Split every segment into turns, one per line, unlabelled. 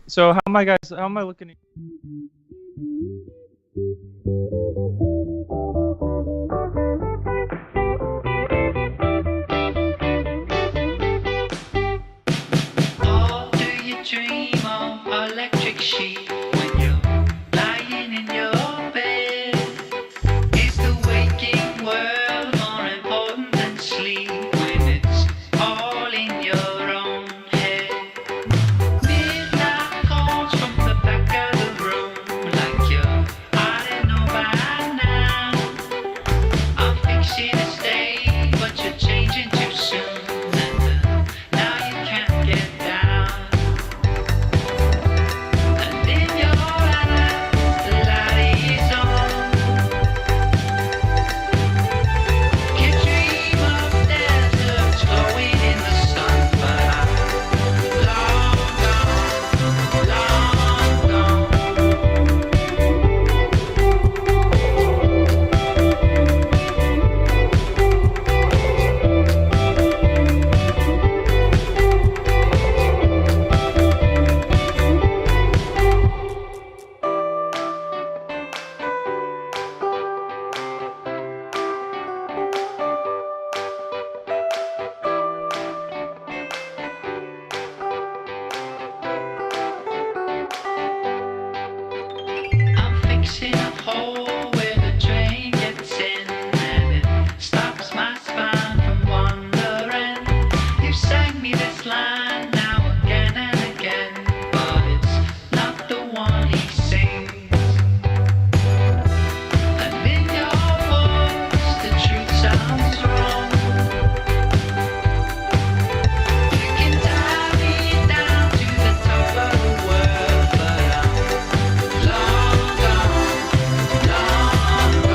So how am I, guys? How am I looking at?
Or do you dream of electric sheep when you're lying in your bed? Is the waking world more important than sleep when it's all in your own head? Midnight calls from the back of the room like you're I don't know by now. I'm fixing to stay, but you're changing too soon. And now you can't get down. And in your eyes, the light is on. You dream of deserts glowing in the sun, but I'm long I'm fixing a hole where the train gets in and it stops my spine from wandering. You sang me this line now again and again, but it's not the one he sings. And in your voice, the truth sounds wrong. You can tie me down to the top of the world, but I'm long gone, long gone.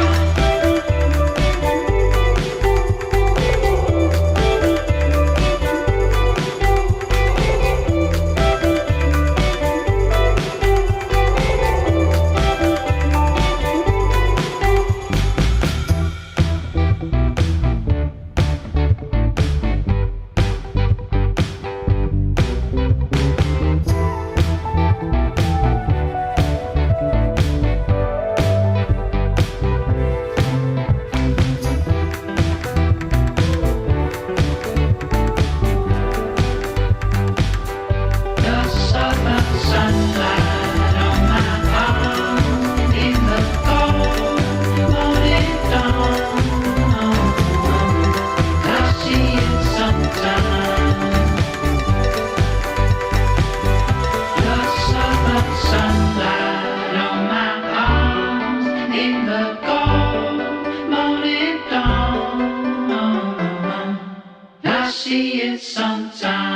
The summer sunlight on my arm in the cold morning dawn. I'll see it sometime. The summer sunlight on my arms in the cold morning dawn. I'll see it sometime.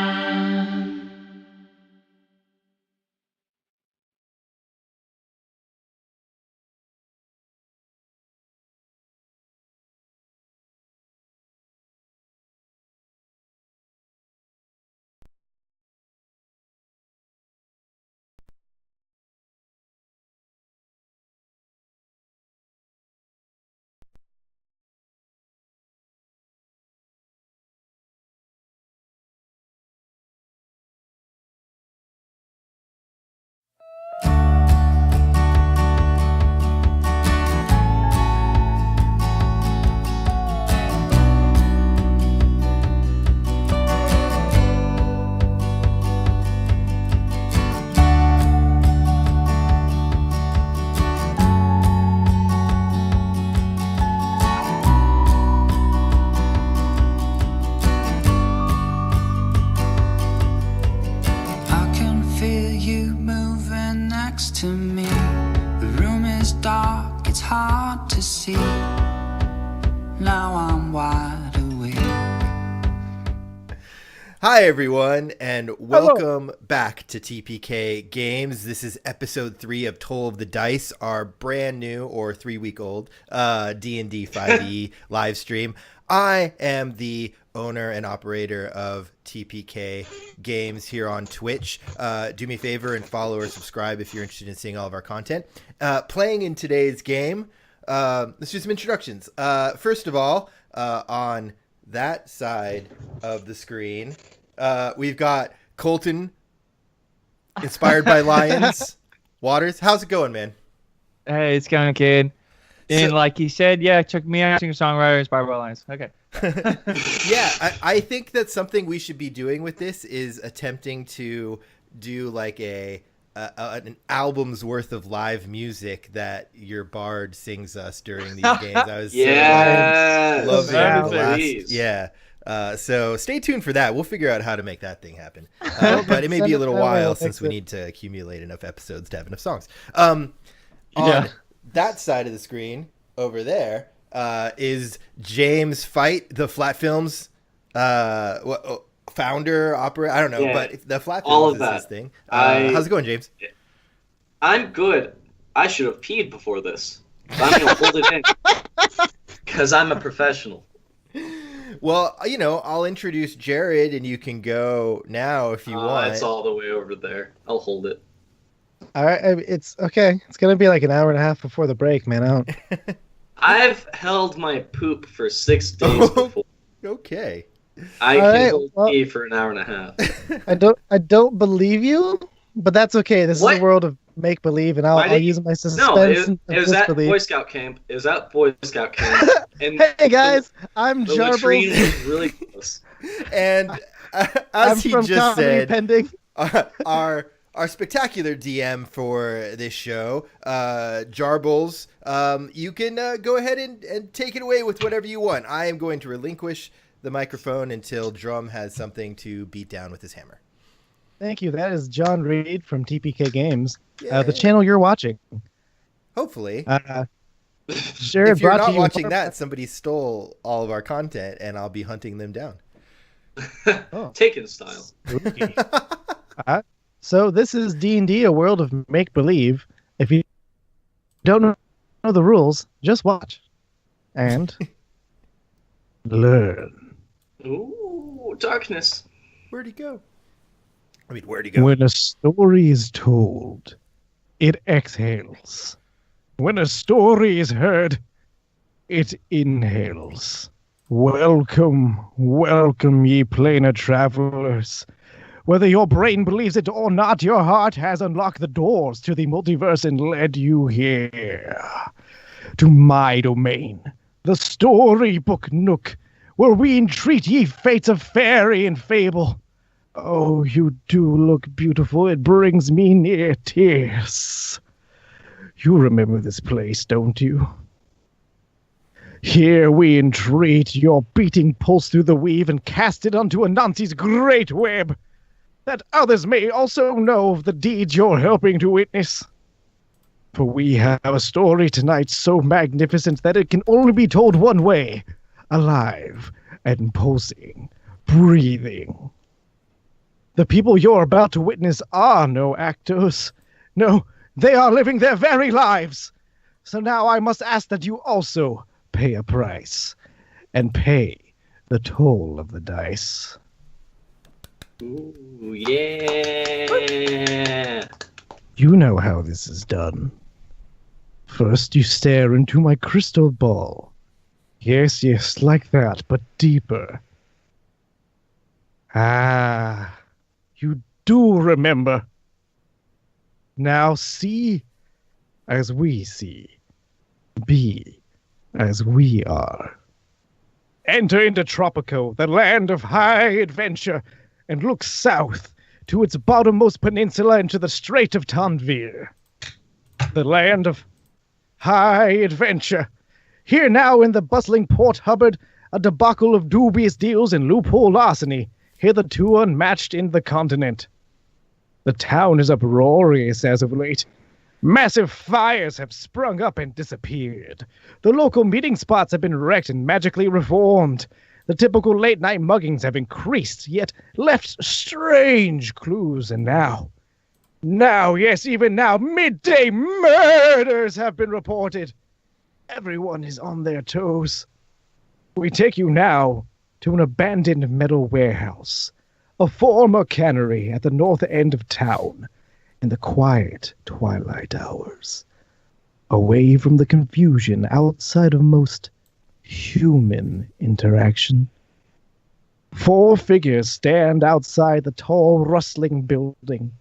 I can feel you moving next to me. The room is dark, it's hard to see. Now I'm wide awake.
Hi, everyone, and welcome back to TPK Games. This is episode 3 of Toll of the Dice, our brand new or 3-week-old D&D 5e live stream. I am the owner and operator of TPK Games here on Twitch. Do me a favor and follow or subscribe if you're interested in seeing all of our content. Playing in today's game, let's do some introductions. First of all, on that side of the screen, we've got Colton Inspired by lions. Waters, how's it going, man?
Hey, it's going, kid. And
So-
like he said, yeah, check me out, singer-songwriter, inspired by lines. Okay.
Yeah, I think that something we should be doing with this is attempting to do like an album's worth of live music that your bard sings us during these games. I was
Yes.
so loving
Yeah,
the last,
please.
yeah. So stay tuned for that. We'll figure out how to make that thing happen. But it may
Send
be a
it
little
my way,
while
I'll
since
fix
we
it.
need to accumulate enough episodes to have enough songs.
Yeah.
On that side of the screen over there is James Fight, the Flat Films founder, operator. I don't know,
Yeah,
but the Flat
all
Films
of
is his
that.
thing.
I-
How's it going, James?
I'm good. I should have peed before this. But I'm gonna hold it in because I'm a professional.
Well, I'll introduce Jared, and you can go now if you want.
It's all the way over there. I'll hold it.
All right, it's okay. It's gonna be like an hour and a half before the break, man. I don't.
I've held my poop for 6 days before.
Okay.
I
All
can
right,
hold
well-
pee for an hour and a half.
I don't believe you, but that's okay. This
What?
is a world of make believe, and
Why
I'll
did
use
you-
my suspense
No, it
and
was at
disbelief.
Boy Scout camp. It was at Boy Scout camp. And
Hey guys, I'm
the latrine
Jarbles.
was really close.
And
I'm
as he
from
just
Comedy
said,
Pending.
our spectacular DM for this show, Jarbles, you can go ahead and take it away with whatever you want. I am going to relinquish the microphone until Drum has something to beat down with his hammer.
Thank you. That is John Reed from TPK Games,
Yay.
the channel you're watching.
Hopefully.
Jared
If you're
brought to
not
you
watching that, somebody stole all of our content, and I'll be hunting them down.
Taken style.
So this is D&D, a world of make believe. If you don't know the rules, just watch and learn.
Ooh, darkness.
Where'd he go? I mean, where'd he go?
When a story is told, it exhales. When a story is heard, it inhales. Welcome, welcome, ye planar travelers. Whether your brain believes it or not, your heart has unlocked the doors to the multiverse and led you here. To my domain, the storybook nook, where we entreat ye fates of fairy and fable. Oh, you do look beautiful. It brings me near tears. You remember this place, don't you? Here we entreat your beating pulse through the weave and cast it onto Anansi's great web, that others may also know of the deeds you're helping to witness. For we have a story tonight so magnificent that it can only be told one way, alive and pulsing, breathing. The people you're about to witness are no actors. No, they are living their very lives. So now I must ask that you also pay a price and pay the toll of the dice.
Ooh, yeah.
You know how this is done. First, you stare into my crystal ball. Yes, yes, like that, but deeper. Ah, you do remember. Now see as we see. Be as we are. Enter into Tropico, the land of high adventure, and look south to its bottommost peninsula into the Strait of Tanvir. The land of high adventure. Here now in the bustling Port Hubbard, a debacle of dubious deals and loophole larceny, hitherto unmatched in the continent. The town is uproarious as of late. Massive fires have sprung up and disappeared. The local meeting spots have been wrecked and magically reformed. The typical late-night muggings have increased, yet left strange clues. And now, yes, even now, midday murders have been reported. Everyone is on their toes. We take you now to an abandoned metal warehouse, a former cannery at the north end of town, in the quiet twilight hours, away from the confusion outside of most human interaction. 4 figures stand outside the tall, rustling building.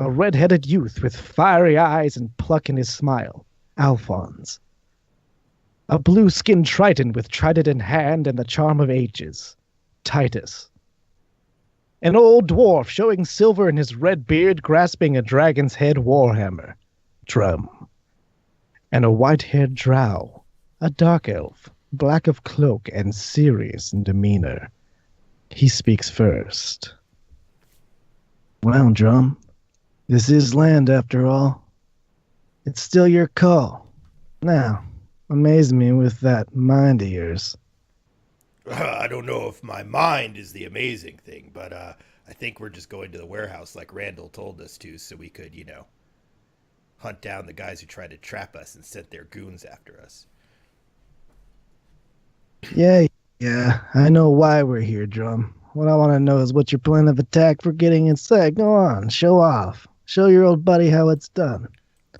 a red-headed youth with fiery eyes and pluck in his smile, Alphonse. A blue-skinned Triton with trident in hand and the charm of ages, Titus. An old dwarf showing silver in his red beard grasping a dragon's head warhammer, Drum. And a white-haired drow, a dark elf, black of cloak and serious in demeanor. He speaks first. Well, Drum, this is land after all. It's still your call. Now, amaze me with that mind of yours.
I don't know if my mind is the amazing thing, but I think we're just going to the warehouse like Randall told us to so we could, hunt down the guys who tried to trap us and sent their goons after us.
Yeah, I know why we're here, Drum. What I want to know is what your plan of attack for getting inside. Go on, show off. Show your old buddy how it's done.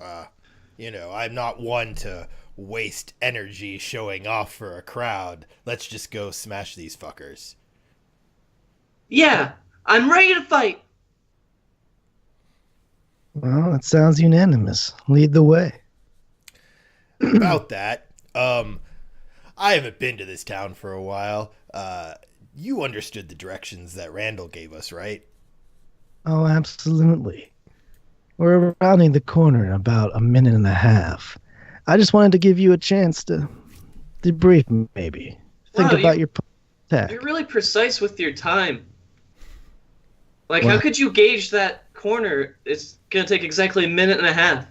I'm not one to waste energy showing off for a crowd. Let's just go smash these fuckers.
Yeah, I'm ready to fight.
Well, it sounds unanimous. Lead the way.
About that, I haven't been to this town for a while. You understood the directions that Randall gave us, right?
Oh, absolutely. We're rounding the corner in about a minute and a half. I just wanted to give you a chance to debrief, maybe. Think
Wow,
about your attack.
You're really precise with your time. Like,
What?
how could you gauge that corner? It's gonna take exactly a minute and a half.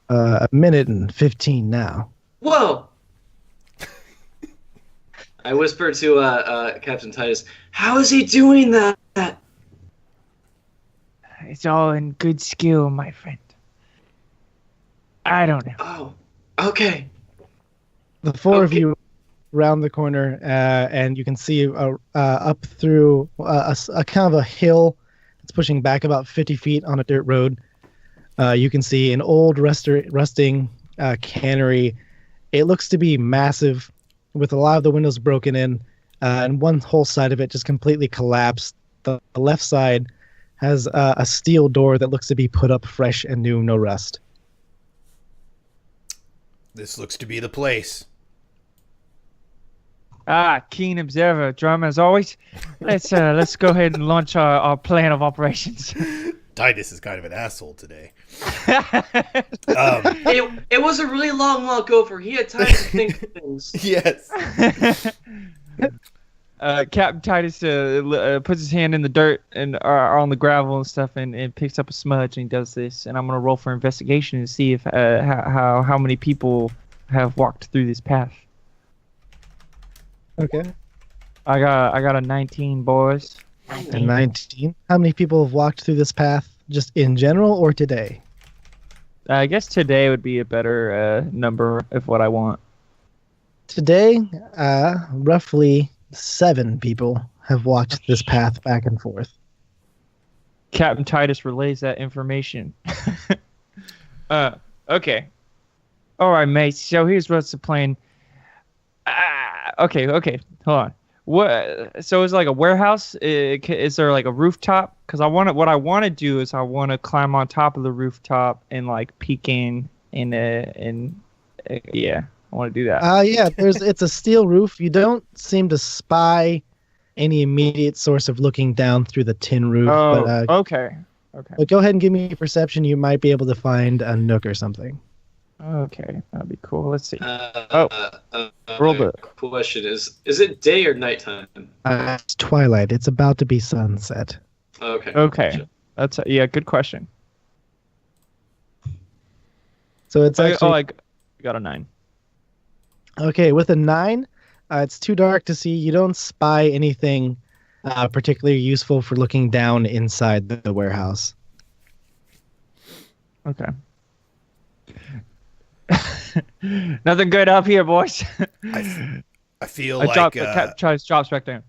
A minute and 15 now.
Whoa! I whispered to Captain Titus, how is he doing that?
It's all in good skill, my friend. I don't know.
Oh, okay.
The four of
Okay.
you round the corner, and you can see up through a kind of a hill. It's pushing back about 50 feet on a dirt road. You can see an old rusting cannery. It looks to be massive, with a lot of the windows broken in, and one whole side of it just completely collapsed. The left side has a steel door that looks to be put up fresh and new, no rust.
This looks to be the place.
Keen observer, Drum as always. Let's go ahead and launch our plan of operations.
Titus is kind of an asshole today.
It was a really long walk over. He had time to think of things.
Yes.
Captain Titus puts his hand in the dirt and on the gravel and stuff, and picks up a smudge, and he does this. And I'm gonna roll for investigation and see if how many people have walked through this path.
Okay.
I got a 19, boys.
And 19. How many people have walked through this path, just in general or today?
I guess today would be a better number of what I want.
Today, roughly 7 people have walked this path back and forth.
Captain Titus relays that information. Okay. All right, mate. So here's what's the plan. Okay. Hold on. What? So it's like a warehouse. Is there like a rooftop? Because what I want to do is I want to climb on top of the rooftop and like peek in and yeah, I want to do that.
Yeah, it's a steel roof. You don't seem to spy any immediate source of looking down through the tin roof.
Oh, okay.
But go ahead and give me a perception. You might be able to find a nook or something.
Okay, that'd be cool. Let's see.
Roll
the-
question is it day or nighttime?
It's twilight. It's about to be sunset.
Okay.
Okay, that's good question.
So it's actually
I got a 9.
okay with a 9. It's too dark to see. You don't spy anything particularly useful for looking down inside the warehouse.
Okay. Nothing good up here, boys.
I feel
I
like
drops back down.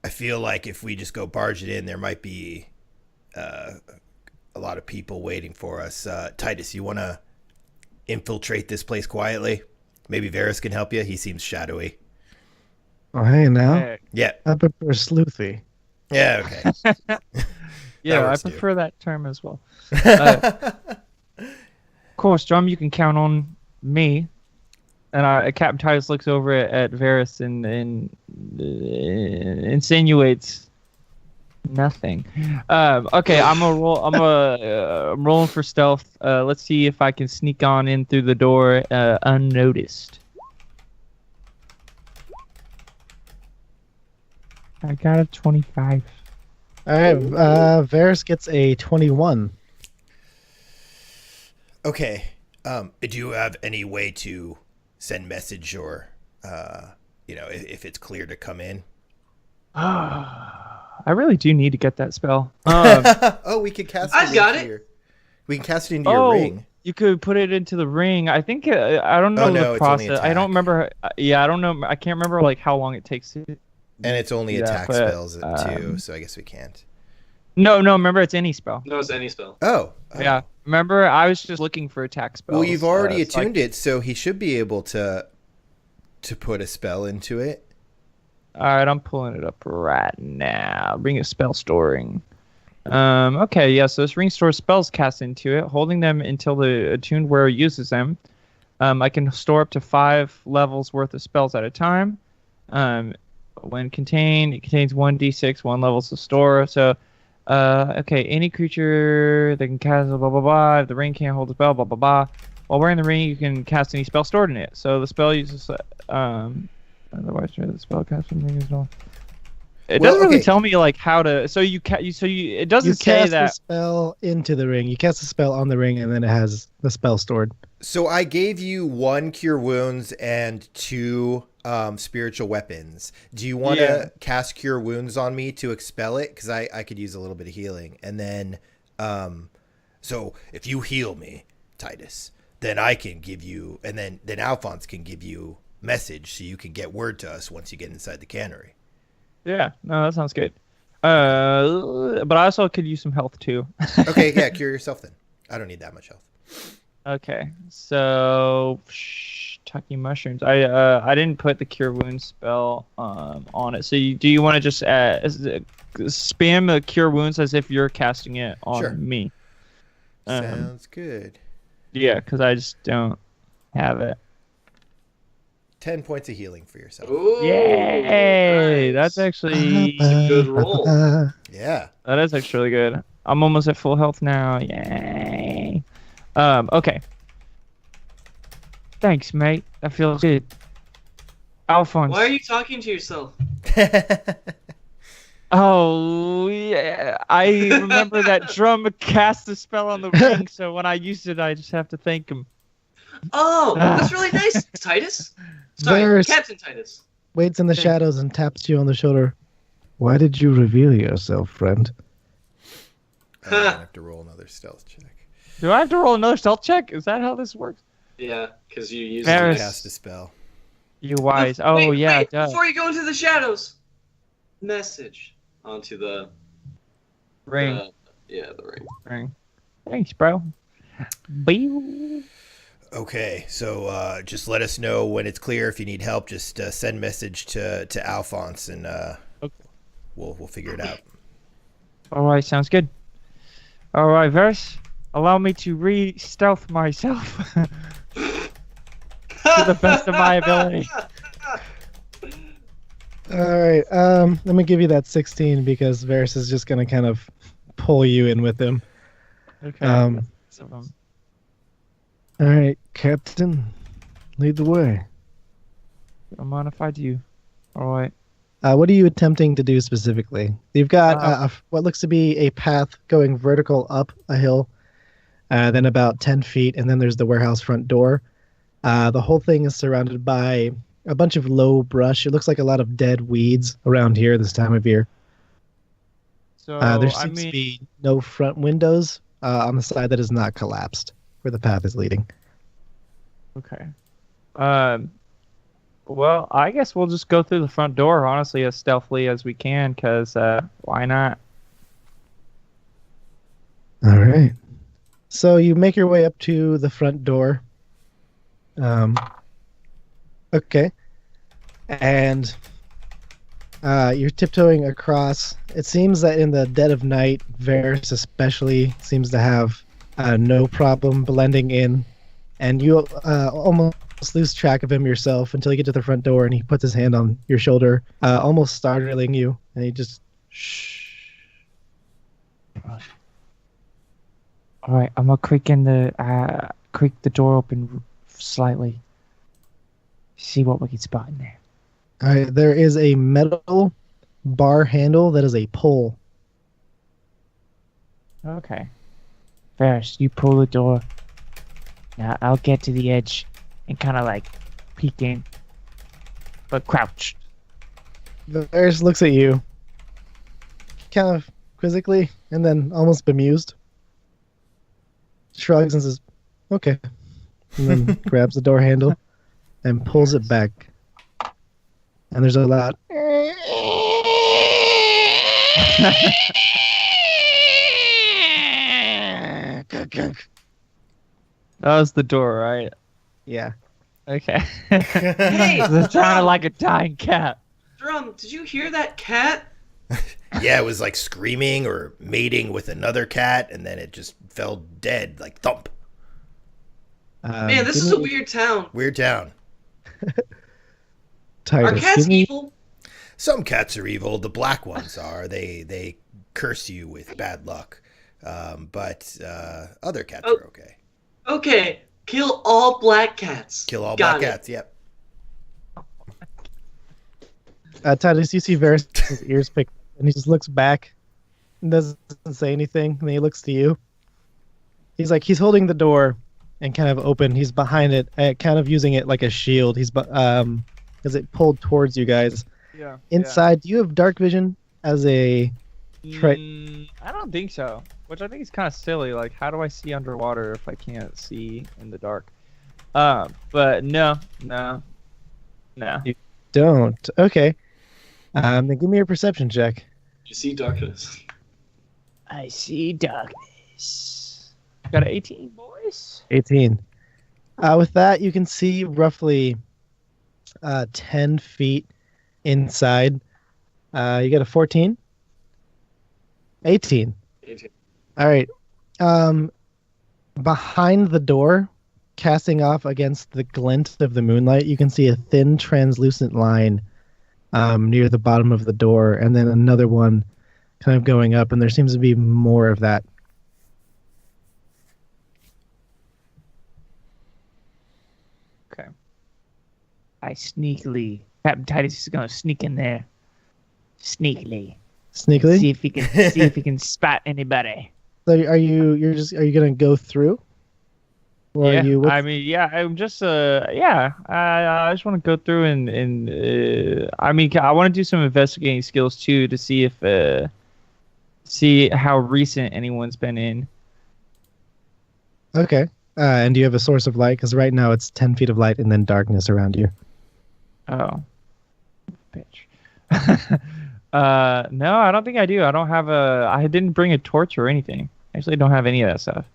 I feel like if we just go barge it in, there might be a lot of people waiting for us. Titus, you want to infiltrate this place quietly? Maybe Varys can help you. He seems shadowy.
Oh, hey now.
Hey,
Yeah.
I prefer sleuthy.
Yeah. Okay.
Yeah, I
works, too.
prefer that term as well. Of course, Drum, you can count on me. And Captain Titus looks over at Varys and insinuates nothing. Okay, I'm rolling for stealth. Let's see if I can sneak on in through the door unnoticed. I got a 25.
All right, Varys gets a 21.
Okay. Do you have any way to send message or, if it's clear to come in?
I really do need to get that spell.
Oh, we could cast it.
I've got
into
it.
your- We can cast it into your ring.
You could put it into the ring. I think I don't know
Oh, no,
the
it's only
process. I
attack.
don't remember. Yeah, I don't know. I can't remember like how long it takes to.
And it's only
Yeah,
attack
but,
spells too, so I guess we can't.
No. Remember, it's any spell.
No, it's any spell.
Oh.
Yeah. Remember, I was just looking for attack spells.
Well, you've already
it's like-
attuned it, so he should be able to put a spell into it.
All right, I'm pulling it up right now. Bring a spell storing. Okay, yeah. So this ring stores spells cast into it, holding them until the attuned wearer uses them. I can store up to 5 levels worth of spells at a time. When contained, it contains 1d6, 1 levels to store. So, okay, any creature that can cast blah blah blah. If the ring can't hold a spell, blah blah blah. While wearing the ring, you can cast any spell stored in it. So the spell uses otherwise the spell cast from the ring is not. It
Well,
doesn't really
okay.
tell me like how to. So it doesn't
You
say
cast
that.
the spell into the ring. You cast the spell on the ring, and then it has the spell stored.
So I gave you 1 cure wounds and 2 spiritual weapons. Do you want to
Yeah.
cast cure wounds on me to expel it? Because I could use a little bit of healing. And then, so if you heal me, Titus, then I can give you, and then Alphonse can give you message so you can get word to us once you get inside the cannery.
Yeah, no, that sounds good. But I also could use some health too.
Okay, yeah, cure yourself then. I don't need that much health.
Okay, so Tucky mushrooms. I didn't put the cure wounds spell on it. So do you want to just spam the cure wounds as if you're casting it on
Sure.
me?
Sounds good.
Yeah, because I just don't have it.
10 points of healing for yourself.
Ooh,
Yay!
nice.
That's actually
a good roll.
Yeah.
that is actually really good. I'm almost at full health now. Yay! Okay. Thanks, mate. That feels good. Alphonse.
Why are you talking to yourself?
Oh, yeah. I remember that Drum cast the spell on the ring, so when I used it, I just have to thank him.
Oh, that's really nice, Titus. Sorry,
There's-
Captain Titus.
Waits in the shadows and taps you on the shoulder. Why did you reveal yourself, friend?
I'm gonna have to roll another stealth check.
Do I have to roll another stealth check? Is that how this works?
Yeah, because you use
Varys.
it.
Cast a spell.
You wise. Oh,
Wait,
yeah,
wait,
it does.
before you go into the shadows, message onto the
Ring.
the ring.
Ring. Thanks, bro. Bee.
Okay, so just let us know when it's clear. If you need help, just send message to Alphonse, and we'll figure it out.
All right, sounds good. All right, Varys, allow me to re-stealth myself to the best of my ability.
All right. Let me give you that 16 because Varys is just gonna kind of pull you in with him.
Okay.
All right, Captain, lead the way.
I'm on if I do. All right.
What are you attempting to do specifically? You've got what looks to be a path going vertical up a hill, then about 10 feet, and then there's the warehouse front door. The whole thing is surrounded by a bunch of low brush. It looks like a lot of dead weeds around here this time of year.
So
There seems to be no front windows on the side that is not collapsed, where the path is leading.
Okay. Well, I guess we'll just go through the front door, honestly, as stealthily as we can, because why not?
All right. So you make your way up to the front door. Okay. And You're tiptoeing across. It seems that in the dead of night, Varys especially seems to have no problem blending in, and you almost lose track of him yourself until you get to the front door and he puts his hand on your shoulder, almost startling you, and he just shh.
All right, I'm gonna creak the door open slightly. See what we can spot in there.
All right, there is a metal bar handle that is a pole.
Okay. First, you pull the door. Now I'll get to the edge and kind of like peek in, but crouch.
Varys looks at you, kind of quizzically, and then almost bemused. Shrugs and says, "Okay," and then grabs the door handle and pulls it back. And there's a loud.
That was the door, right?
Yeah.
Okay.
Hey,
It sounded like a dying cat.
Drum, did you hear that cat?
Yeah, it was like screaming or mating with another cat, and then it just fell dead, like thump.
Man, this is a weird town.
Weird town.
Are cats evil?
Some cats are evil. The black ones are. They curse you with bad luck. But other cats are okay.
Okay, kill all black cats.
Kill all
Got
black
it.
cats. Yep.
Titus, you see Varys' ears pick, and he just looks back and doesn't say anything. And then he looks to you. He's holding the door and kind of open. He's behind it, kind of using it like a shield. He's as it pulled towards you guys.
Yeah.
Inside, do you have dark vision as a
I don't think so. Which I think is kind of silly. Like, how do I see underwater if I can't see in the dark? But no.
don't? Okay. Then give me your perception check.
You see darkness.
I see darkness. Got an 18, boys.
18. With that, you can see roughly 10 feet inside. You got a 14? 18.
18.
All right. Behind the door, casting off against the glint of the moonlight, you can see a thin, translucent line near the bottom of the door, and then another one kind of going up, and there seems to be more of that.
Okay. I sneakily. Captain Titus is gonna sneak in there. Sneakily.
Sneakily?
See if he can spot anybody.
So are you gonna go through? Or
Yeah,
are you
I'm just I just want to go through and I want to do some investigating skills too to see if see how recent anyone's been in.
Okay. And do you have a source of light? Because right now it's 10 feet of light and then darkness around you.
Oh, bitch. No, I don't think I do. I don't have I didn't bring a torch or anything. I actually don't have any of that stuff.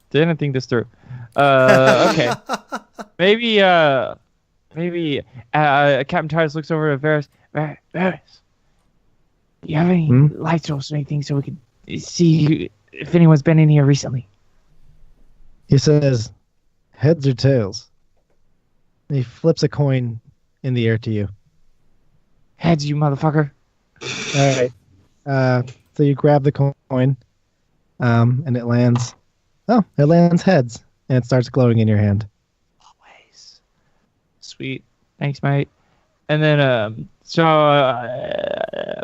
Didn't think this through. Okay. Maybe Captain Titus looks over at Varys. Varys, do you have any light source or anything so we can see if anyone's been in here recently?
He says, heads or tails? And he flips a coin in the air to you.
Heads, you motherfucker.
All right. So you grab the coin, and it lands. Oh, it lands heads, and it starts glowing in your hand.
Always. Sweet. Thanks, mate. And then,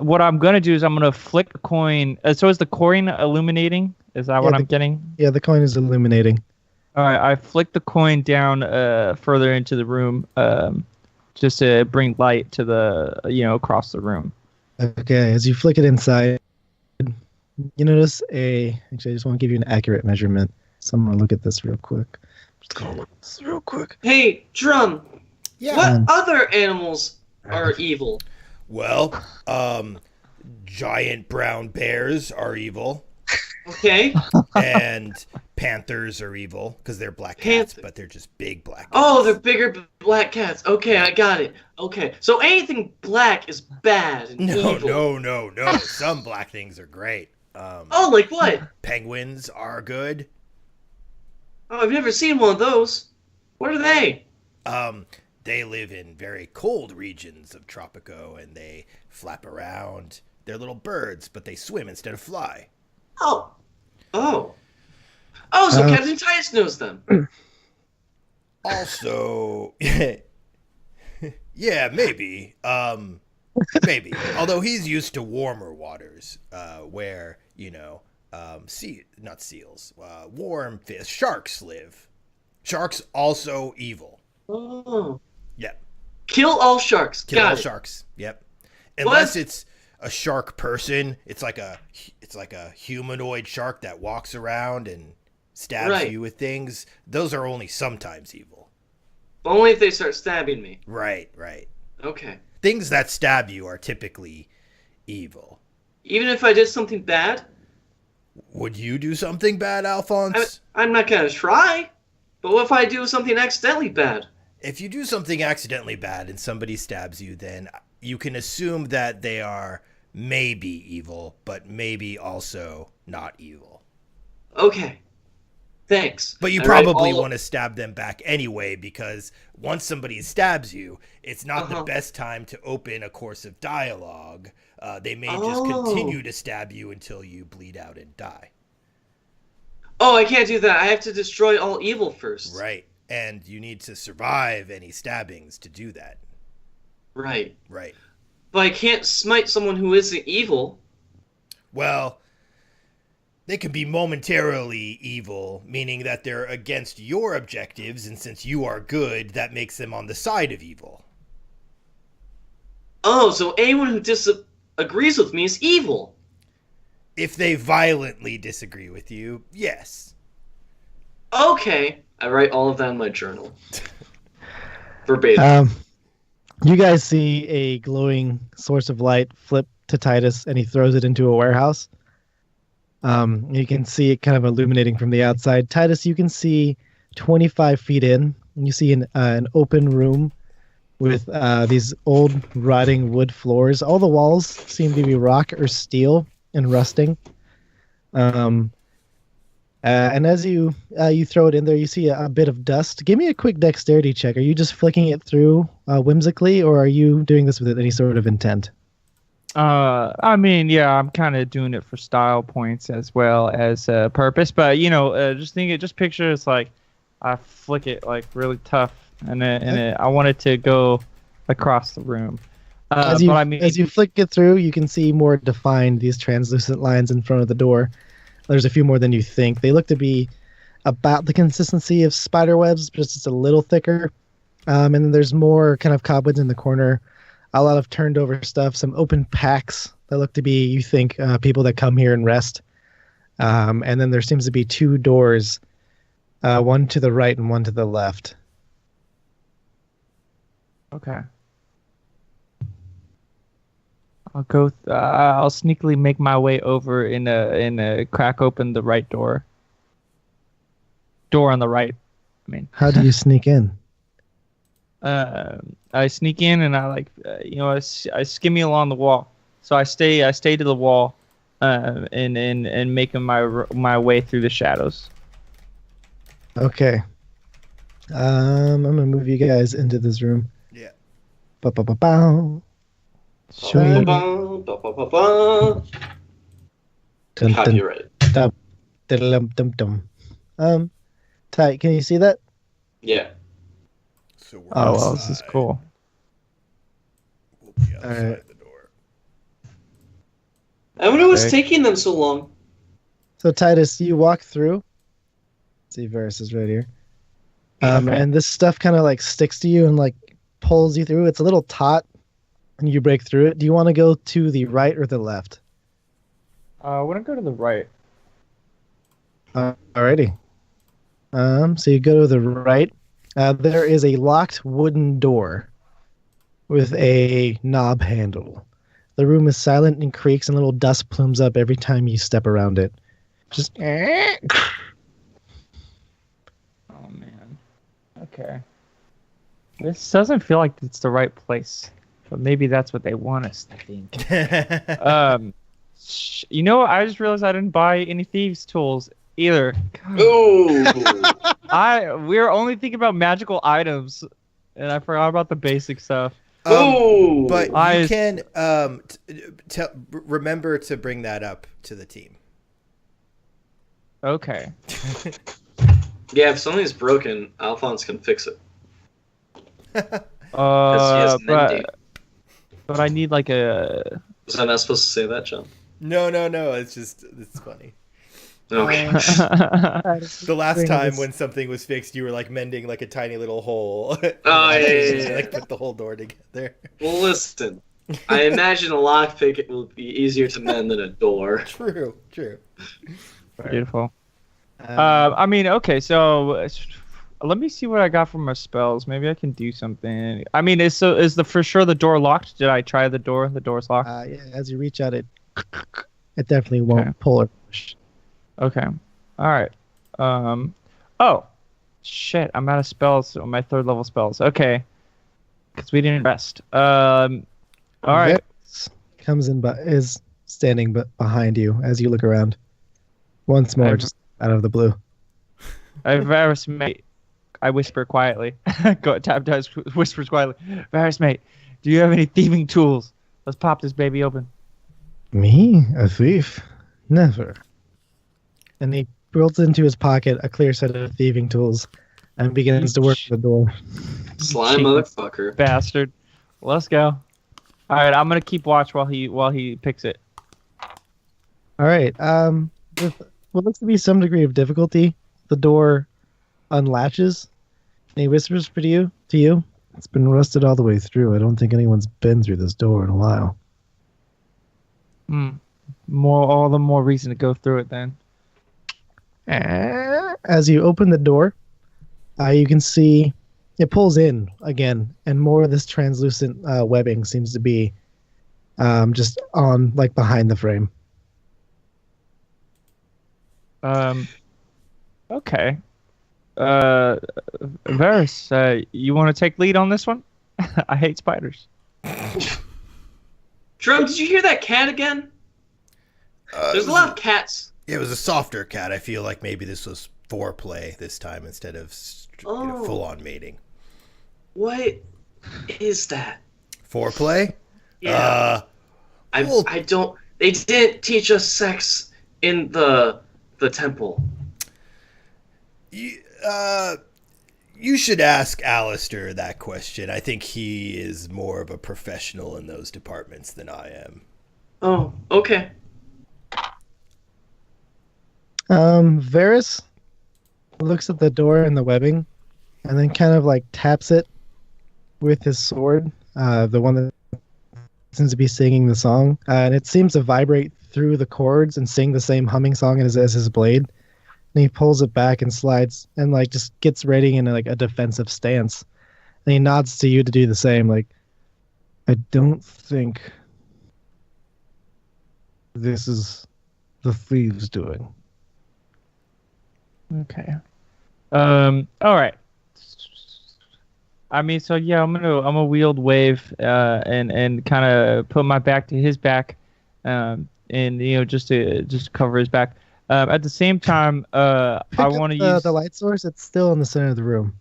what I'm gonna do is I'm gonna flick a coin. So is the coin illuminating? Is that what I'm getting?
Yeah, the coin is illuminating.
All right, I flick the coin down further into the room, just to bring light to the across the room.
Okay, as you flick it inside, you notice actually, I just want to give you an accurate measurement. So I'm gonna look at this real quick. Just gonna look at this real quick.
Hey, Drum.
Yeah.
What other animals are evil?
Well, giant brown bears are evil,
Okay.
and Panthers are evil because they're black
Panther-
cats, but they're just big black cats.
Oh, they're bigger black cats. Okay, I got it. Okay, so anything black is bad and evil.
No. Some black things are great.
Oh, like what?
Penguins are good.
Oh, I've never seen one of those. What are they?
They live in very cold regions of Tropico, and they flap around. They're little birds, but they swim instead of fly.
Oh. So Captain Titus knows them.
Also, yeah, maybe. Maybe. Although he's used to warmer waters, where, not seals, warm fish, sharks live. Sharks also evil.
Oh.
Yep.
Kill all sharks.
Kill
Got
all
it.
sharks. Yep. Unless
What?
it's a shark person, it's like a humanoid shark that walks around and stabs
Right.
you with things. Those are only sometimes evil.
Only if they start stabbing me.
Right.
Okay.
Things that stab you are typically evil.
Even if I did something bad,
Would you do something bad, Alphonse?
I'm not gonna try. But what if I do something accidentally bad?
If you do something accidentally bad and somebody stabs you, then you can assume that they are maybe evil, but maybe also not evil.
Okay. Thanks.
But you
I write
probably
all-
want to stab them back anyway, because once somebody stabs you, it's not the best time to open a course of dialogue. They may just continue to stab you until you bleed out and die.
Oh, I can't do that. I have to destroy all evil first.
Right. And you need to survive any stabbings to do that.
Right.
Right.
But I can't smite someone who isn't evil.
Well, they can be momentarily evil, meaning that they're against your objectives, and since you are good, that makes them on the side of evil.
Oh, so anyone who disagrees with me is evil.
If they violently disagree with you, yes.
Okay. I write all of that in my journal. Verbatim.
You guys see a glowing source of light flip to Titus, and he throws it into a warehouse. You can see it kind of illuminating from the outside. Titus, you can see 25 feet in, and you see an open room with these old rotting wood floors. All the walls seem to be rock or steel and rusting. And as you throw it in there, you see a bit of dust. Give me a quick dexterity check. Are you just flicking it through whimsically, or are you doing this with any sort of intent?
I mean, yeah, I'm kind of doing it for style points as well as purpose. But just picture it's like I flick it like really tough, and I want it to go across the room.
As you flick it through, you can see more defined these translucent lines in front of the door. There's a few more than you think. They look to be about the consistency of spider webs, but it's just a little thicker. And then there's more kind of cobwebs in the corner. A lot of turned over stuff, some open packs that look to be, you think, people that come here and rest. And then there seems to be two doors, one to the right and one to the left.
Okay. I'll go. I'll sneakily make my way over and crack open the right door. Door on the right. I mean.
How do you sneak in?
I sneak in and I I skimmy along the wall. So I stay to the wall, and making my way through the shadows.
Okay. I'm gonna move you guys into this room.
Yeah.
Ba-ba-ba-bow. Sweet. Dun, dun,
Copyright.
dum, dum, dum. Ty, can you see that?
Yeah.
So we're
Oh well, this is
outside.
cool.
We'll be outside
Alright.
the door.
I wonder what's
Okay.
taking them so long.
So Titus, you walk through. Let's see, Varus is right here. And this stuff kind of like sticks to you and like pulls you through. It's a little taut, and you break through it. Do you want to go to the right or the left?
I want to go to the right.
Alrighty. So you go to the right. There is a locked wooden door with a knob handle. The room is silent and creaks, and little dust plumes up every time you step around it. Just
Okay. This doesn't feel like it's the right place, but maybe that's what they want us to think. You know, I just realized I didn't buy any thieves' tools either.
Ooh.
We're only thinking about magical items, and I forgot about the basic stuff.
Ooh.
But
I-
you can remember to bring that up to the team.
Okay.
Yeah, if something's broken, Alphonse can fix it. Mending.
But I need like a.
Was I not supposed to say that, John?
No. It's funny.
Okay.
The last time when something was fixed, you were like mending like a tiny little hole.
Oh, yeah.
Like put the whole door together.
Well, listen. I imagine a lockpick will be easier to mend than a door.
True.
Beautiful. I mean, okay, so let me see what I got from my spells. Maybe I can do something. I mean, is for sure the door locked? Did I try the door? The door's locked.
Yeah, as you reach out, it definitely won't pull or push.
Okay. All right. Oh, shit! I'm out of spells on my 3rd level spells. Okay, because we didn't rest. All right.
Vex comes in, but is standing behind you as you look around. Once more, just out of the blue.
Varus, mate. I whisper quietly. Tab whispers quietly. Varus, mate, do you have any thieving tools? Let's pop this baby open.
Me? A thief? Never. And he pulls into his pocket a clear set of thieving tools and begins to work the door.
Slime motherfucker.
Bastard. Let's go. All right, I'm gonna keep watch while he picks it.
All right. With what looks to be some degree of difficulty, the door unlatches, and he whispers to you. It's been rusted all the way through. I don't think anyone's been through this door in a while.
All the more reason to go through it then.
As you open the door, you can see it pulls in again, and more of this translucent webbing seems to be just on like behind the frame.
Okay. Varus, you want to take lead on this one? I hate spiders.
Drum, did you hear that cat again? There's a lot of cats.
Yeah, it was a softer cat. I feel like maybe this was foreplay this time instead of full-on mating.
What is that?
Foreplay?
Yeah. I don't. They didn't teach us sex in the temple.
You should ask Alistair that question. I think he is more of a professional in those departments than I am.
Oh, okay.
Varus looks at the door and the webbing, and then kind of like taps it with his sword, the one that seems to be singing the song, and it seems to vibrate through the chords and sing the same humming song as his blade. And he pulls it back and slides and like just gets ready in like a defensive stance. And he nods to you to do the same. Like, I don't think this is the thieves doing.
Okay. All right. I mean, so yeah, I'm gonna wield wave, and kind of put my back to his back, and just to cover his back. At the same time, I want to use
the light source. It's still in the center of the room.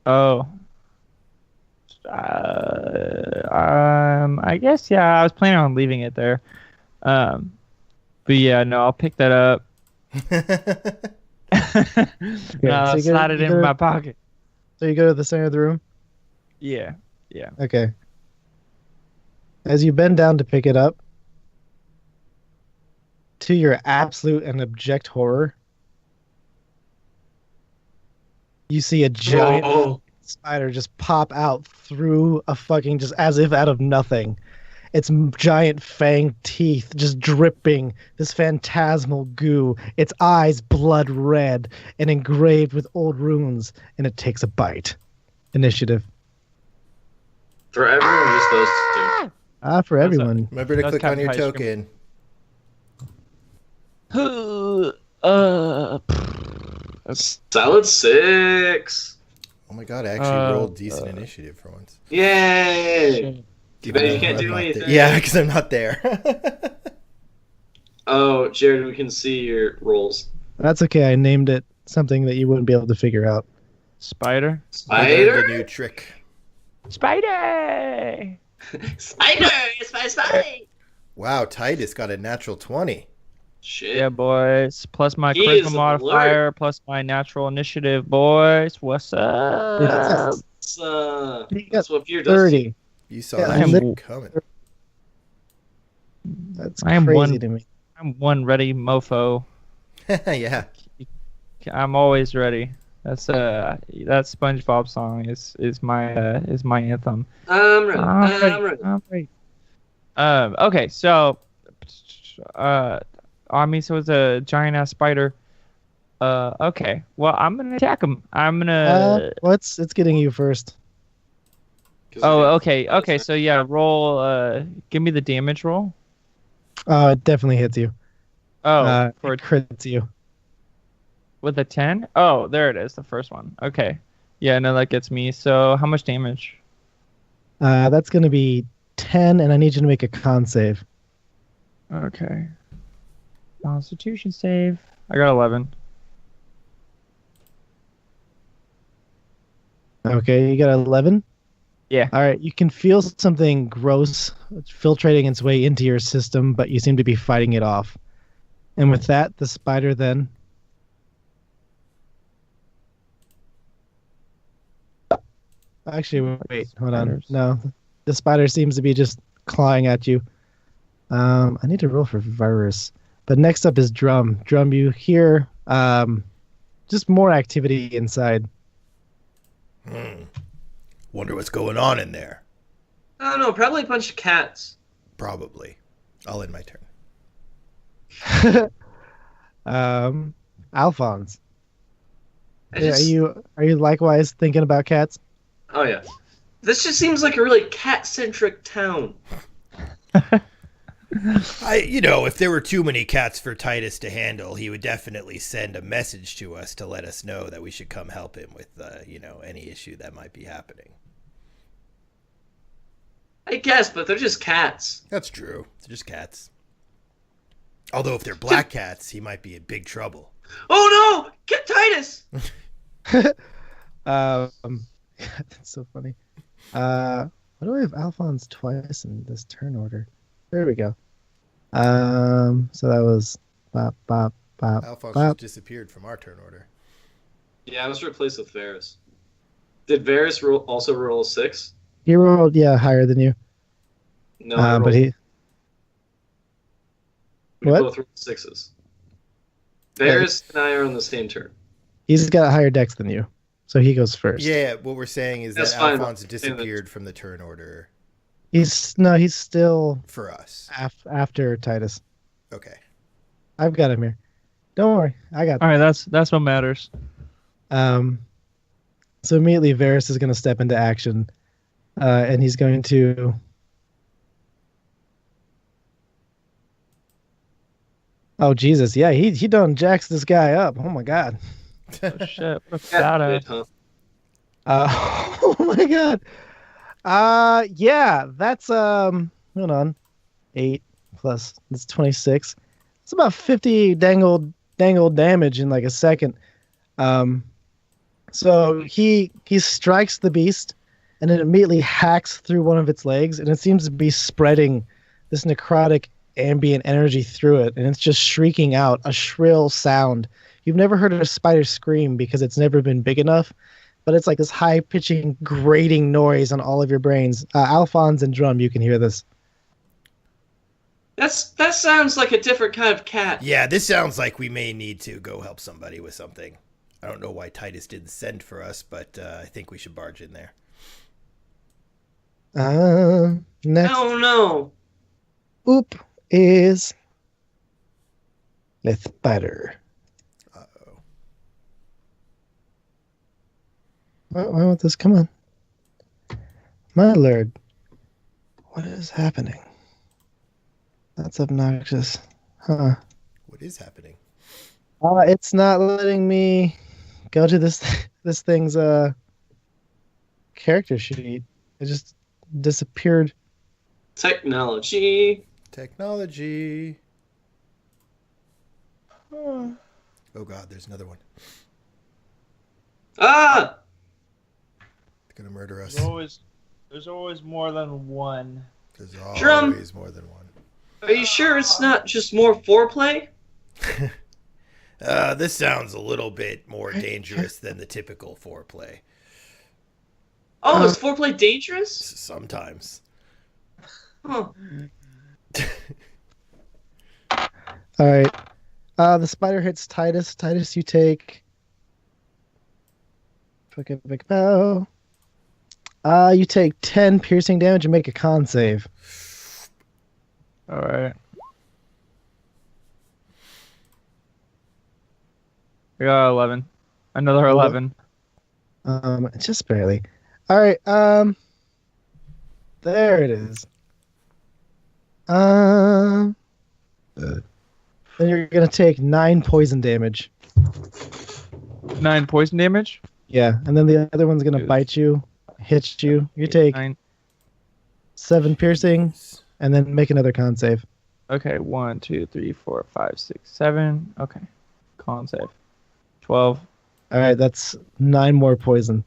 Oh. I guess I was planning on leaving it there. But yeah, no, I'll pick that up. I'll slide it in my pocket.
So you go to the center of the room?
Yeah.
Okay. As you bend down to pick it up, to your absolute and abject horror, you see a giant spider just pop out through a fucking, just as if out of nothing. Its giant fang teeth just dripping this phantasmal goo, its eyes blood red and engraved with old runes, and it takes a bite. Initiative.
For everyone, just those two.
For everyone.
Remember to
That's
click on
kind
your
of high
token.
Solid 6.
Oh my god, I actually rolled decent initiative for once.
Yay! Too bad you can't
I'm
do
not
anything.
there. Yeah, because I'm not there.
Oh, Jared, we can see your rolls.
That's okay. I named it something that you wouldn't be able to figure out.
Spider.
I learned a
Spider?
new trick.
Spider.
Spider! Spider!
Wow, Titus got a natural 20.
Shit.
Yeah, boys. Plus my
He is
charisma modifier, plus my natural initiative, boys. What's up?
That's what Fear does.
30.
You saw
Yeah,
that
I'm-
shit coming.
That's
I am
crazy
one-
to me.
I'm one ready mofo.
Yeah.
I'm always ready. That's that SpongeBob song is my anthem.
I'm ready. I'm ready.
I'm ready. Okay, so I mean, so it's a giant ass spider. Okay. Well, I'm gonna attack him. I'm gonna.
It's getting you first.
Oh, okay. Okay. So yeah, roll. Give me the damage roll.
Oh, it definitely hits you.
Oh, for
It crits you.
with a 10. Oh, there it is. The first one. Okay. Yeah. No, that gets me. So how much damage?
That's going to be 10, and I need you to make a con save.
Okay. Constitution save. I got 11.
Okay, you got 11?
Yeah.
All right, you can feel something gross filtrating its way into your system, but you seem to be fighting it off. And with that, the spider then... Actually, wait, hold on.
Spiders.
No, the spider seems to be just clawing at you. I need to roll for virus. But next up is Drum. Drum, you hear just more activity inside.
Wonder what's going on in there.
I don't know. Probably a bunch of cats.
Probably. I'll end my turn.
Alphonse,
I just,
are you likewise thinking about cats?
Oh yeah. This just seems like a really cat-centric town.
If there were too many cats for Titus to handle, he would definitely send a message to us to let us know that we should come help him with, any issue that might be happening.
I guess, but they're just cats.
That's true. They're just cats. Although if they're black cats, he might be in big trouble.
Oh no! Get Titus!
That's so funny. Why do I have Alphonse twice in this turn order? There we go. So that was bop bop bop
Alphonse
bop.
just disappeared from our turn order.
Yeah, I was replaced with Varys. Did Varys also roll 6?
He rolled higher than you.
No, I rolled,
But he
we
what?
both rolled 6s. Varys and I are on the same turn.
he's got a higher dex than you, so he goes first.
Yeah, what we're saying is
That's
that
fine.
Alphonse disappeared from the turn order
He's still
for us.
after Titus.
Okay.
I've got him here. Don't worry, I got.
All right. That's what matters.
So immediately Varys is going to step into action, and he's going to. Oh Jesus! Yeah, he done jacks this guy up. Oh my God.
Oh, shit. What a
Cat
badass.
did, huh?
Oh my God. Yeah, that's hold on, 8 plus that's 26. It's about 50 dangled damage in like a second. So he strikes the beast, and it immediately hacks through one of its legs, and it seems to be spreading this necrotic ambient energy through it, and it's just shrieking out a shrill sound. You've never heard a spider scream because it's never been big enough, but it's like this high-pitching, grating noise on all of your brains. Alphonse and Drum, you can hear this.
That sounds like a different kind of cat.
Yeah, this sounds like we may need to go help somebody with something. I don't know why Titus didn't send for us, but I think we should barge in there.
Next
Oh no!
oop is the spider.
Uh-oh.
Why won't this come on? My lord, what is happening? That's obnoxious. Huh.
What is happening?
It's not letting me go to this thing's character sheet. It just disappeared.
Technology.
Technology. Oh God, there's another one.
Ah!
It's gonna murder us.
There's always more than one.
There's
Drum.
always more than one.
Are you sure it's not just more foreplay?
This sounds a little bit more dangerous than the typical foreplay.
Oh, is foreplay dangerous?
Sometimes.
Huh.
All right. The spider hits Titus. Titus, you take. Fucking big bow. You take 10 piercing damage and make a con save.
All right. I got 11. Another 11.
Just barely. All right. There it is. Then you're gonna take 9 poison damage.
9 poison damage.
Yeah, and then the other one's gonna bite you, hit you. You take
9.
7 piercing, and then make another con save.
Okay, 1, 2, 3, 4, 5, 6, 7. Okay, con save. 12.
All right, that's 9 more poison.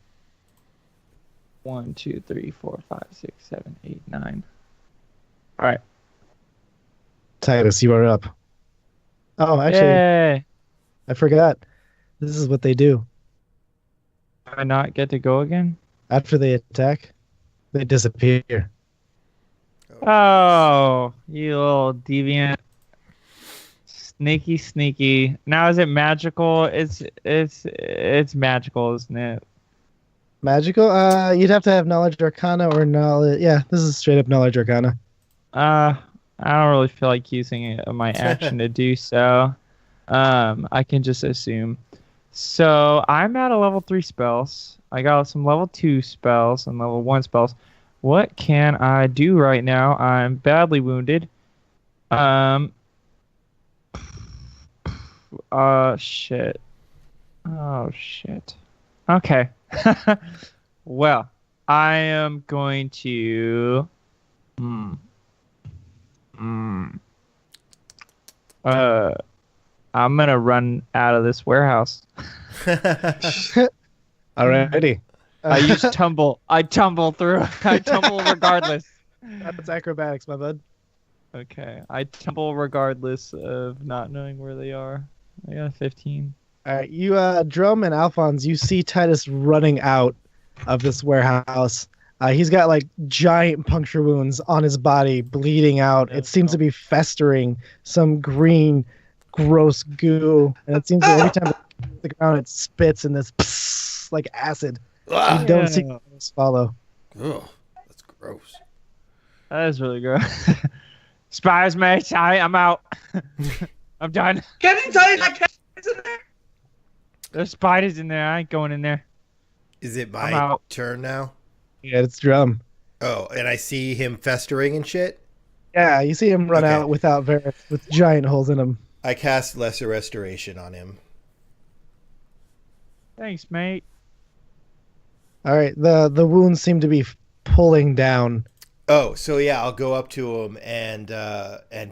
1, 2, 3, 4, 5, 6, 7, 8, 9. All right.
Titus, you are up. Oh, actually,
Yay!
I forgot. This is what they do.
Do I not get to go again?
After they attack, they disappear.
Oh, you little deviant. Sneaky. Now is it magical? It's magical, isn't it?
Magical? You'd have to have knowledge arcana or knowledge. Yeah, this is straight up knowledge arcana.
I don't really feel like using my action to do so. I can just assume. So I'm at a level 3 spells. I got some level 2 spells and level 1 spells. What can I do right now? I'm badly wounded. Shit. Oh, shit. Okay. Well, I am going to... I'm gonna run out of this warehouse.
Alrighty.
I use tumble. I tumble through. I tumble regardless.
That's acrobatics, my bud.
Okay. I tumble regardless of not knowing where they are. I got a 15.
All right, you, Drum and Alphonse, you see Titus running out of this warehouse. He's got like giant puncture wounds on his body, bleeding out. It seems to be festering some green, gross goo, and it seems that every time it hits the ground, it spits in this pss, like acid. You don't see those follow.
Ugh, that's gross.
That is really gross. Spiders, mate. I'm out. I'm done.
Can you tell you that cat's in there?
There's spiders in there. I ain't going in there.
Is it
I'm
my
out.
turn now?
Yeah, it's Drum.
Oh, and I see him festering and shit?
Yeah, you see him run
Okay.
out without Varus, with giant holes in him.
I cast Lesser Restoration on him.
Thanks, mate.
All right, the wounds seem to be pulling down.
Oh, so yeah, I'll go up to him and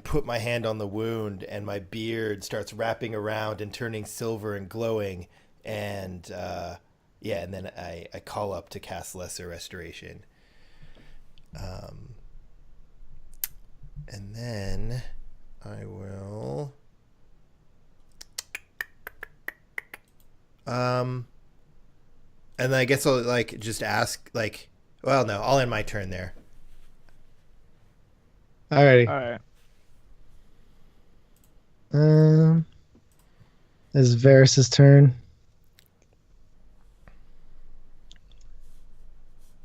put my hand on the wound, and my beard starts wrapping around and turning silver and glowing, and and then I call up to cast Lesser Restoration. And then I will and then I guess I'll like just ask like, well, no, I'll end my turn there.
Alrighty.
All right.
It's Varus's turn.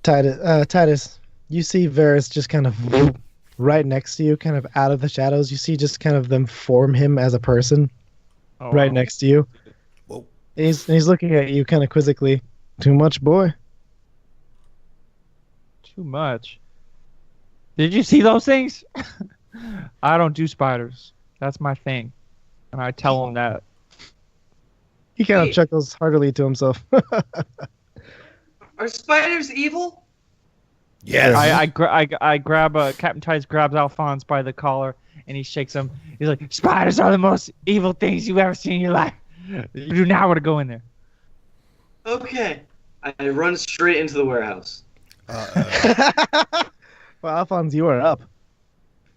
Titus, you see Varus just kind of right next to you, kind of out of the shadows. You see just kind of them form him as a person
Oh,
right
wow.
next to you.
Whoa.
And he's looking at you kind of quizzically. Too much, boy.
Too much. Did you see those things? I don't do spiders. That's my thing. And I tell him that.
He kind
Hey.
of chuckles heartily to himself.
Are spiders evil?
Yes.
I grab Captain Titus grabs Alphonse by the collar and he shakes him. He's like, spiders are the most evil things you've ever seen in your life. You do not want to go in there.
Okay. I run straight into the warehouse.
Well, Alphonse, you are up.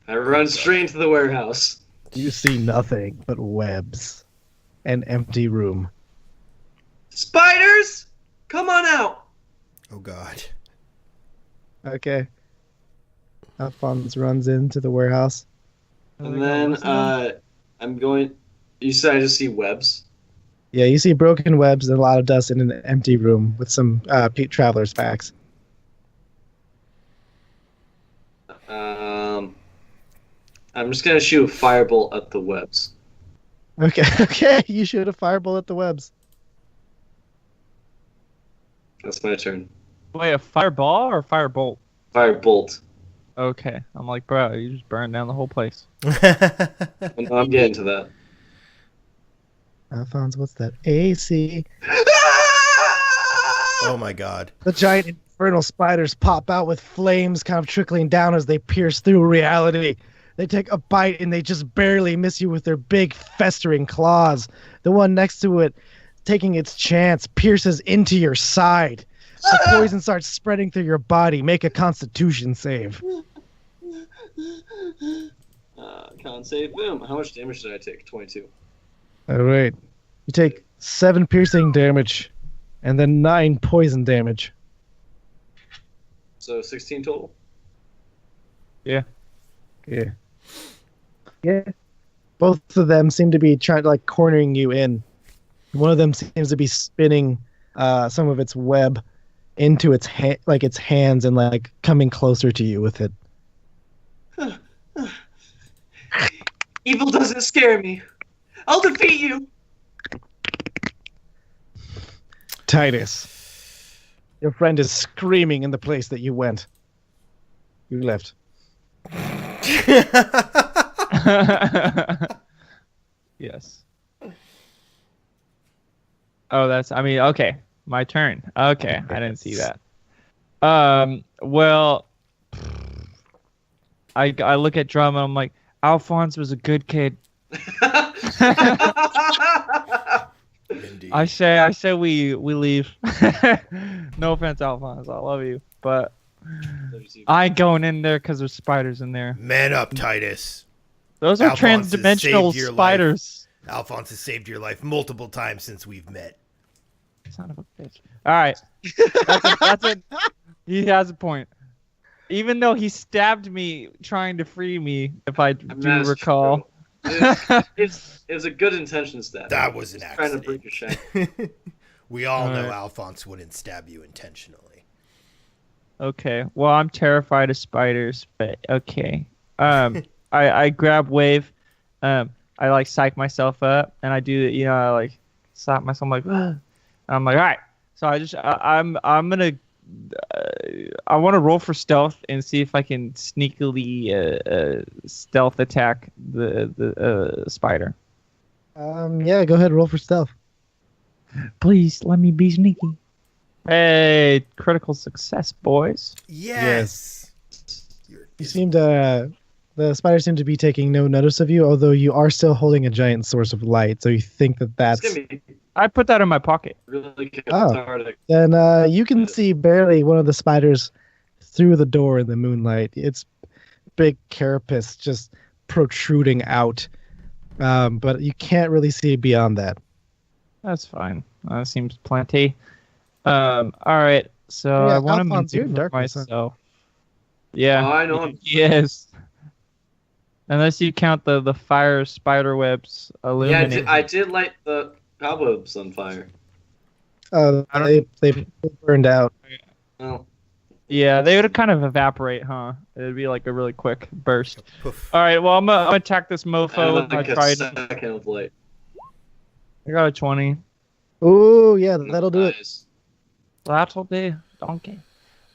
I run straight into the warehouse.
You see nothing but webs. An empty room.
Spiders! Come on out!
Oh God.
Okay. Alphonse runs into the warehouse.
And then, I'm going... You said I just see webs?
Yeah, you see broken webs and a lot of dust in an empty room with some traveler's packs.
I'm just gonna shoot a firebolt at the webs.
Okay, you shoot a fireball at the webs.
That's my turn.
Wait, a fireball or firebolt?
Firebolt.
Okay. I'm like, bro, you just burned down the whole place.
I'm getting to that.
Alphonse, what's that? AC.
Oh my God.
The giant infernal spiders pop out with flames kind of trickling down as they pierce through reality. They take a bite and they just barely miss you with their big festering claws. The one next to it, taking its chance, pierces into your side. The poison starts spreading through your body. Make a constitution save.
Con save, boom. How much damage did I take? 22.
All right. You take 7 piercing damage and then 9 poison damage.
So 16 total?
Yeah. Both of them seem to be trying to cornering you in. One of them seems to be spinning some of its web into its its hands and coming closer to you with it.
Evil doesn't scare me. I'll defeat you.
Titus, your friend is screaming in the place that you went. You left.
Yes. Oh, okay. My turn. Okay, I didn't see that. Well, I look at Drum and I'm like, Alphonse was a good kid.
Indeed.
I say we leave. No offense, Alphonse. I love you, but I ain't going in there because there's spiders in there.
Man up, Titus.
Those are
Alphonse has
transdimensional
saved your
spiders.
Alphonse has saved your life multiple times since we've met.
Son of a bitch. All right. That's a he has a point. Even though he stabbed me trying to free me, if I do recall.
It's a good intention stab.
That was an
Trying to
accident.
break your shank.
We all know
Alright.
Alphonse wouldn't stab you intentionally.
Okay. Well, I'm terrified of spiders, but okay. I grab Wave. I psych myself up, and I do I slap myself. I'm like, "Ugh." I'm like, all right. So I'm gonna. I want to roll for stealth and see if I can sneakily stealth attack the spider.
Yeah, go ahead, roll for stealth.
Please let me be sneaky. Hey, critical success, boys.
Yes.
You seem to. The spiders seem to be taking no notice of you, although you are still holding a giant source of light. So you think that's.
It's gonna be
I put that in my pocket.
really
Oh.
cathartic.
Then you can see barely one of the spiders through the door in the moonlight. Its big carapace just protruding out, but you can't really see beyond that.
That's fine. That seems plenty. All right. So
Yeah,
I want to
Alphonse, you're in
maneuver
darkness, huh?
myself. Yeah.
Oh, I know him.
Yes. Unless you count the fire spider webs
Yeah,
illuminating.
I did light the cobwebs on fire.
They burned out.
Well,
Yeah, they would kind of evaporate, huh? It'd be like a really quick burst.
Poof.
All right. Well, I'm gonna attack this
I
mofo.
had like
I
a
tried.
second of light.
I got a 20.
Ooh, yeah, that'll do it.
Nice.
That'll do. Donkey.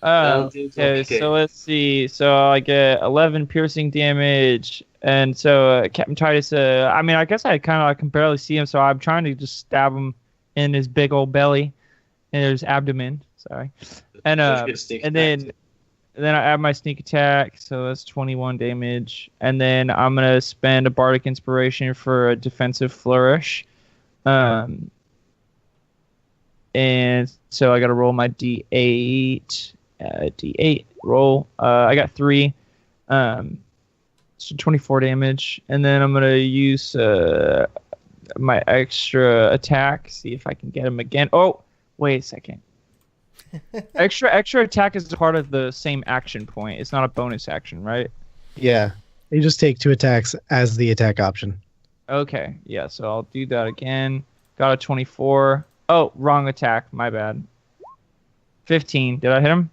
That'll do,
Okay,
donkey.
so let's see. So I get 11 piercing damage, and so Captain Titus. I guess I can barely see him, so I'm trying to just stab him in his big old belly and his abdomen. Sorry. And
Don't forget to sneak
and
attack.
then I add my sneak attack, so that's 21 damage. And then I'm gonna spend a bardic inspiration for a defensive flourish. And so I gotta roll my d8. D8 roll. I got 3. So 24 damage, and then I'm gonna use my extra attack. See if I can get him again. Oh, wait a second. Extra attack is part of the same action point. It's not a bonus action, right?
Yeah. You just take 2 attacks as the attack option.
Okay, yeah. So I'll do that again. Got a 24. Oh, wrong attack. My bad. 15. Did I hit him?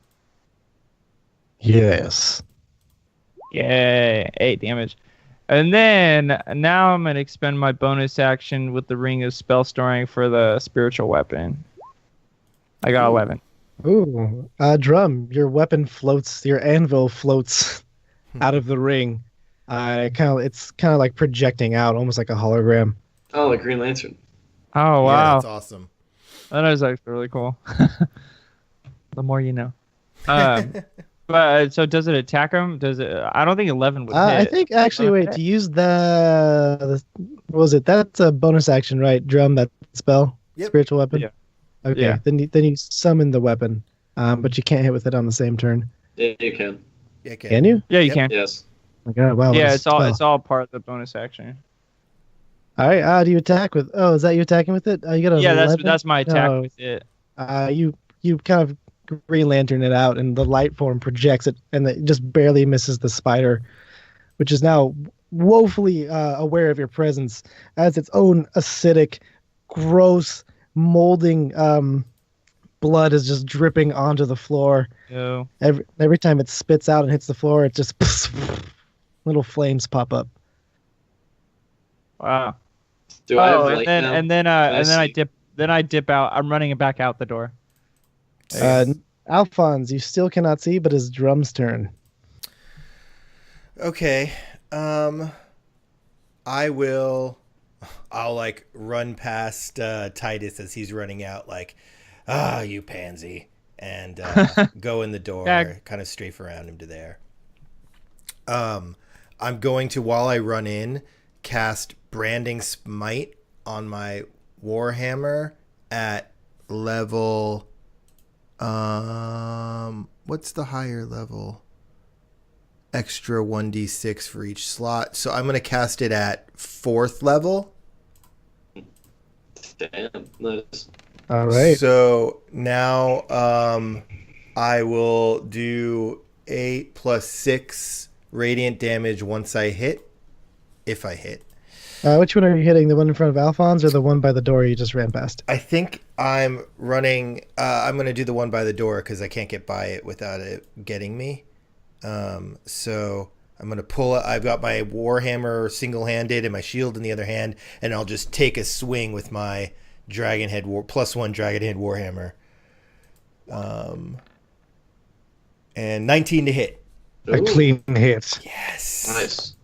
Yes.
Yay, 8 damage. And then now I'm gonna expend my bonus action with the Ring of Spell Storing for the spiritual weapon. I got 11.
Ooh. Drum, your weapon floats, your anvil floats out of the ring. It's kind of like projecting out, almost like a hologram.
Oh, like Green Lantern.
Oh
Yeah,
wow,
that's awesome.
that is actually really cool. The more you know. But so does it attack him? Does it? I don't think 11 would hit.
I think actually, wait, to use the what was it? That's a bonus action, right? Drum, that spell,
Yep.
spiritual weapon.
Yeah.
Okay,
Yeah.
then you summon the weapon, but you can't hit with it on the same turn.
Yeah, you can.
Yeah, okay.
Can you?
Yeah, you
Yep.
can.
Yes.
Oh my God! Wow.
Yeah,
what a
it's all
spell.
part of the bonus action.
All right. Do you attack with? Oh, is that you attacking with it? You got a
Yeah,
11?
that's my attack
No.
with it.
You kind of Green Lantern it out, and the light form projects it, and it just barely misses the spider, which is now woefully aware of your presence as its own acidic, gross, molding blood is just dripping onto the floor.
So
Every time it spits out and hits the floor, it just little flames pop up.
wow.
Do I have
Oh,
light now?
and then
see?
I dip out. I'm running back out the door.
Alphonse, you still cannot see, but it's Drum's turn.
Okay. I'll like run past Titus as he's running out, like, you pansy, and go in the door,
Gag.
kind of strafe around him to there. I'm going to, while I run in, cast Branding Smite on my Warhammer at level. What's the higher level? Extra 1d6 for each slot. So I'm going to cast it at 4th level.
Damn. Nice.
All right.
So now I will do 8 plus 6 radiant damage once I hit. If I hit.
Which one are you hitting? The one in front of Alphonse or the one by the door you just ran past?
I think I'm running. I'm going to do the one by the door because I can't get by it without it getting me. So I'm going to pull it. I've got my Warhammer single-handed and my shield in the other hand, and I'll just take a swing with my Dragonhead +1 Dragonhead Warhammer. And 19 to hit.
A
Ooh,
clean hit.
Yes.
Nice.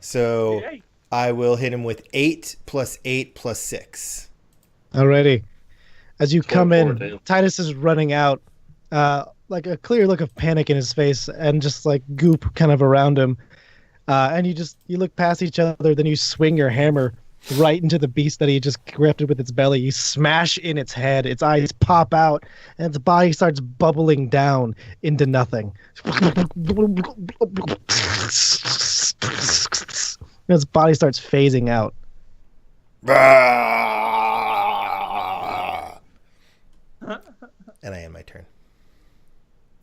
So I will hit him with 8 plus 8 plus 6.
Alrighty. As you come
24,
in,
damn.
Titus is running out, like a clear look of panic in his face and just like goop kind of around him. And you look past each other, then you swing your hammer right into the beast that he just gripped with its belly. You smash in its head, its eyes pop out, and its body starts bubbling down into nothing. Its body starts phasing out.
And I end my turn.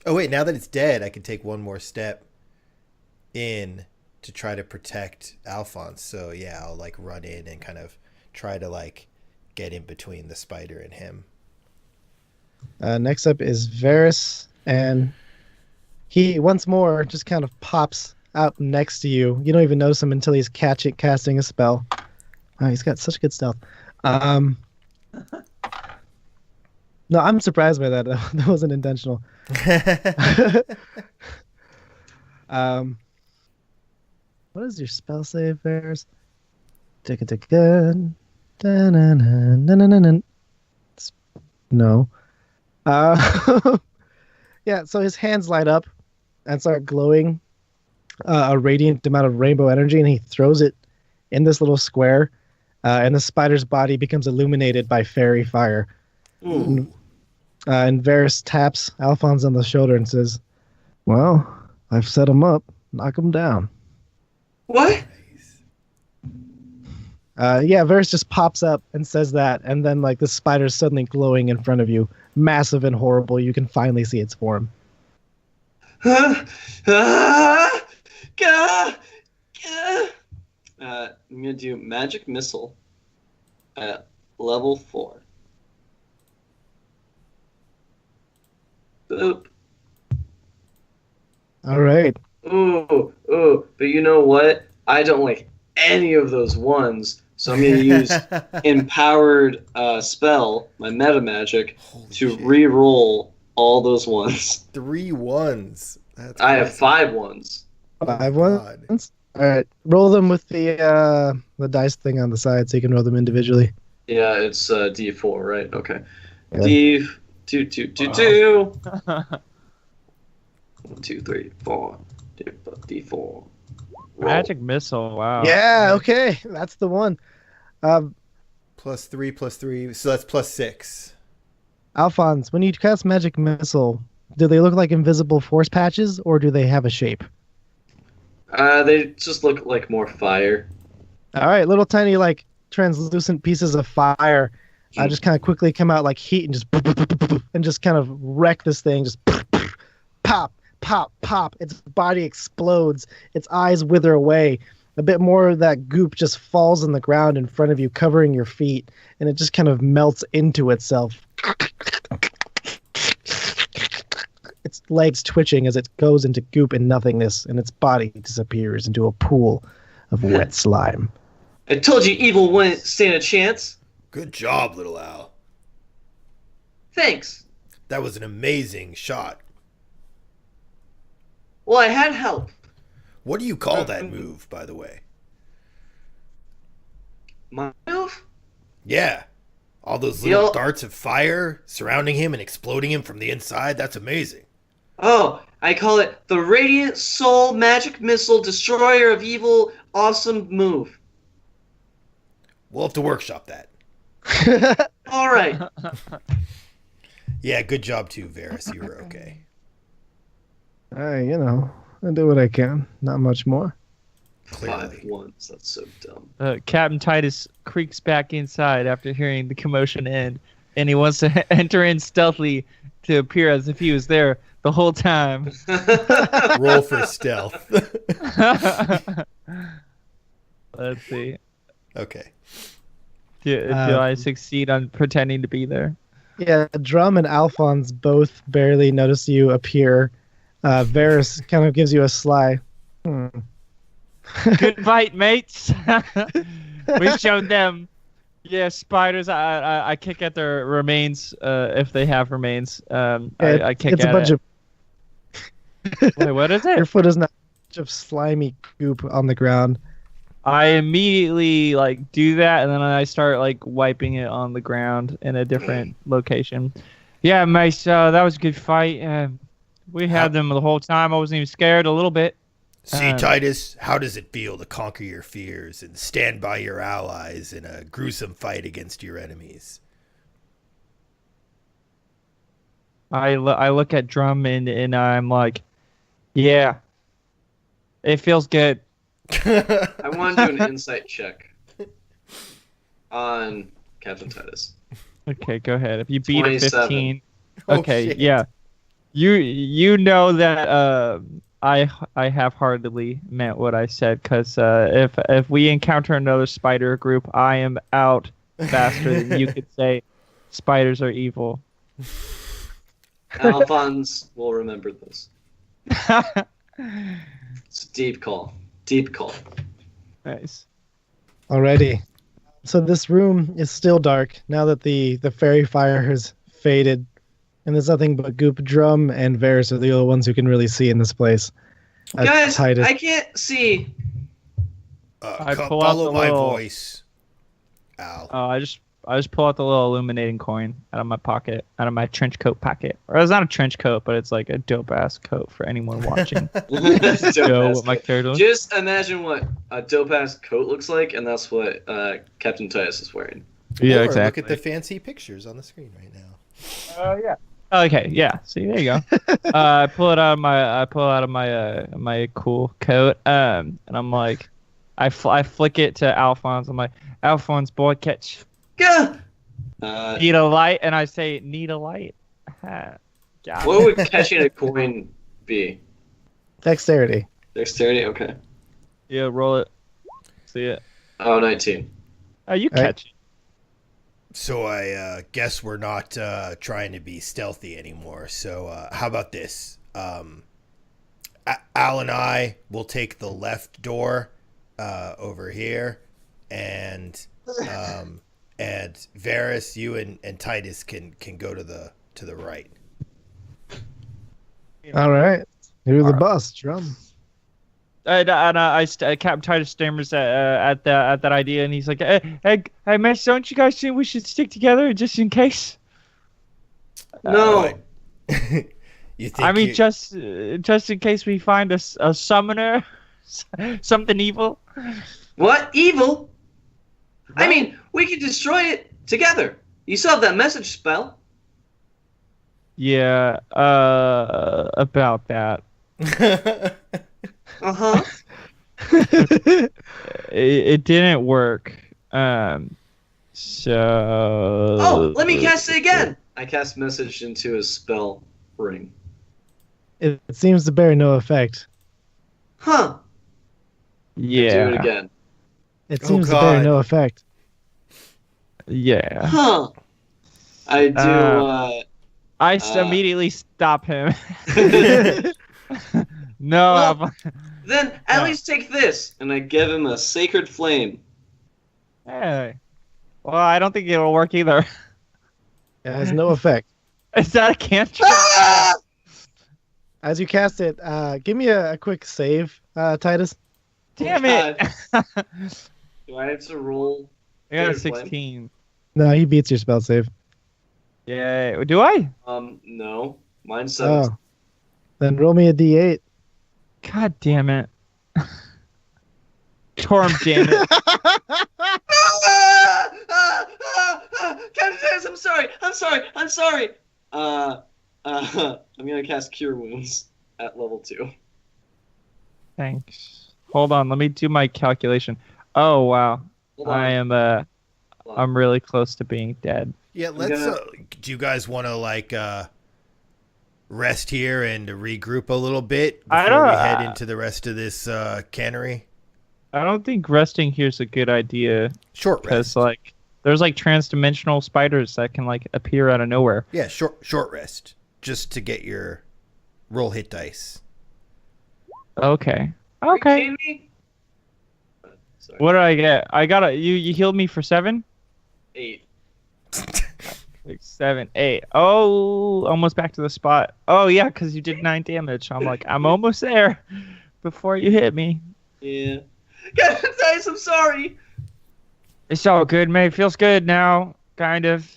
Oh wait, now that it's dead, I can take one more step in to try to protect Alphonse. So yeah, I'll like run in and kind of try to like get in between the spider and him.
Next up is Varys, and he once more just kind of pops out next to you. You don't even notice him until he's casting a spell. Oh, he's got such good stealth. No, I'm surprised by that. That wasn't intentional. What is your spell save, Varys? No. Yeah, so his hands light up and start glowing a radiant amount of rainbow energy, and he throws it in this little square, and the spider's body becomes illuminated by fairy fire.
Ooh.
And Varys taps Alphonse on the shoulder and says, "Well, I've set him up. Knock him down."
What?
Yeah, Varys just pops up and says that, and then like the spider's suddenly glowing in front of you, massive and horrible. You can finally see its form.
I'm gonna do magic missile at level 4. Boop.
All right.
Ooh, but you know what? I don't like any of those ones, so I'm gonna use empowered spell, my meta magic,
Holy
to
shit.
re-roll all those ones.
3 1s. That's
I have
crazy.
5 ones.
5
God.
ones. All right. Roll them with the dice thing on the side, so you can roll them individually.
Yeah, it's D4, right? Okay.
Yeah.
D2. 1, 2, 3, 4. D4. Roll.
Magic missile. Wow.
Yeah. Okay. That's the one.
+3, so that's +6.
Alphonse, when you cast magic missile, do they look like invisible force patches, or do they have a shape?
They just look like more fire.
All right, little tiny like translucent pieces of fire just kind of quickly come out like heat and just kind of wreck this thing. Just pop, pop, pop. Its body explodes. Its eyes wither away. A bit more of that goop just falls on the ground in front of you, covering your feet, and it just kind of melts into itself. Its legs twitching as it goes into goop and nothingness, and its body disappears into a pool of wet slime.
I told you evil wouldn't stand a chance.
Good job, little Al.
Thanks.
That was an amazing shot.
Well, I had help.
What do you call that move, by the way?
My move?
Yeah. All those
You
little
know-
darts of fire surrounding him and exploding him from the inside. That's amazing.
Oh, I call it the Radiant Soul Magic Missile Destroyer of Evil Awesome Move.
We'll have to workshop that.
All right.
Yeah, good job too, Varys. You were okay.
I do what I can. Not much more.
5
Clearly.
ones. That's so dumb.
Captain Titus creaks back inside after hearing the commotion end, and he wants to enter in stealthily to appear as if he was there the whole time.
Roll for stealth.
Let's see.
Okay.
Do I succeed on pretending to be there?
Yeah, Drum and Alphonse both barely notice you appear. Varys kind of gives you a sly.
Good fight, mates. We showed them. Yeah, spiders. I kick at their remains if they have remains. I kick
it's
at
a bunch
it.
of
Wait, what is
your
it?
foot is not a bunch of slimy goop on the ground.
I immediately do that, and then I start wiping it on the ground in a different location. Yeah, mates. That was a good fight. We had them the whole time. I wasn't even scared a little bit.
See, Titus, how does it feel to conquer your fears and stand by your allies in a gruesome fight against your enemies?
I look at Drum and I'm like, yeah, it feels good.
I want to do an insight check on Captain Titus.
Okay, go ahead. If you beat a
27.
15,
Oh,
okay,
shit.
yeah, you know that I half-heartedly meant what I said, because if we encounter another spider group, I am out faster than you could say spiders are evil.
Alphonse will remember this. It's a deep call. Deep call.
Nice.
Alrighty. So this room is still dark now that the fairy fire has faded, and there's nothing but Goop, Drum, and Varys are the only ones who can really see in this place.
Guys,
Titus.
I can't see.
I pull out
Follow
the
my
little-
voice, Al.
I pull out the little illuminating coin out of my pocket, out of my trench coat pocket. Or it's not a trench coat, but it's like a dope ass coat for anyone watching.
Dope-ass
Know what my
coat.
character looks.
Just imagine what a dope ass coat looks like, and that's what Captain Titus is wearing.
Yeah,
Or
exactly.
Look at the fancy pictures on the screen right now.
Yeah. Okay, yeah. See, there you go. I pull it out of my cool coat, and I'm like, I flick it to Alphonse. I'm like, Alphonse, boy, catch.
Yeah.
Need a light, and I say, need a light. Ha. Got
What
it.
would catching a coin be?
Dexterity.
Dexterity. Okay.
Yeah, roll it. See it.
Oh, 19.
Oh, you
All right.
catch it.
So I guess we're not trying to be stealthy anymore. So how about this? Al and I will take the left door over here, and Varys, you and Titus can go to the right.
All right. You're the boss, Drum.
Captain Titus stammers at that idea, and he's like, "Hey, Max, don't you guys think we should stick together just in case?"
No.
You think?
I mean, just in case we find a summoner, something evil.
What? Evil? I mean, we could destroy it together. You still have that message spell.
Yeah, about that.
Uh-huh.
It didn't work. So.
Oh, let me cast it again. I cast message into his spell ring.
It seems to bear no effect.
Huh.
Yeah.
Do it again.
It
Oh,
seems to bear
God.
no effect.
Yeah.
Huh. I do,
I
Uh,
immediately stop him. No.
Well- Then at
Yeah.
least take this. And I give him a sacred flame.
Hey. Well, I don't think it'll work either.
It has no effect.
Is that a cantrip?
Ah!
As you cast it, give me a quick save, Titus.
Damn it!
Do I have to roll?
I got a
Sacred flame?
16.
No, he beats your spell save.
Yeah. Do I?
No. Mine's 7.
Oh. Then roll me a d8.
God damn it. Torm, damn it.
Captain Titus, I'm sorry. I'm gonna cast Cure Wounds at level 2.
Thanks. Hold on, let me do my calculation. Oh wow.
Hold on.
I am
Hold on.
I'm really close to being dead.
Yeah, let's. Do you guys want to rest here and regroup a little bit
I
before we
don't-
head into the rest of this cannery?
I don't think resting here's a good idea
Short
because
rest.
there's transdimensional spiders that can appear out of nowhere.
Yeah, short rest, just to get your roll hit dice.
Okay.
Are you
Okay.
kidding me? Sorry.
What did I get? I got you healed me for 7?
8.
6, 7, 8. Oh, almost back to the spot. Oh yeah, because you did 9 damage. I'm like, I'm almost there before you hit me.
Yeah. Captain Titus, I'm sorry.
It's all good, mate. Feels good now, kind of.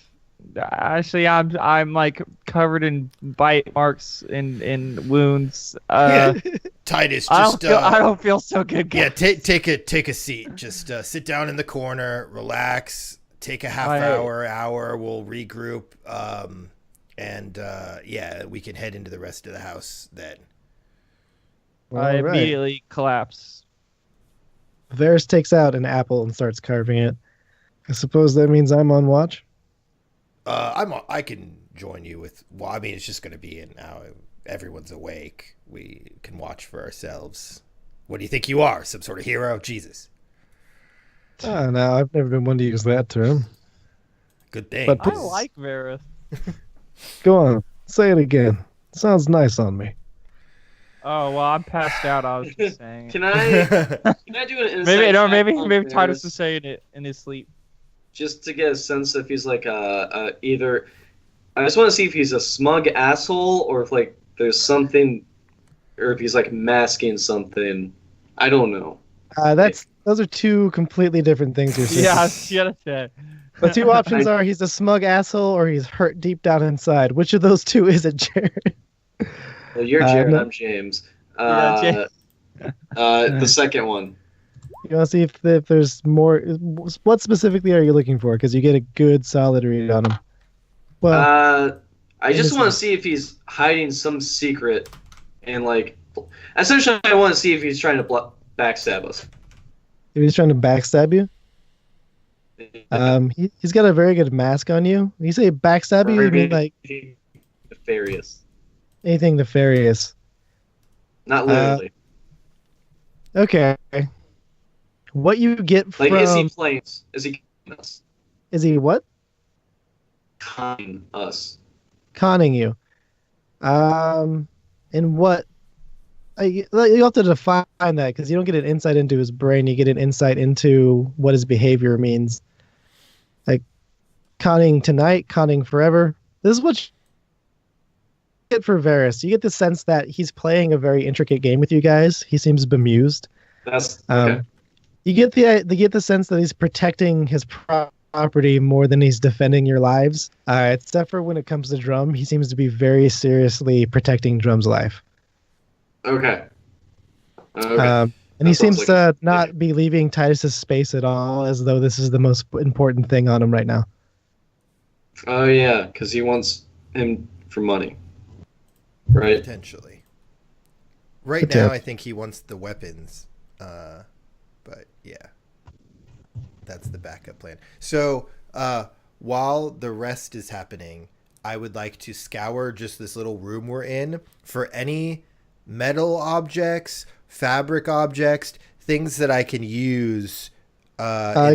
Actually, I'm covered in bite marks and wounds.
Titus,
I
just
don't feel so good.
yeah,
guys.
take a seat. Just sit down in the corner, relax. Take a half
Right.
hour. We'll regroup, and yeah, we can head into the rest of the house then.
I
All right.
immediately collapse.
Varys takes out an apple and starts carving it. I suppose that means I'm on watch.
I can join you with. Well, I mean, it's just going to be now. Everyone's awake. We can watch for ourselves. What do you think you are? Some sort of hero? Jesus.
Oh, no, I've never been one to use that term.
Good thing.
But-
I like Varys.
Go on, say it again. Sounds nice on me.
Oh well, I'm passed out. I was just saying.
Can I do an insight
Maybe no,
check
maybe
on
maybe Titus
Varys?
is saying it in his sleep.
Just to get a sense if he's either. I just want to see if he's a smug asshole or if there's something, or if he's masking something. I don't know.
Those are two completely different things you're saying.
Yeah, shut up, Ted.
The two options are he's a smug asshole or he's hurt deep down inside. Which of those two is it, Jared?
Well, you're Jared.
no.
I'm James.
Yeah,
The second one.
You want to see if there's more? What specifically are you looking for? Because you get a good solid read on him. Well,
I just
this
want to
one.
see if he's hiding some secret, and like, essentially, I want to see if he's trying to backstab us.
if he's trying to backstab you, he's got a very good mask on you. When you say backstab you, you mean like
nefarious,
anything nefarious.
not literally.
Okay. What you get
Like,
from
is he playing? Is he conning us?
is he what?
Conning us.
Conning you. And what? You have to define that because you don't get an insight into his brain. You get an insight into what his behavior means. Like conning tonight, conning forever. This is what you get for Varys. You get the sense that he's playing a very intricate game with you guys. He seems bemused.
That's okay.
You get the sense that he's protecting his property more than he's defending your lives. Except for when it comes to Drum, he seems to be very seriously protecting Drum's life.
Okay. Okay.
And he
That sounds
seems
like
to
a-
not be leaving Titus's space at all, as though this is the most important thing on him right now.
Oh yeah, because he wants him for money, right?
Potentially. Right
Potent-
now, I think he wants the weapons. But yeah, that's the backup plan. So while the rest is happening, I would like to scour just this little room we're in for any metal objects, fabric objects, things that I can use in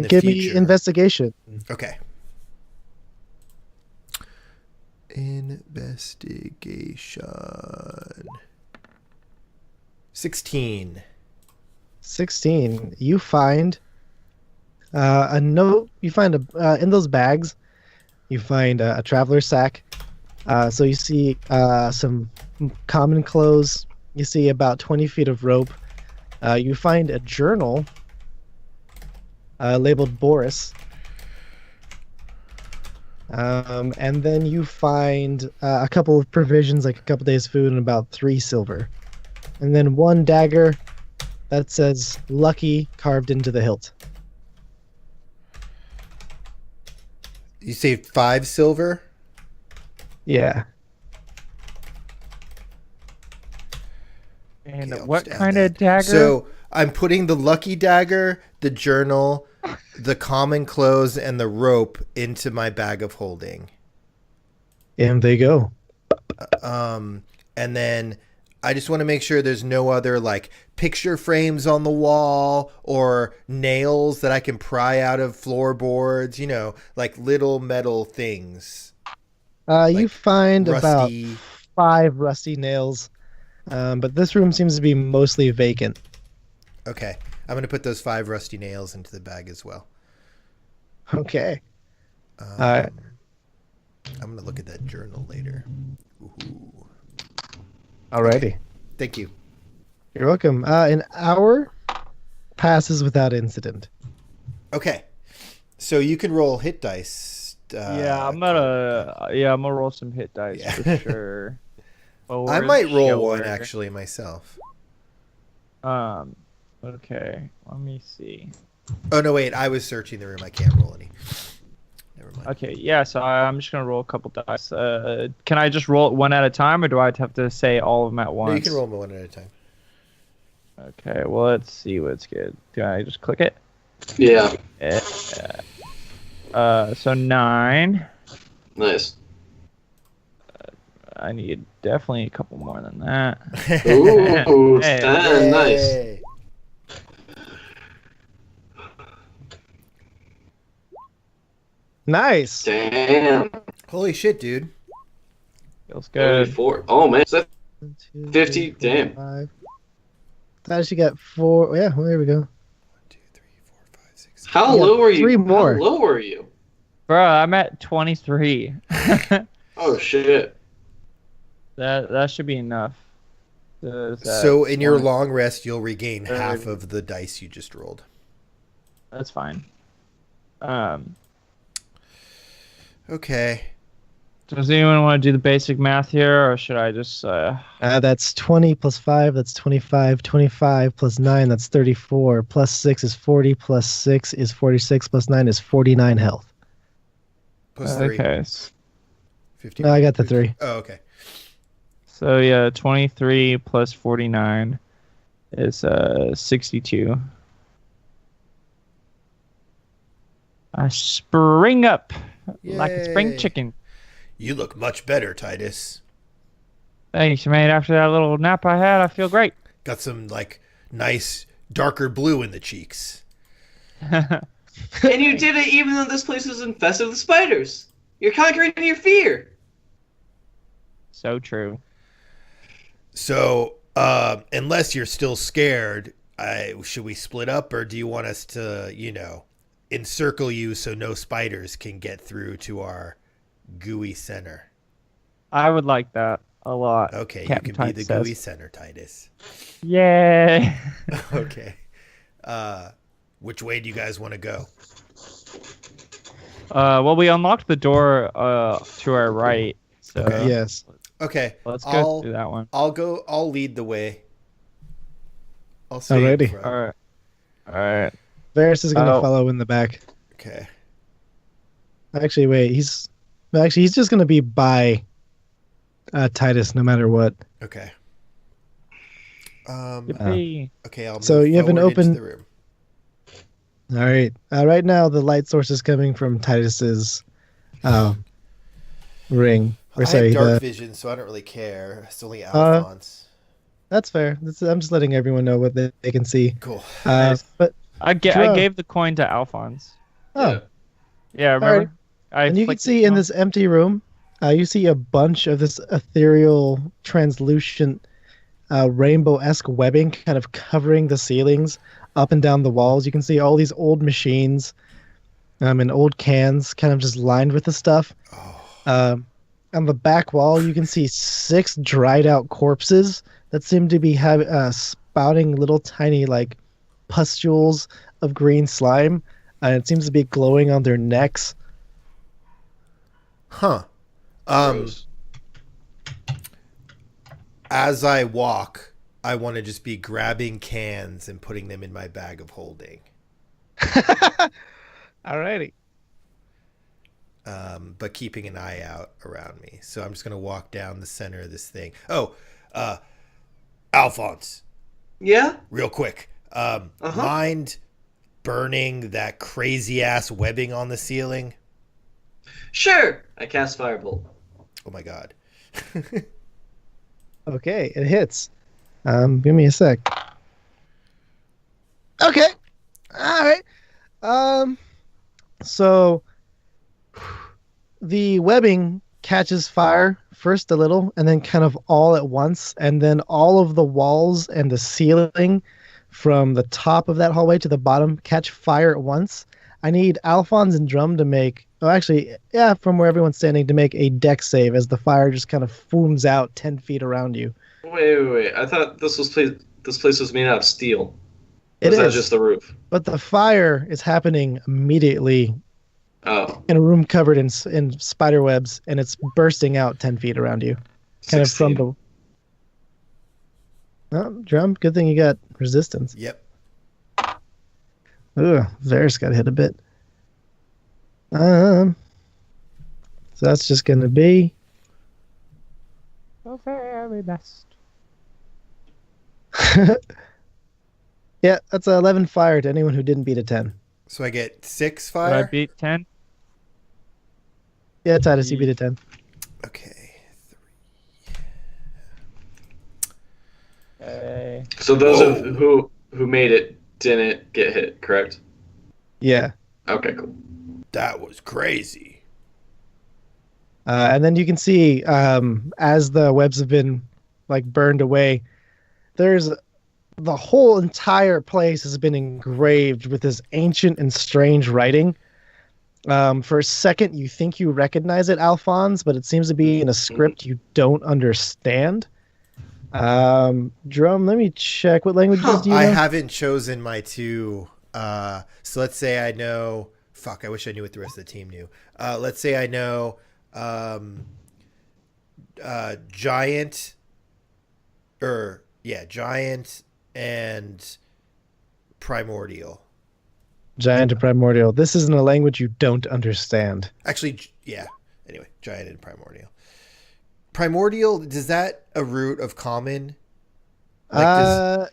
the
Give
future.
me investigation.
Okay. Investigation. 16.
16. You find a note. You find in those bags. You find a traveler's sack. So you see some common clothes. You see about 20 feet of rope. You find a journal labeled Boris. And then you find a couple of provisions, like a couple days' food and about 3 silver. And then 1 dagger that says Lucky carved into the hilt.
You saved 5 silver?
Yeah.
And
Okay, I'll
what
just add
kind
that.
of dagger?
So I'm putting the lucky dagger, the journal, the common clothes, and the rope into my bag of holding.
And they go.
And then I just want to make sure there's no other like picture frames on the wall or nails that I can pry out of floorboards, like little metal things.
You find about
Rusty.
5 rusty nails. But this room seems to be mostly vacant.
Okay. I'm going to put those 5 rusty nails into the bag as well.
Okay.
I'm going to look at that journal later. Ooh.
Alrighty.
Thank you.
You're welcome. An hour passes without incident.
Okay. So you can roll hit dice.
I'm gonna roll some hit dice
Yeah.
for sure. Well,
I
where's
might roll one
Shiller?
actually myself.
Okay, let me see.
Oh no, wait! I was searching the room. I can't roll any. Never mind.
Okay, yeah, so I'm just gonna roll a couple dice. Can I just roll it one at a time, or do I have to say all of them at once?
No, you can roll them one at a time.
Okay, well, let's see what's good. Do I just click it?
Yeah.
So 9.
Nice.
I need definitely a couple more than that.
Ooh,
Hey.
nice.
Yay.
Nice.
Damn.
Holy shit, dude!
Feels good.
4. Oh man, is that
1, 2,
50? Damn.
5. That actually got 4. Yeah, well, there we go.
1, 2, 3, 4, 5, 6.
How
Yeah,
low are you?
3 more.
How low are you?
Bro, I'm at 23.
Oh shit.
That should be enough.
So in your
20?
long rest, you'll regain
Thirty.
half of the dice you just rolled.
That's fine.
Okay.
Does anyone want to do the basic math here, or should I just?
That's 20 plus 5, that's 25. 25 plus 9, that's 34. Plus 6 is 40. Plus 6 is 46. Plus 9 is 49 health.
Plus 3.
Okay.
15.
No, I got the 3.
Oh, okay.
So yeah, 23 plus 49 is 62. I spring up like a spring
Yay.
chicken.
You look much better, Titus.
Thanks, mate. After that little nap I had, I feel great.
Got some like nice darker blue in the cheeks.
And you did it even though this place is infested with spiders. You're conquering your fear.
So true.
So, unless you're still scared, should we split up, or do you want us to, encircle you so no spiders can get through to our gooey center?
I would like that a lot.
Okay,
Captain
you can be the
Titus says.
gooey center, Titus.
Yay!
Okay. Which way do you guys want to go?
Well, we unlocked the door to our right, so
Okay.
Yes.
Okay.
let's go through that one.
I'll lead the way. I'll stay in
Alrighty.
front.
All right.
Varys is going to
Oh.
follow in the back.
Okay.
Actually, wait. He's just going to be by Titus no matter what.
Okay.
Yippee.
Okay, I'll move
So you have an
forward into
open-
the room.
All right. Right now, the light source is coming from Titus's ring. Or
I
sorry,
have dark
the-
vision, so I don't really care. It's only Alphonse.
that's fair. I'm just letting everyone know what they can see.
Cool.
Nice.
But
I
Drum.
gave the coin to Alphonse.
oh,
Yeah, remember?
and you can see in this empty room, you see a bunch of this ethereal, translucent, rainbow-esque webbing kind of covering the ceilings, up and down the walls. You can see all these old machines, and old cans, kind of just lined with the stuff.
Oh,
On the back wall, you can see 6 dried-out corpses that seem to be spouting little tiny like pustules of green slime. It seems to be glowing on their necks.
huh.
Gross.
As I walk, I want to just be grabbing cans and putting them in my bag of holding.
Alrighty.
But keeping an eye out around me. So I'm just going to walk down the center of this thing. Oh, Alphonse,
Yeah?
real quick. Mind burning that crazy ass webbing on the ceiling?
Sure. I cast Firebolt.
Oh my god.
Okay, it hits. Give me a sec. Okay. All right. So the webbing catches fire first a little and then kind of all at once, and then all of the walls and the ceiling from the top of that hallway to the bottom catch fire at once. I need Alphonse and Drum to make, from where everyone's standing, to make a deck save as the fire just kind of fooms out 10 feet around you.
Wait. I thought this place was made out of steel. Or
It
is that
is.
just the roof?
But the fire is happening immediately
Oh.
in a room covered in spider webs, and it's bursting out 10 feet around you. Kind of from
16.
the... Oh, Drum, good thing you got resistance.
Yep.
Ugh, Varys got hit a bit. So that's just going to be...
The very best.
Yeah, that's 11 fire to anyone who didn't beat a 10.
So I get 6
Did I
fire?
beat 10?
Yeah, Titus, you beat a 10.
Okay.
Okay.
So those
Whoa.
who made it didn't get hit, correct?
Yeah.
Okay, cool.
That was crazy.
And then you can see, as the webs have been burned away, there's the whole entire place has been engraved with this ancient and strange writing. For a second, you think you recognize it, Alphonse, but it seems to be in a script you don't understand. Drum, let me check. What languages do you know?
I haven't chosen my 2. So let's say I know Fuck, I wish I knew what the rest of the team knew. Let's say I know giant giant and primordial.
Giant and primordial. This isn't a language you don't understand.
Actually, yeah. Anyway, giant and primordial. Primordial, is that a root of common?
No,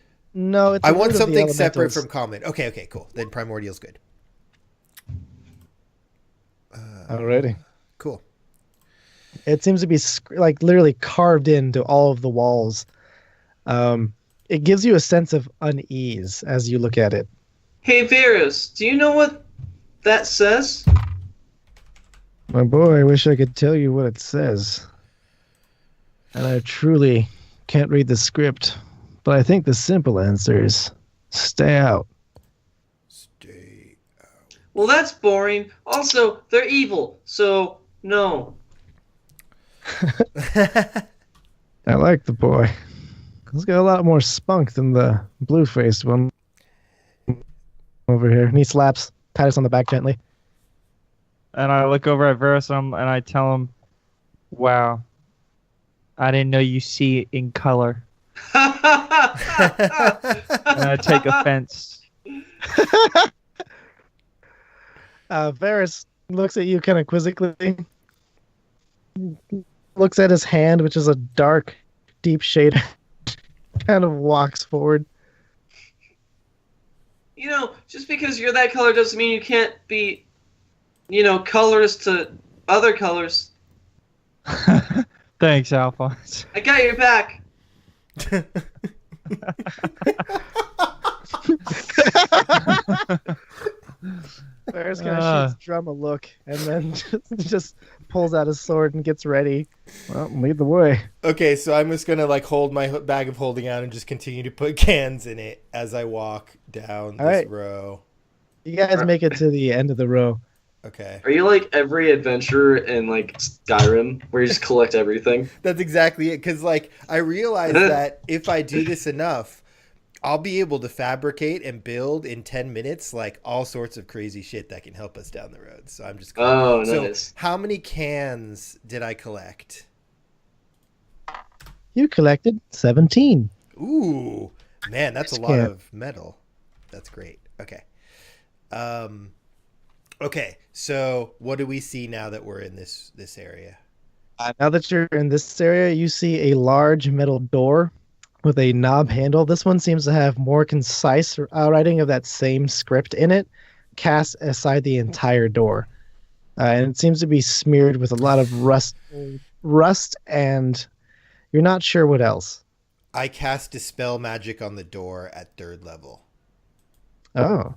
it's
I
a
want
root of the
something separate
elementals.
from common. Okay, cool. Then primordial's good.
Alrighty.
Cool.
It seems to be like literally carved into all of the walls. It gives you a sense of unease as you look at it.
Hey, Varus, do you know what that says?
My boy, I wish I could tell you what it says. And I truly can't read the script, but I think the simple answer is stay out.
Stay.
Well, that's boring. Also, they're evil, so no.
I like the boy. He's got a lot more spunk than the blue-faced one over here. And he slaps Titus on the back gently.
And I look over at Varus and I tell him, "Wow, I didn't know you see it in color." And I take offense.
Varus looks at you kind of quizzically. Looks at his hand, which is a dark, deep shade. Kind of walks forward.
You know, just because you're that color doesn't mean you can't be, colors to other colors.
Thanks, Alphonse.
I got your back.
Varus kind of shoots Drum a look and then just pulls out his sword and gets ready. Well, lead the way.
Okay, so I'm just gonna hold my bag of holding out and just continue to put cans in it as I walk down this row.
You guys make it to the end of the row.
Okay.
Are you like every adventurer in like Skyrim where you just collect everything?
That's exactly it. Because I realize that if I do this enough, I'll be able to fabricate and build in 10 minutes all sorts of crazy shit that can help us down the road. So I'm just.
Oh,
so
nice.
how many cans did I collect?
You collected 17.
Ooh, man, that's a lot of metal. That's great. Okay. Okay, so what do we see now that we're in this area?
Now that you're in this area, you see a large metal door with a knob handle. This one seems to have more concise writing of that same script in it, cast aside the entire door. And it seems to be smeared with a lot of rust, and you're not sure what else.
I cast Dispel Magic on the door at 3rd level.
Oh,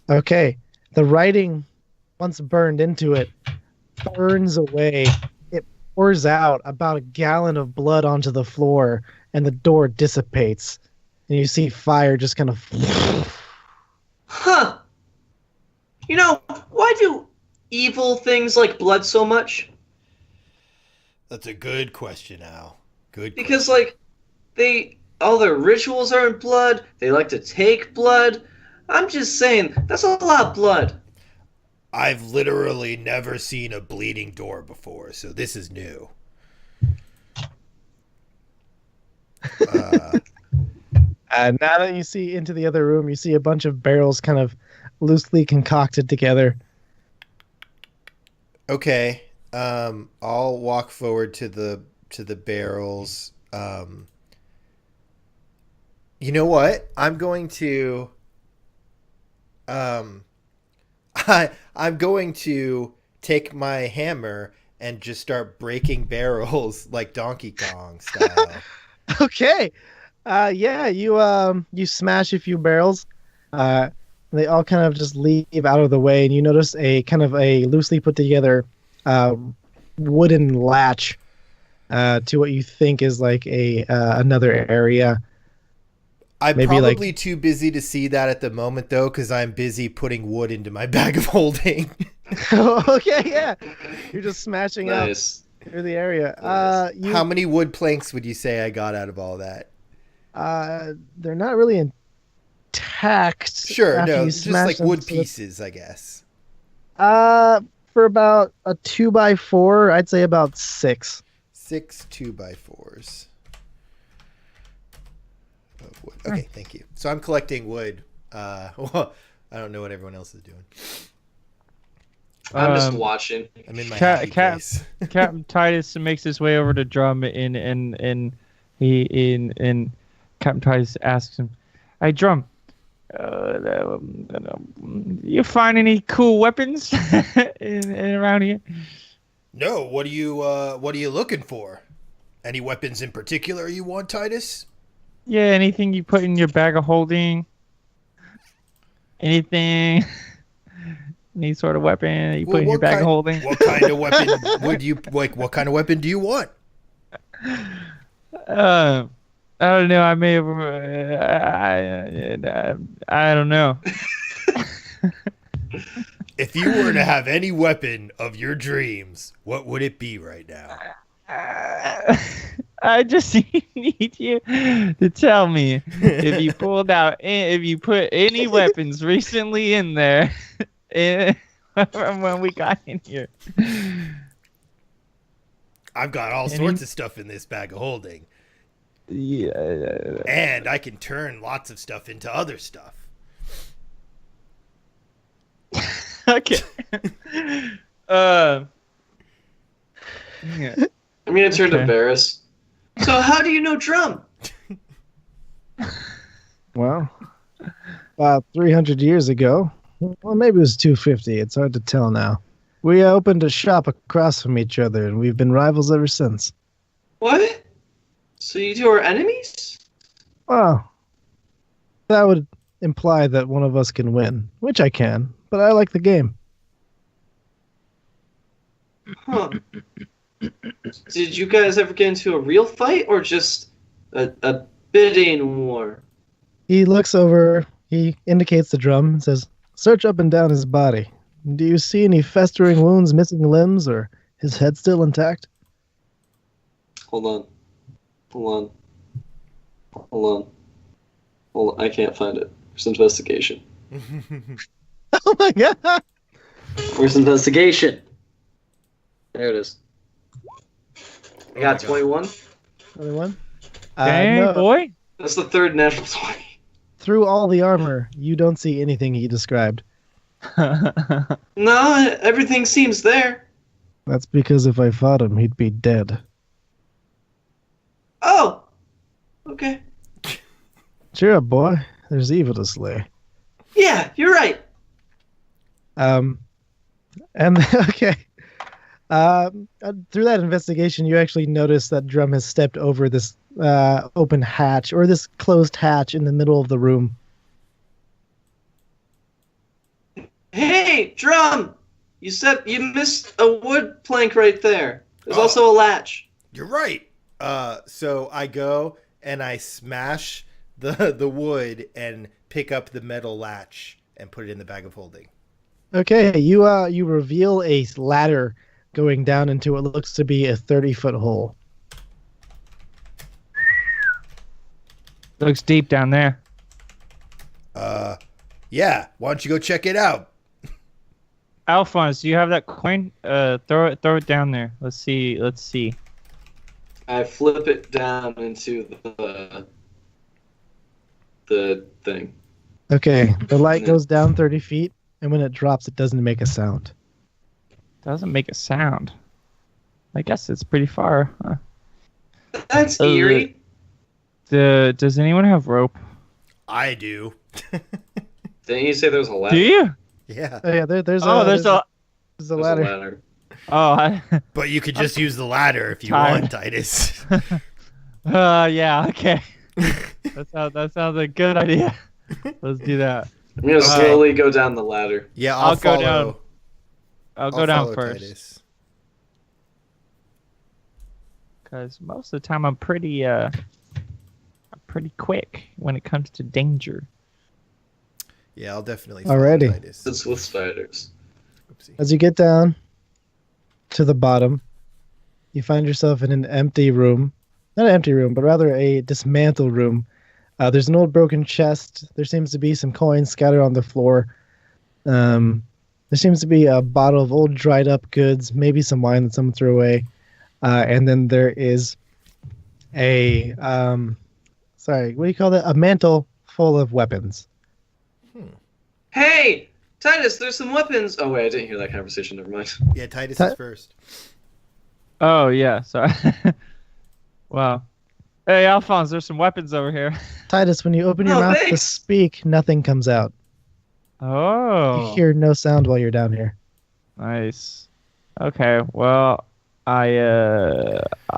okay. The writing, once burned into it, burns away. It pours out about a gallon of blood onto the floor, and the door dissipates. And you see fire just kind of...
Huh. Why do evil things like blood so much?
That's a good question, Al. Good question.
Because, all their rituals are in blood, they like to take blood. I'm just saying, that's a lot of blood.
I've literally never seen a bleeding door before, so this is new.
Now that you see into the other room, you see a bunch of barrels kind of loosely concocted together.
Okay. I'll walk forward to the barrels. You know what? I'm going to I'm going to take my hammer and just start breaking barrels like Donkey Kong style.
Okay. Yeah, you smash a few barrels. They all kind of just leave out of the way, and you notice a kind of a loosely put together wooden latch to what you think is another area.
I'm
Maybe
probably too busy to see that at the moment, though, because I'm busy putting wood into my bag of holding.
Okay, yeah. You're just smashing
Nice.
up through the area.
Nice.
How many wood planks would you say I got out of all that?
They're not really intact.
Sure,
after
no,
you
just
smash them,
wood
so it's-
pieces, I guess.
For about a 2x4, I'd say about 6.
6 2x4s. Of wood. Okay, thank you. So I'm collecting wood. Well, I don't know what everyone else is doing.
I'm just watching.
I'm in my happy place.
Captain Titus makes his way over to Drum and Captain Titus asks him, "Hey Drum, you find any cool weapons in around here?"
No, what are you looking for? Any weapons in particular you want, Titus?
Yeah, anything you put in your bag of holding? Anything? Any sort of weapon that you put in your bag of holding?
What kind of weapon would you like? What kind of weapon do you want?
I don't know. I may have. I don't know.
If you were to have any weapon of your dreams, what would it be right now?
I just need you to tell me if you if you put any weapons recently in there from when we got in here.
I've got all sorts of stuff in this bag of holding.
Yeah.
And I can turn lots of stuff into other stuff.
Okay. Yeah.
I'm gonna turn to Varys. So how do you know Drum?
Well, about 300 years ago, well, maybe it was 250. It's hard to tell now. We opened a shop across from each other, and we've been rivals ever since.
What? So you two are enemies?
Well, that would imply that one of us can win, which I can, but I like the game.
Huh. Did you guys ever get into a real fight or just a bidding war?
He looks over, he indicates the drum, and says, "Search up and down his body. Do you see any festering wounds, missing limbs, or his head still intact?"
Hold on. I can't find it. Where's investigation?
Oh my god!
Where's investigation? There it is. I got
my God.
21.
Anyone?
Dang,
No.
boy.
That's the third natural 20.
Through all the armor, you don't see anything he described.
No, everything seems there.
That's because if I fought him, he'd be dead.
Oh! Okay.
Cheer up, boy. There's evil to slay.
Yeah, you're right.
And okay. Through that investigation, you actually notice that Drum has stepped over this open hatch, or this closed hatch in the middle of the room.
Hey, Drum! You said you missed a wood plank right there. There's
Oh.
also a latch.
You're right. So I go and I smash the wood and pick up the metal latch and put it in the bag of holding.
Okay, you reveal a ladder going down into what looks to be a 30-foot hole.
Looks deep down there.
Yeah. Why don't you go check it out?
Alphonse, do you have that coin? Throw it down there. Let's see.
I flip it down into the thing.
Okay, the light goes down 30 feet, and when it drops, it doesn't make a sound.
Doesn't make a sound. I guess it's pretty far. Huh?
That's eerie.
Does anyone have rope?
I do.
Didn't you say there was a ladder?
Do you?
Yeah.
Oh yeah, there's
Oh,
a
there's a.
there's a
There's
ladder.
a ladder.
Oh,
But you could just use the ladder if you
tired.
want, Titus.
yeah. Okay. That sounds like a good idea. Let's do that.
I'm gonna slowly go down the ladder.
Yeah,
I'll
I'll
go
follow.
down. I'll go down
follow
first.
Titus.
Because most of the time I'm pretty quick when it comes to danger.
Yeah, I'll definitely follow
Alrighty.
Titus.
It's with spiders.
Oopsie.
As you get down to the bottom, you find yourself in an empty room. Not an empty room, but rather a dismantled room. There's an old broken chest. There seems to be some coins scattered on the floor. There seems to be a bottle of old dried up goods, maybe some wine that someone threw away. And then there is a, sorry, what do you call that? A mantle full of weapons.
Hey, Titus, there's some weapons. Oh wait, I didn't hear that conversation. Never mind.
Yeah, Titus is first.
Oh yeah, sorry. Wow. Hey Alphonse, there's some weapons over here.
Titus, when you open your
Oh,
mouth to
thanks.
speak, nothing comes out.
Oh.
You hear no sound while you're down here.
Nice. Okay, well, I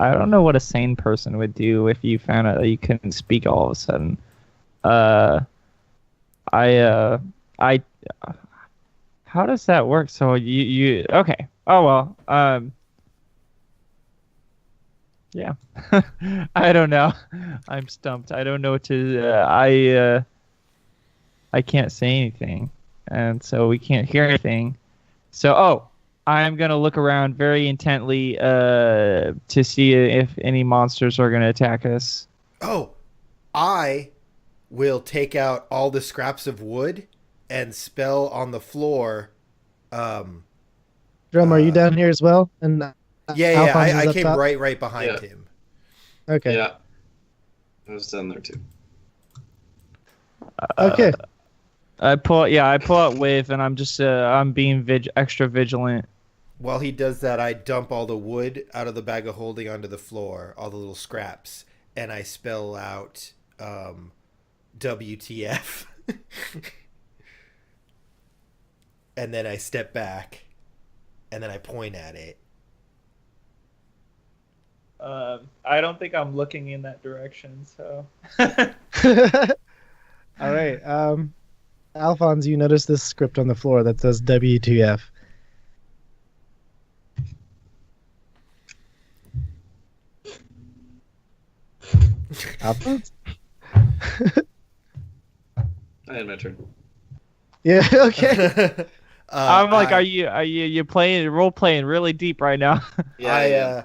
don't know what a sane person would do if you found out that you couldn't speak all of a sudden. How does that work? So you okay. Oh well. Yeah. I don't know. I'm stumped. I don't know what to I can't say anything. And so we can't hear anything. So I'm going to look around very intently to see if any monsters are going to attack us.
Oh, I will take out all the scraps of wood and spell on the floor.
Drum, are you down here as well? And
Yeah,
Alphonse is
I
up
came
top?
right behind
Yeah.
him.
Okay.
Yeah, I was down there too.
Okay.
I pull out wave, and I'm just I'm being extra vigilant.
While he does that, I dump all the wood out of the bag of holding onto the floor, all the little scraps, and I spell out WTF. And then I step back, and then I point at it.
I don't think I'm looking in that direction, so.
All right. Alphonse, you notice this script on the floor that says WTF. Alphonse?
I had my turn.
Yeah, okay.
I'm like, are you playing role playing really deep right now?
Yeah,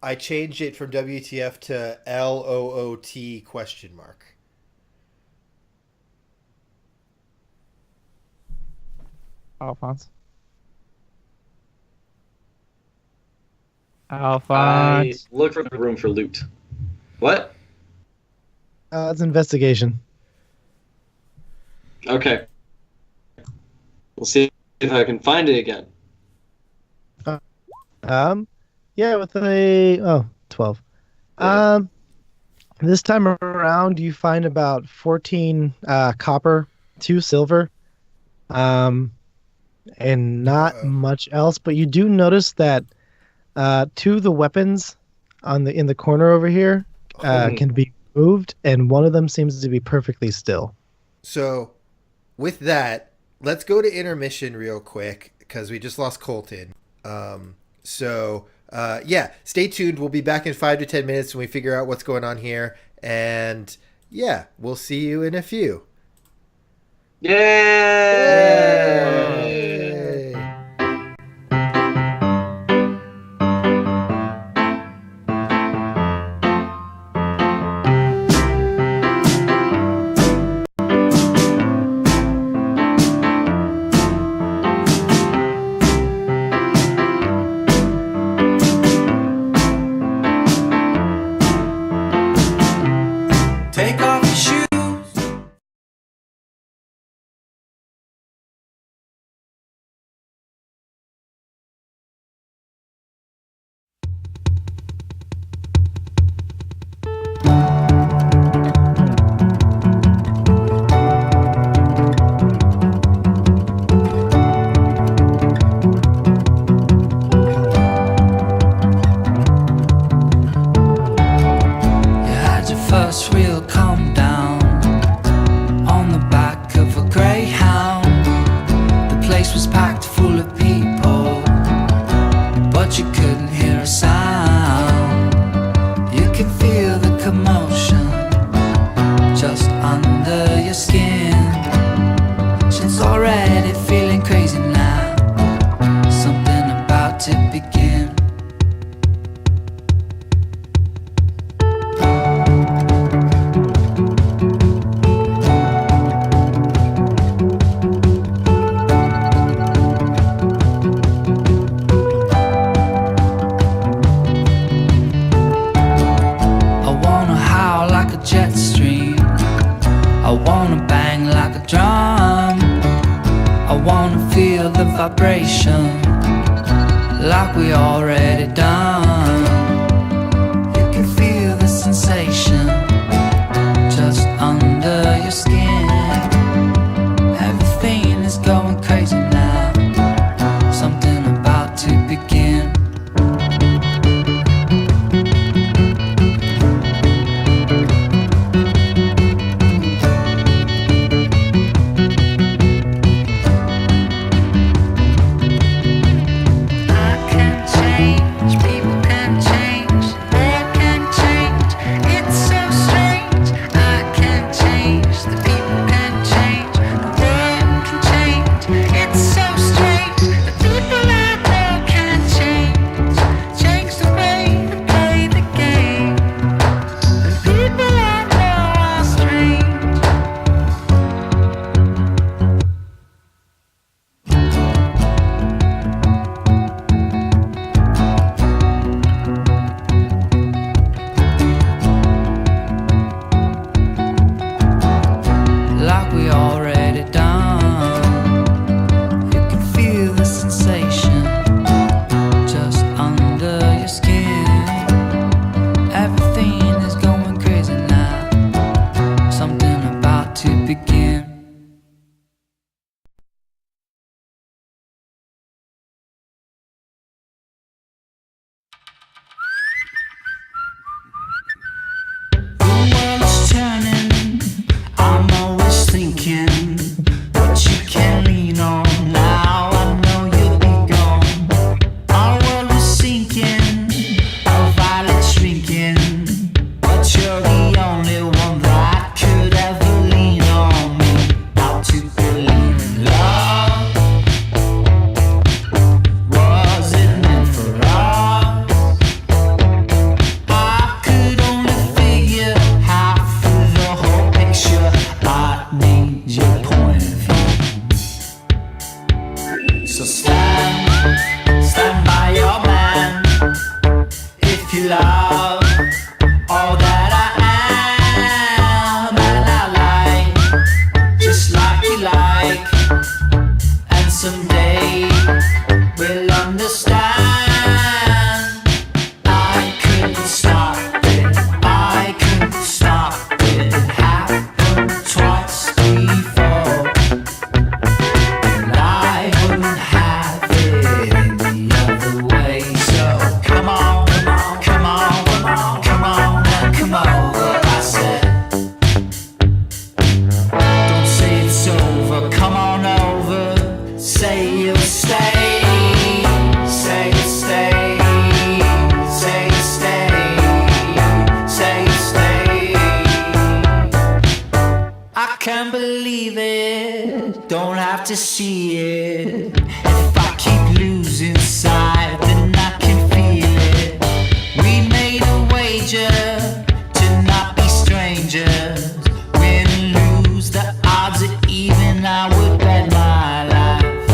I changed it from WTF to LOOT ?
Alphonse.
I
Alphonse.
look for the room for loot. What?
It's investigation.
Okay. We'll see if I can find it again.
Yeah, with a 12.
Yeah.
This time around, you find about 14 copper, 2 silver, and not much else. But you do notice that 2 of the weapons in the corner over here can be moved, and one of them seems to be perfectly still.
So, with that, let's go to intermission real quick because we just lost Colton. Yeah, stay tuned. We'll be back in 5 to 10 minutes when we figure out what's going on here. And yeah, we'll see you in a few.
Yay!
Take off your shoes. You had your first real calm down on the back of a greyhound. The place was packed full of people, but you couldn't hear a sound. You could feel the commotion just under your skin. She's already feeling crazy now. Something about to begin. vibration, like we already done. You can feel the sensation just under your skin. Everything is going crazy now. Something about to begin.
To see it. If I keep losing sight, then I can feel it. We made a wager to not be strangers. Win and lose, the odds are even. I would bet my life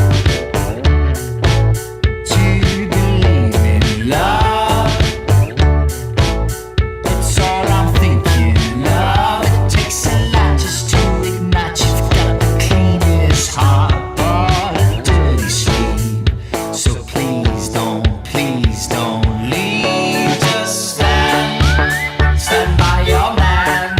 to believe in love. It's all I'm thinking of. It takes a lot just to ignite. You've got the cleanest heart. Please don't leave. Just stand by your man.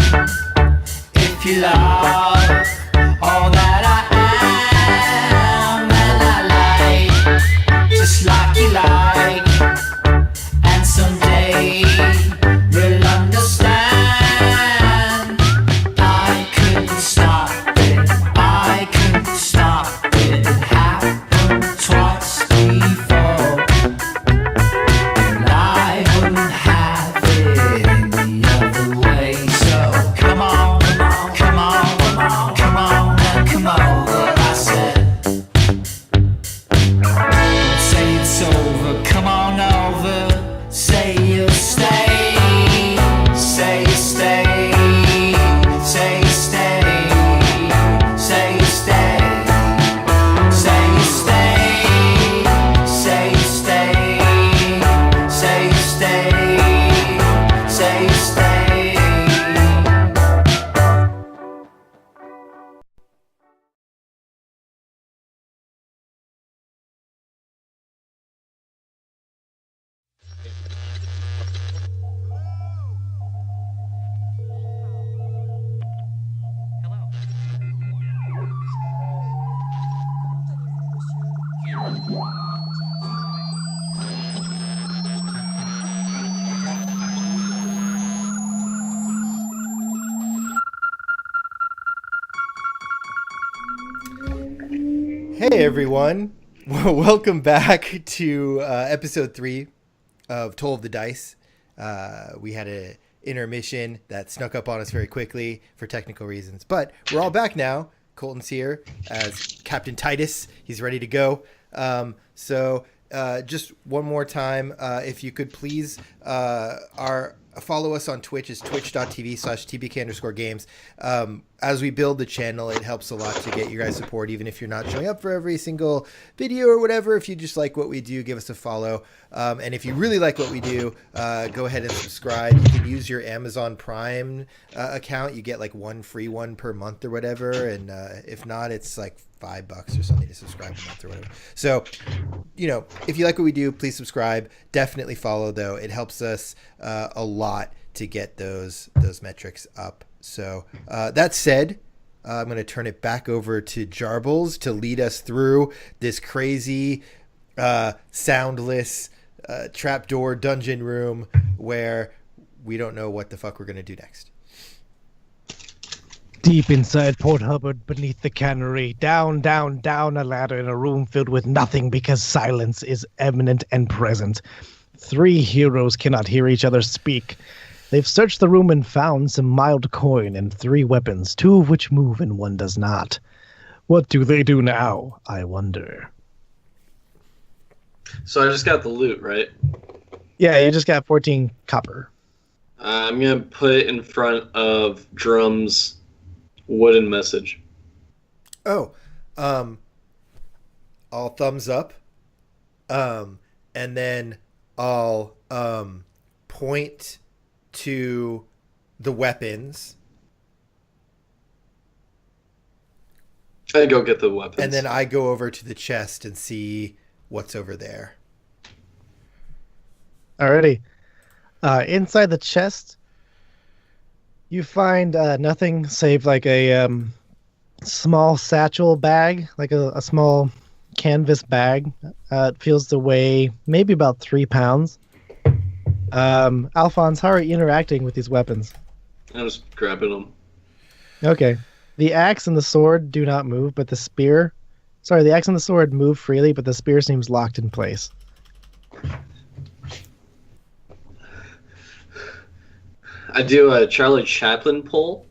Hey everyone, welcome back to episode 3 of Toll of the Dice. We had an intermission that snuck up on us very quickly for technical reasons, but we're all back now. Colton's here as Captain Titus. He's ready to go. So just one more time, if you could please follow us on Twitch. Is twitch.tv/tbk_games. As we build the channel, it helps a lot to get your guys' support, even if you're not showing up for every single video or whatever. If you just like what we do, give us a follow. And if you really like what we do, go ahead and subscribe. You can use your Amazon Prime account. You get like one free one per month or whatever. And if not, it's like $5 or something to subscribe a month or whatever. So, if you like what we do, please subscribe. Definitely follow, though. It helps us a lot to get those metrics up. So that said, I'm going to turn it back over to Jarbles to lead us through this crazy, soundless trapdoor dungeon room where we don't know what the fuck we're going to do next.
Deep inside Port Hubbard, beneath the cannery, down a ladder in a room filled with nothing because silence is imminent and present. 3 heroes cannot hear each other speak. They've searched the room and found some mild coin and 3 weapons, 2 of which move and 1 does not. What do they do now, I wonder?
So I just got the loot, right?
Yeah, you just got 14 copper.
I'm going to put it in front of Drum's wooden message.
Oh, I'll thumbs up. And then I'll point to the weapons.
I go get the weapons.
And then I go over to the chest and see what's over there.
Alrighty. Inside the chest, you find nothing save like a small satchel bag, like a small canvas bag. It feels to weigh maybe about 3 pounds. Alphonse, how are you interacting with these weapons?
I'm just grabbing them.
Okay. The axe and the sword do not move, but the axe and the sword move freely, but the spear seems locked in place.
I do a Charlie Chaplin pull,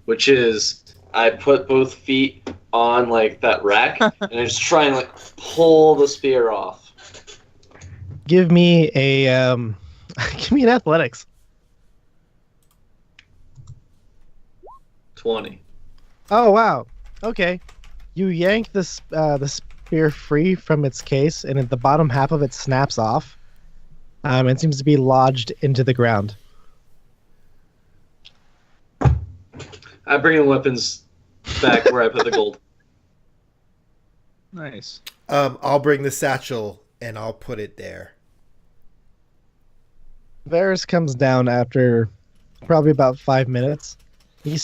which is I put both feet on like that rack and I just try and like pull the spear off.
Give me a give me an athletics.
20.
Oh wow. Okay. You yank the spear free from its case, and the bottom half of it snaps off. It seems to be lodged into the ground.
I bring the weapons back where I put the gold.
Nice.
I'll bring the satchel and I'll put it there.
Varys comes down after probably about 5 minutes. He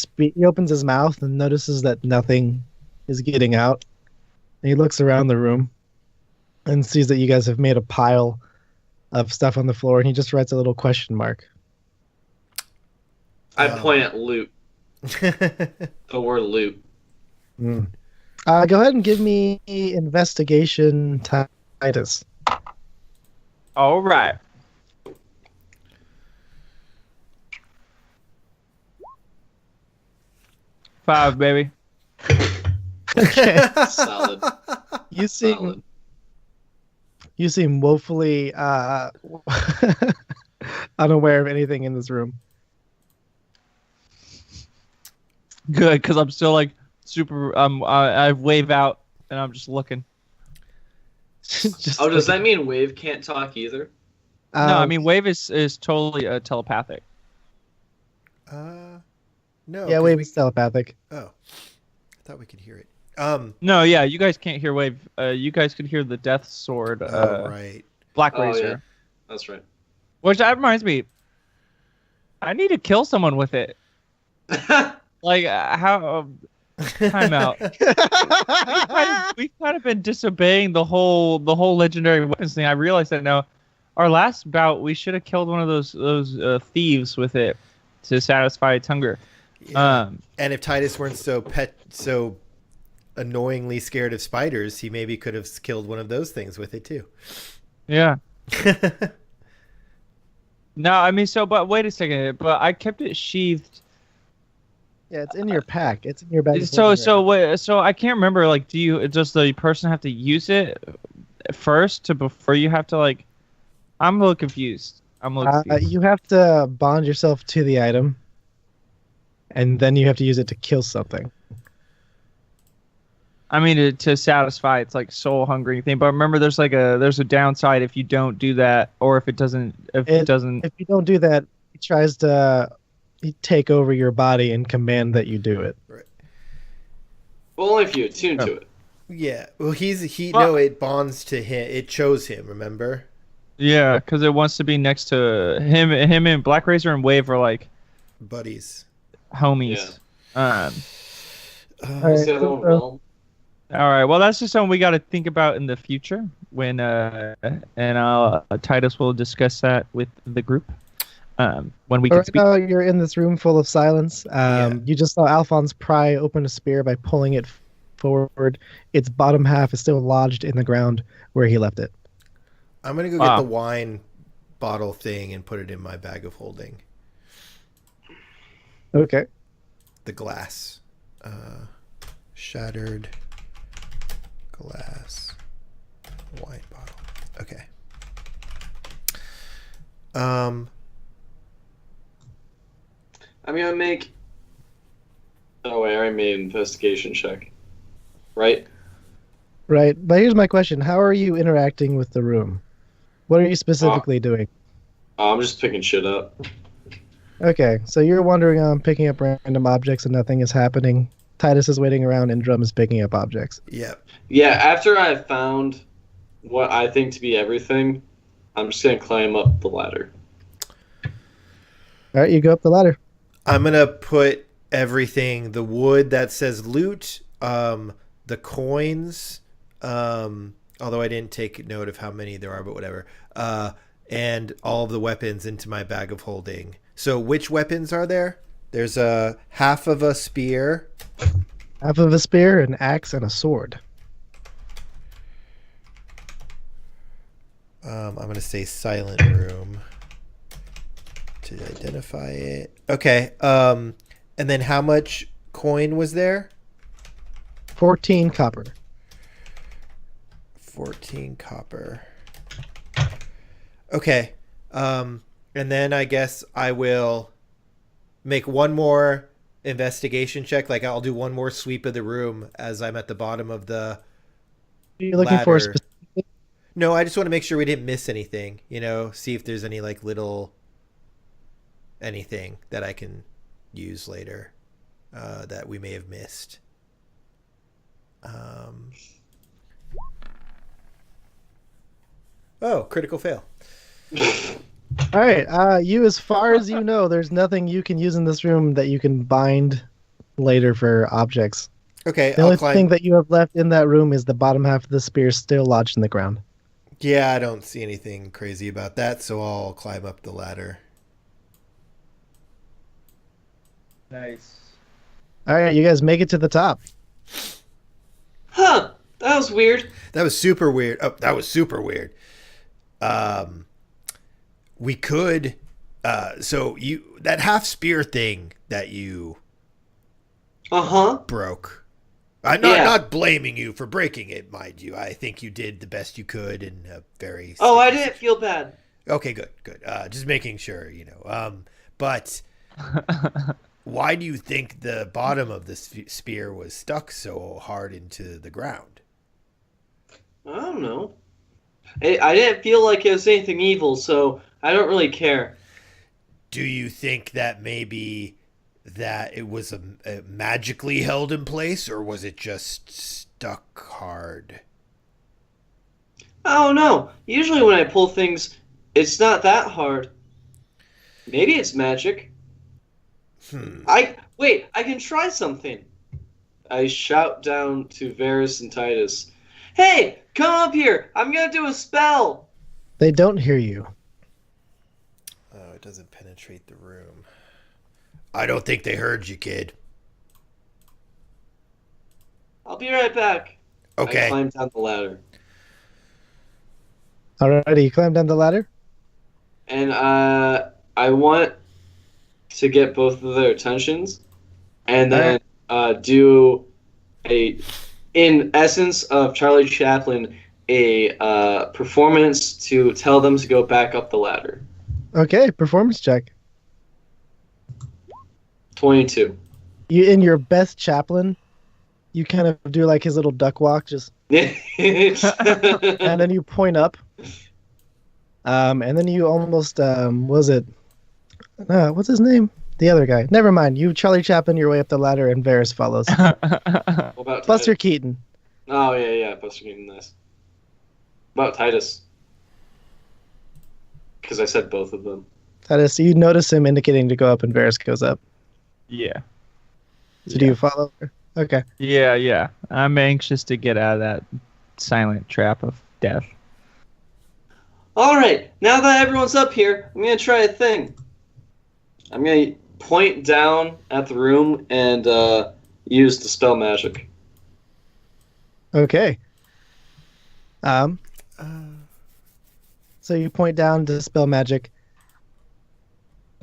opens his mouth and notices that nothing is getting out. And he looks around the room and sees that you guys have made a pile of stuff on the floor, and he just writes a little question mark.
I point at loot. The word loot.
Go ahead and give me investigation, Titus.
All right. Five, baby.
Okay.
Solid.
You seem
Solid.
You seem woefully unaware of anything in this room.
Good, because I'm still like super. I wave out and I'm just looking.
Just
Oh, does that mean Wave can't talk either?
No, I mean wave is totally telepathic.
No.
yeah,
'cause
wave is telepathic.
Oh, I thought we could hear it.
No, yeah, you guys can't hear wave. You guys could hear the death sword.
Right.
Black
Oh,
Razor.
yeah. That's right.
Which that reminds me. I need to kill someone with it. Like how? Time out. We've kind of been disobeying the whole legendary weapons thing. I realized that now. Our last bout, we should have killed one of those thieves with it to satisfy its hunger.
Yeah. And if Titus weren't so annoyingly scared of spiders, he maybe could have killed one of those things with it too.
Yeah. No, I mean, but wait a second. But I kept it sheathed.
Yeah, it's in your pack. It's in your bag.
So I can't remember. Like, does the person have to use it first before you have to like? I'm a little confused.
You have to bond yourself to the item, and then you have to use it to kill something.
I mean, to satisfy its like soul hungry thing. But remember, there's a downside if you don't do that, or if it doesn't. If
you don't do that, it tries to take over your body and command that you do it.
Right.
Well, only if you attune to it.
Yeah. Well, it bonds to him. It chose him. Remember?
Yeah, because it wants to be next to him. Him and Black Razor and Wave are like
buddies,
homies.
All
What's the other one? Well,
All right. Well, that's just something we got to think about in the future. When Titus will discuss that with the group. When we can
right
speak.
now, you're in this room full of silence. You just saw Alphonse pry open a spear by pulling it forward. Its bottom half is still lodged in the ground where he left it.
I'm gonna go get the wine bottle thing and put it in my bag of holding.
Okay.
The glass, shattered glass wine bottle. Okay.
I'm gonna make. Oh wait, I already made an investigation check. Right.
Right, but here's my question: how are you interacting with the room? What are you specifically doing?
I'm just picking shit up.
Okay, so you're wandering on, picking up random objects, and nothing is happening. Titus is waiting around, and Drum is picking up objects.
Yep.
Yeah, after I've found what I think to be everything, I'm just gonna climb up the ladder.
All right, you go up the ladder.
I'm gonna put everything: the wood that says loot, the coins, although I didn't take note of how many there are, but whatever, and all of the weapons into my bag of holding. So which weapons are there? There's a half of a spear.
Half of a spear, an axe, and a sword.
I'm going to say silent room to identify it. Okay. And then how much coin was there?
14 copper.
14 copper. Okay. And then I guess I will make one more investigation check. Like I'll do one more sweep of the room as I'm at the bottom of the
You're looking for a
ladder.
specific...
No, I just want to make sure we didn't miss anything, see if there's any like little anything that I can use later that we may have missed. Oh, critical fail.
All right, you, as far as you know, there's nothing you can use in this room that you can bind later for objects.
Okay,
The only thing that you have left in that room is the bottom half of the spear still lodged in the ground.
Yeah, I don't see anything crazy about that, so I'll climb up the ladder.
Nice.
All right, you guys make it to the top.
Huh. That was weird.
That was super weird. Oh, that was super weird. We could so that half spear thing that you broke. I'm not blaming you for breaking it, mind you. I think you did the best you could in a very
Oh, I didn't feel bad.
Okay, good. Just making sure, but why do you think the bottom of the spear was stuck so hard into the ground?
I don't know. I didn't feel like it was anything evil, so I don't really care.
Do you think that maybe that it was a magically held in place, or was it just stuck hard?
I don't know. Usually when I pull things, it's not that hard. Maybe it's magic. I can try something. I shout down to Varys and Titus. Hey, come up here. I'm going to do a spell.
They don't hear you.
Oh, it doesn't penetrate the room. I don't think they heard you, kid.
I'll be right back. I
Okay.
climb down the ladder.
Alrighty, you climb down the ladder.
And I want to get both of their attentions, and then do in essence of Charlie Chaplin, a performance to tell them to go back up the ladder.
Okay, performance check.
22.
You in your best Chaplin, you kind of do like his little duck walk, just and then you point up. And then you almost was it? What's his name? The other guy. Never mind. You Charlie Chaplin your way up the ladder, and Varys follows.
What about
Buster
Titus?
Keaton.
Oh yeah, Buster Keaton, nice. What about Titus? Because I said both of them.
That is, you notice him indicating to go up, and Varys goes up.
Yeah.
So do you follow? Okay.
Yeah. I'm anxious to get out of that silent trap of death.
All right, now that everyone's up here, I'm gonna try a thing. I'm gonna point down at the room and use the spell magic.
Okay. So you point down to spell magic.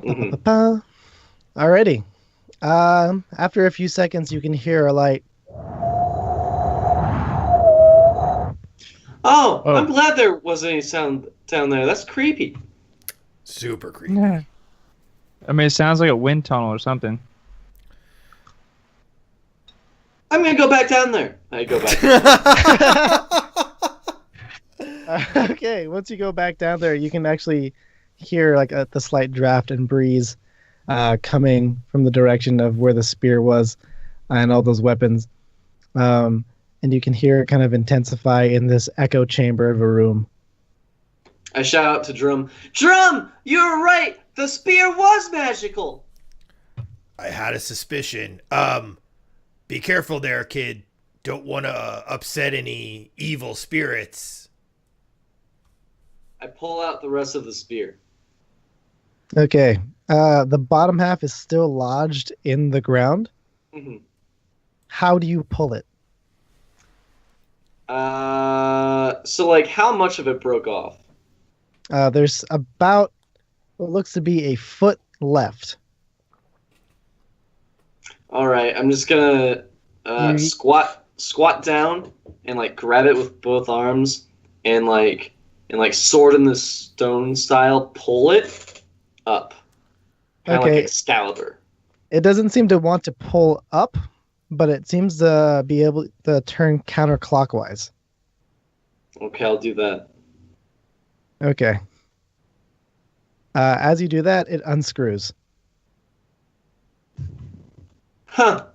Mhm.
Alrighty. After a few seconds, you can hear a light.
Oh,
Oh.
I'm glad there wasn't any sound down there. That's creepy.
Super creepy.
Yeah. I mean, it sounds like a wind tunnel or something.
I'm gonna go back down there. I go back.
Okay, once you go back down there, you can actually hear like the slight draft and breeze coming from the direction of where the spear was and all those weapons. And you can hear it kind of intensify in this echo chamber of a room.
I shout out to Drum. Drum, you were right. The spear was magical.
I had a suspicion. Be careful there, kid. Don't want to upset any evil spirits.
I pull out the rest of the spear.
Okay, the bottom half is still lodged in the ground.
Mhm.
How do you pull it?
So like, how much of it broke off?
There's about what looks to be a foot left.
All right, I'm just gonna
You-
squat down and like grab it with both arms and like sword in the stone style, pull it up, kind of
Okay.
like Excalibur.
It doesn't seem to want to pull up, but it seems to be able to turn counterclockwise.
Okay, I'll do that.
Okay. As you do that, it unscrews.
Huh.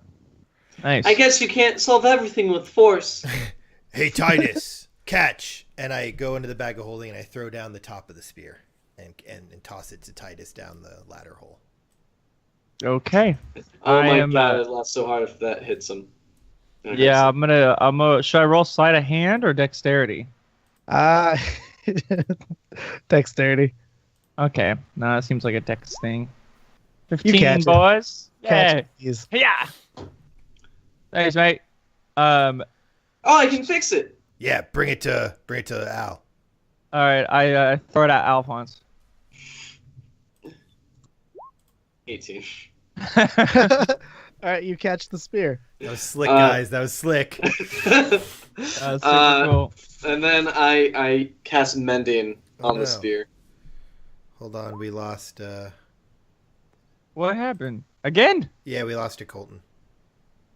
Nice.
I guess you can't solve everything with force.
Hey, Titus, catch. And I go into the bag of holding and I throw down the top of the spear and toss it to Titus down the ladder hole.
Okay.
Oh
I
my
am,
god, it laughed so hard if that hits him. Okay,
Yeah,
so-
I'm gonna. Should I roll sleight of hand or dexterity?
Uh, dexterity.
Okay. No, it seems like a dex thing.
catch
15,
it.
boys.
Catch
Yeah.
these.
Yeah. Thanks, mate.
Oh, I can fix it.
Yeah, bring it to Al.
All right. I throw it at Alphonse.
18.
All right, you catch the spear.
That was slick, guys. That was slick.
Super
Uh,
cool.
And then I cast Mending
Oh,
on the
no.
spear.
Hold on, we lost.
What happened again?
Yeah, we lost to Colton.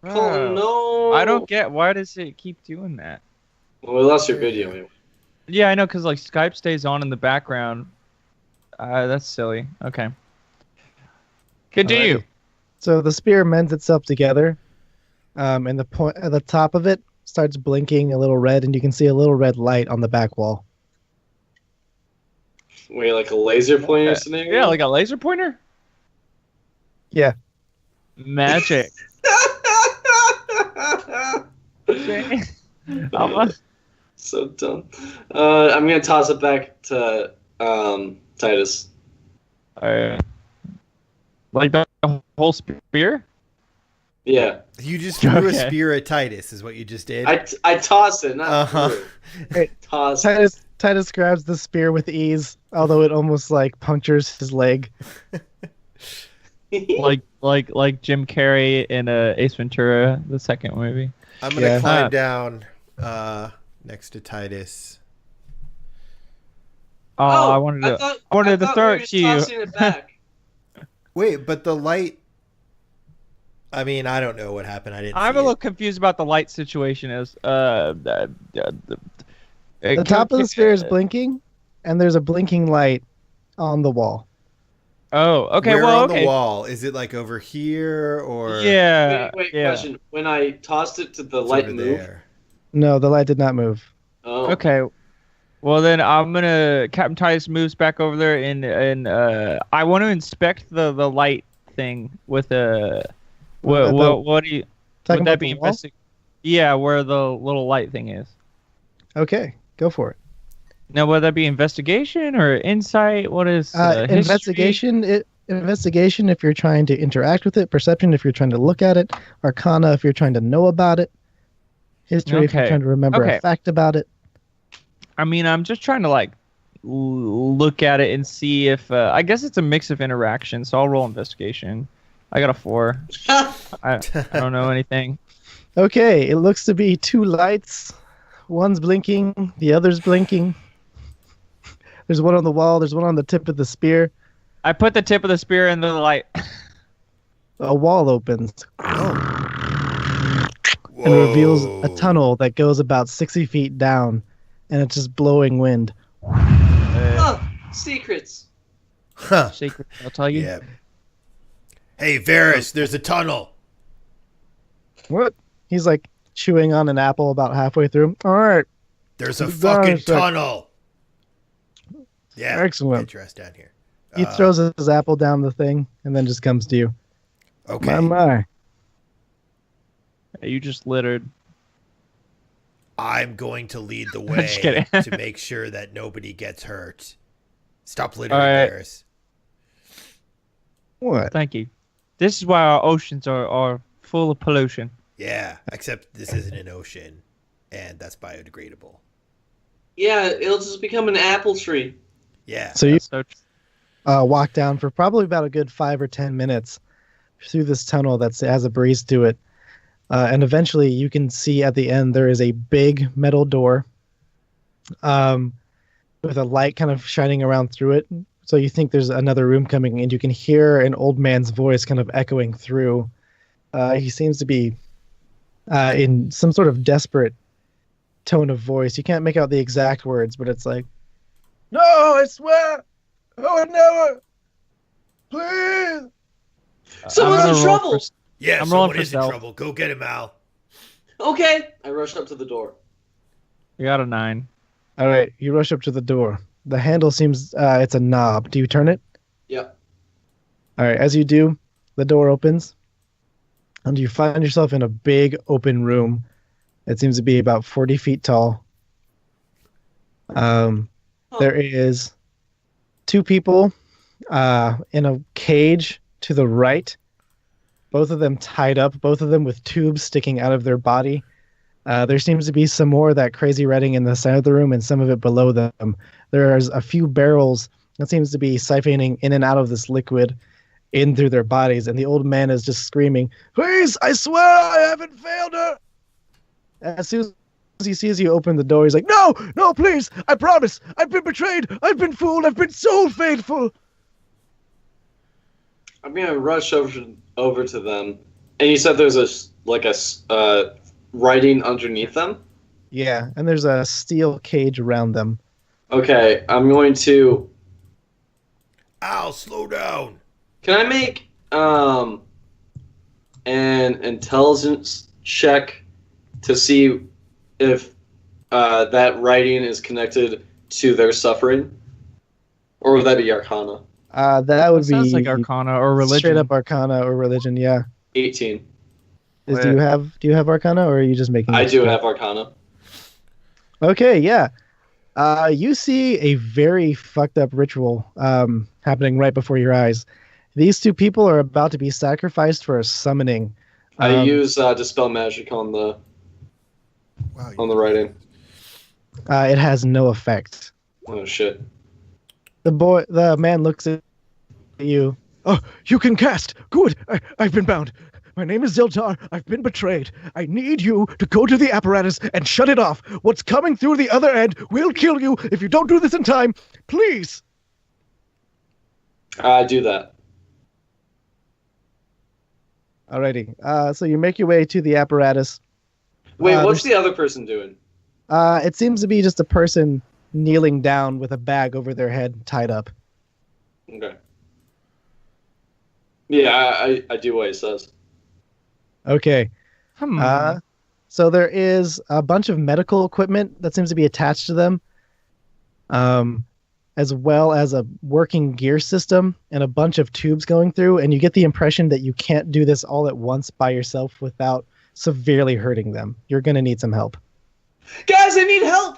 Oh no!
I don't get why does it keep doing that?
Well, we lost your video. Anyway.
Yeah, I know, because like Skype stays on in the background. That's silly. Okay. Continue.
Alrighty. So the spear mends itself together, and the point at the top of it starts blinking a little red, and you can see a little red light on the back wall.
Wait, like a laser pointer scenario?
Yeah, like a laser pointer.
Yeah.
Magic. Okay.
So dumb. I'm gonna toss it back to Titus.
Like the whole spear?
Yeah.
You just threw a
Okay.
spear at Titus, is what you just did.
I tossed it, not
Uh-huh.
threw.
Hey,
Tossed it.
Titus grabs the spear with ease, although it almost like punctures his leg.
like Jim Carrey in Ace Ventura, the second movie.
I'm gonna
Yeah.
climb down next to Titus.
Oh, I wanted to.
thought-
I wanted to
thought
throw
we
it
were
to you.
tossing it back.
Wait, but the light. I mean, I don't know what happened. I didn't.
I'm
see
a
it.
little confused about the light situation. Is
The top of the sphere is blinking, and there's a blinking light on the wall.
Oh, okay.
Where
well,
on
okay.
the wall? Is it like over here or?
Yeah.
Wait,
yeah.
question. When I tossed it, did the
it's
light
over
move?
there.
No, the light did not move.
Oh.
Okay. Well, then I'm gonna Captain Titus moves back over there, and I want to inspect the light thing with a. What do you?
Talking
Would that
about
be
the wall?
Yeah, where the little light thing is.
Okay, go for it.
Now, would that be investigation or insight? What is history?
Investigation if you're trying to interact with it. Perception if you're trying to look at it. Arcana if you're trying to know about it. History if you're
Okay.
trying to remember
Okay.
a fact about it.
I mean, I'm just trying to like look at it and see if I guess it's a mix of interaction. So I'll roll investigation. I got a 4. I don't know anything.
Okay, it looks to be two lights. One's blinking, the other's blinking. There's one on the wall, there's one on the tip of the spear.
I put the tip of the spear in the light.
A wall opens
Whoa.
and reveals a tunnel that goes about 60 feet down, and it's just blowing wind.
Oh, secrets.
Huh.
Secret, I'll tell you.
Yeah. Hey, Varys, there's a tunnel.
What? He's like chewing on an apple about halfway through. All right,
There's a
Varys,
fucking tunnel. Yeah.
Excellent.
Get dressed down here.
he throws his apple down the thing and then just comes to you.
Okay.
My.
You just littered.
I'm going to lead the
I'm just
way
kidding.
to make sure that nobody gets hurt. Stop littering,
All right.
Varys.
What?
Thank you. This is why our oceans are full of pollution.
Yeah, except this isn't an ocean, and that's biodegradable.
Yeah, it'll just become an apple tree.
Yeah.
So you
That's so tr-
walk down for probably about a good 5 or 10 minutes through this tunnel that has a breeze to it. And eventually you can see at the end there is a big metal door with a light kind of shining around through it. So you think there's another room coming, and you can hear an old man's voice kind of echoing through. He seems to be in some sort of desperate tone of voice. You can't make out the exact words, but it's like, "No, I swear, I would never. Please."
Someone's
I'm
in
gonna roll
trouble.
for-
Yeah,
I'm rolling
someone
for
is in
stealth.
trouble. Go get him, Al.
Okay. I rushed up to the door.
You got a 9.
All right, you rush up to the door. The handle seems it's a knob. Do you turn it?
Yep.
All right, as you do, the door opens, and you find yourself in a big open room. It seems to be about 40 feet tall. There is 2 people in a cage to the right, both of them tied up, both of them with tubes sticking out of their body. There seems to be some more of that crazy writing in the center of the room and some of it below them. There's a few barrels that seems to be siphoning in and out of this liquid in through their bodies, and the old man is just screaming, "Please, I swear I haven't failed her!" As soon as he sees you open the door, he's like, "No, no, please, I promise, I've been betrayed, I've been fooled, I've been so faithful."
I'm gonna rush over to them. And you said there's a writing underneath them?
Yeah, and there's a steel cage around them.
Okay, I'm going to...
Al, slow down.
Can I make an intelligence check to see if that writing is connected to their suffering? Or would that be Arcana?
That would
Sounds
be
like Arcana or religion.
straight up Arcana or religion. Yeah.
18.
Do you have Arcana, or are you just making?
I
this
do
up?
have Arcana.
Okay, yeah. You see a very fucked up ritual happening right before your eyes. These 2 people are about to be sacrificed for a summoning
I use Dispel Magic on the
Wow.
writing.
It has no effect.
Oh shit.
The man looks at you. Oh, you can cast. Good. I've been bound. My name is Ziltar. I've been betrayed. I need you to go to the apparatus and shut it off. What's coming through the other end will kill you if you don't do this in time. Please.
I do that.
Alrighty. So you make your way to the apparatus.
Wait, what's the other person doing?
It seems to be just a person kneeling down with a bag over their head tied up.
Okay. Yeah, I do what he says.
Okay. So there is a bunch of medical equipment that seems to be attached to them, as well as a working gear system and a bunch of tubes going through. And you get the impression that you can't do this all at once by yourself without severely hurting them. You're going to need some help.
Guys, I need help!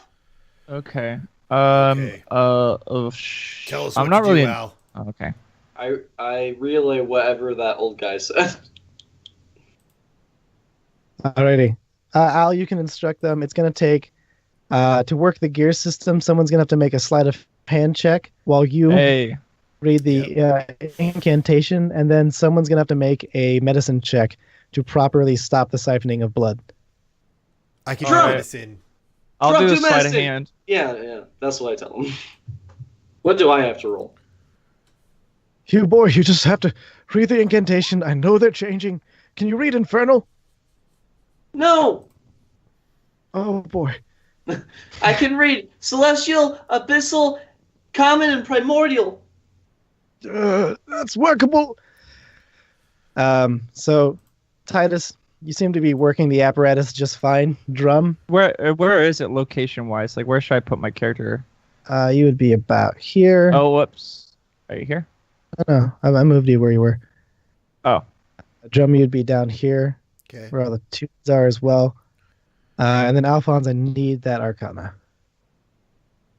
Okay.
Okay.
Tell
us
I'm
what
not
to
really.
do, Al.
Oh, okay.
I relay whatever that old guy said.
Alrighty. Al, you can instruct them. It's going to take, to work the gear system, someone's going to have to make a sleight of hand check while you
Hey.
read the incantation, and then someone's going to have to make a medicine check to properly stop the siphoning of blood.
I can
Drunk.
do medicine.
I'll
Drunk
do a
to
sleight of
medicine.
hand.
Yeah, that's what I tell him. What do I have to roll?
You boy, you just have to read the incantation. I know they're changing. Can you read Infernal?
No!
Oh boy.
I can read Celestial, Abyssal, Common, and Primordial.
That's workable. So, Titus, you seem to be working the apparatus just fine. Drum,
Where is it location wise? Like, where should I put my character?
you would be about here.
Oh, whoops. Are you here?
Oh, no, I moved you where you were.
Oh.
Drum, you'd be down here,
Okay.
where all the tubes are as well. And then Alphonse, I need that Arcana.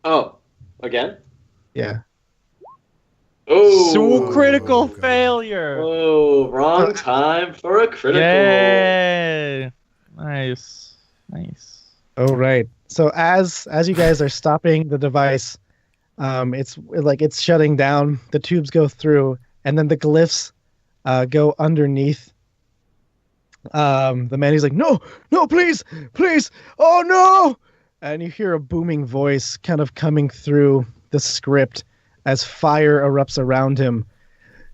Oh, again?
Yeah.
Oh,
So critical
God.
failure.
Oh, wrong time for a critical.
Yay! Nice.
Oh right. So as you guys are stopping the device, it's shutting down. The tubes go through, and then the glyphs go underneath. The man, he's like, no, please, oh no! And you hear a booming voice kind of coming through the script as fire erupts around him.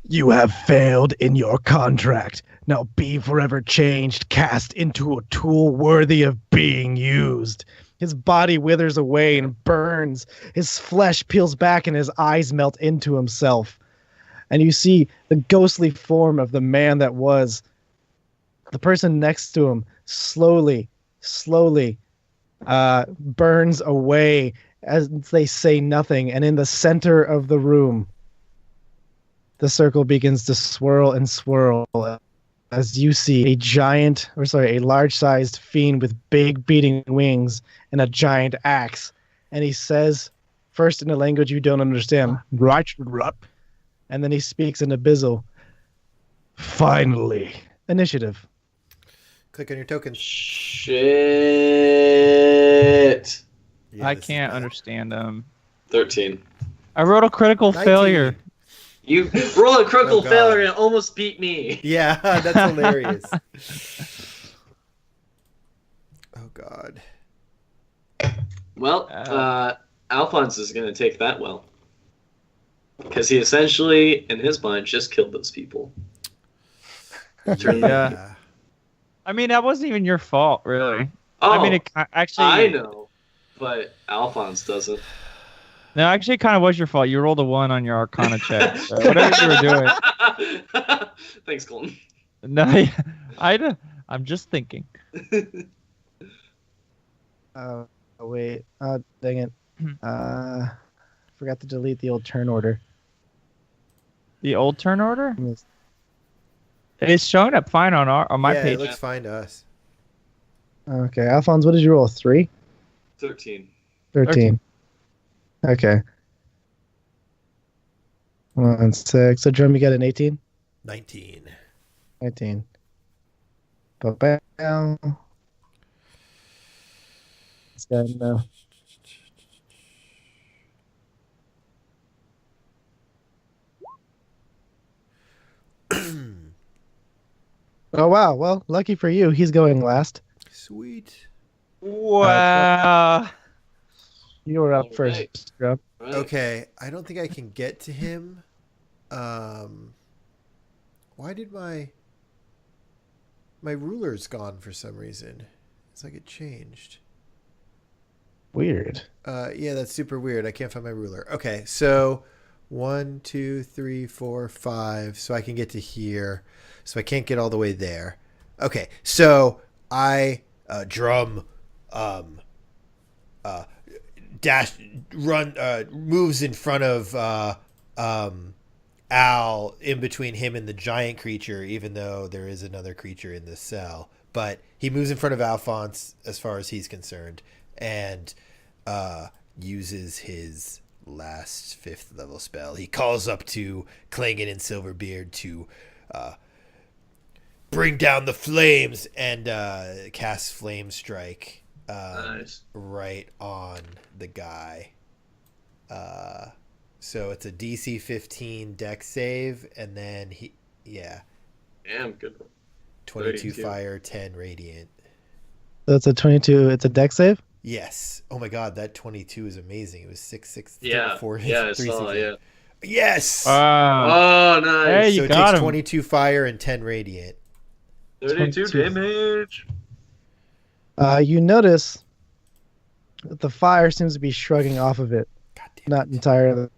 You have failed in your contract. Now be forever changed, cast into a tool worthy of being used. His body withers away and burns. His flesh peels back and his eyes melt into himself. And you see the ghostly form of the man that was. The person next to him slowly burns away as they say nothing. And in the center of the room, the circle begins to swirl and swirl as you see a large-sized fiend with big beating wings and a giant axe. And he says, first in a language you don't understand, and then he speaks in Abyssal. Finally. Initiative.
Click on your tokens.
Shit.
Yeah,
I
this is
can't
bad.
understand them.
13.
I wrote a critical
19.
failure.
You rolled a critical
Oh, God.
failure and almost beat me.
Yeah, that's hilarious. Oh God.
Well, Alphonse is going to take that well. Because he essentially, in his mind, just killed those people. Turn them-
Yeah. I mean, that wasn't even your fault, really.
Oh,
I mean, it actually.
I know. But Alphonse doesn't.
No, actually, it kind of was your fault. You rolled a 1 on your Arcana check. So whatever you were doing.
Thanks, Colton.
No, I'm just thinking.
Oh, wait. Dang it. Forgot to delete the old turn order.
The old turn order? It's showing up fine on my
Yeah,
page.
it looks fine to us.
Okay, Alphonse, what did you roll? 3?
13.
13. Okay. 1, 6. So, Drum, you got an 18?
19.
19. Ba-bam. This guy, no. Oh wow! Well, lucky for you, he's going last.
Sweet.
Wow.
You were up
All
first,
right.
Scrub.
Right.
Okay, I don't think I can get to him. Why did my ruler's gone for some reason? It's like it changed.
Weird.
Yeah, that's super weird. I can't find my ruler. Okay, so 1, 2, 3, 4, 5. So I can get to here. So I can't get all the way there. Okay, so I drum dash run moves in front of Al in between him and the giant creature, even though there is another creature in the cell. But he moves in front of Alphonse as far as he's concerned, and uses his last 5th level spell. He calls up to Klangen and Silverbeard to bring down the flames and cast Flame Strike
Nice.
right on the guy. So it's a DC 15 dex save, and then
Damn good.
22
32.
fire, 10 radiant.
That's a 22. It's a dex save.
Yes. Oh my god, that 22 is amazing. It was 6, 6,
Yeah.
4,
Yeah, I
3,
saw.
6.
Yeah.
Yes.
Wow.
Oh, nice.
Hey,
So
you
it
got
takes
him.
22 fire and 10 radiant.
32
22.
damage.
You notice that the fire seems to be shrugging off of it,
God damn.
not entirely.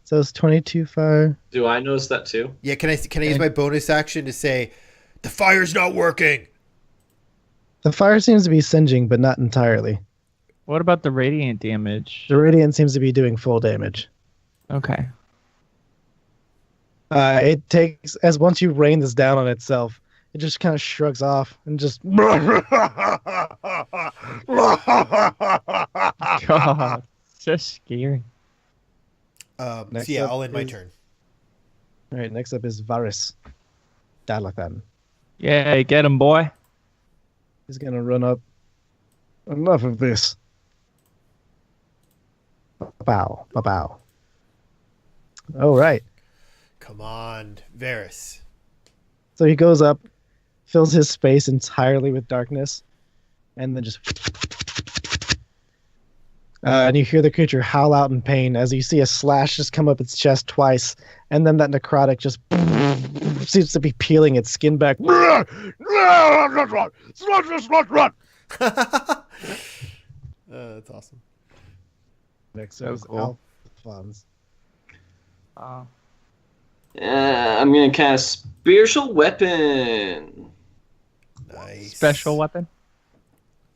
So it's 22 fire.
Do I notice that too?
Yeah, can I use my bonus action to say the fire's not working?
The fire seems to be singeing, but not entirely.
What about the radiant damage?
The radiant seems to be doing full damage.
Okay.
It takes, as once you rain this down on itself, it just kind of shrugs off and just.
God, so scary.
So
Next
yeah,
up
I'll end my
is-
turn.
All right, next up is Varys Dalathan.
Yeah, get him, boy.
He's gonna run up. Enough of this. Bow, bow. All right.
Come on, Varys.
So he goes up, fills his space entirely with darkness, and then just. And you hear the creature howl out in pain as you see a slash just come up its chest twice, and then that necrotic just seems to be peeling its skin back.
That's awesome.
Next
So
is
cool.
Alphonse.
I'm gonna cast spiritual weapon.
Nice.
Special weapon.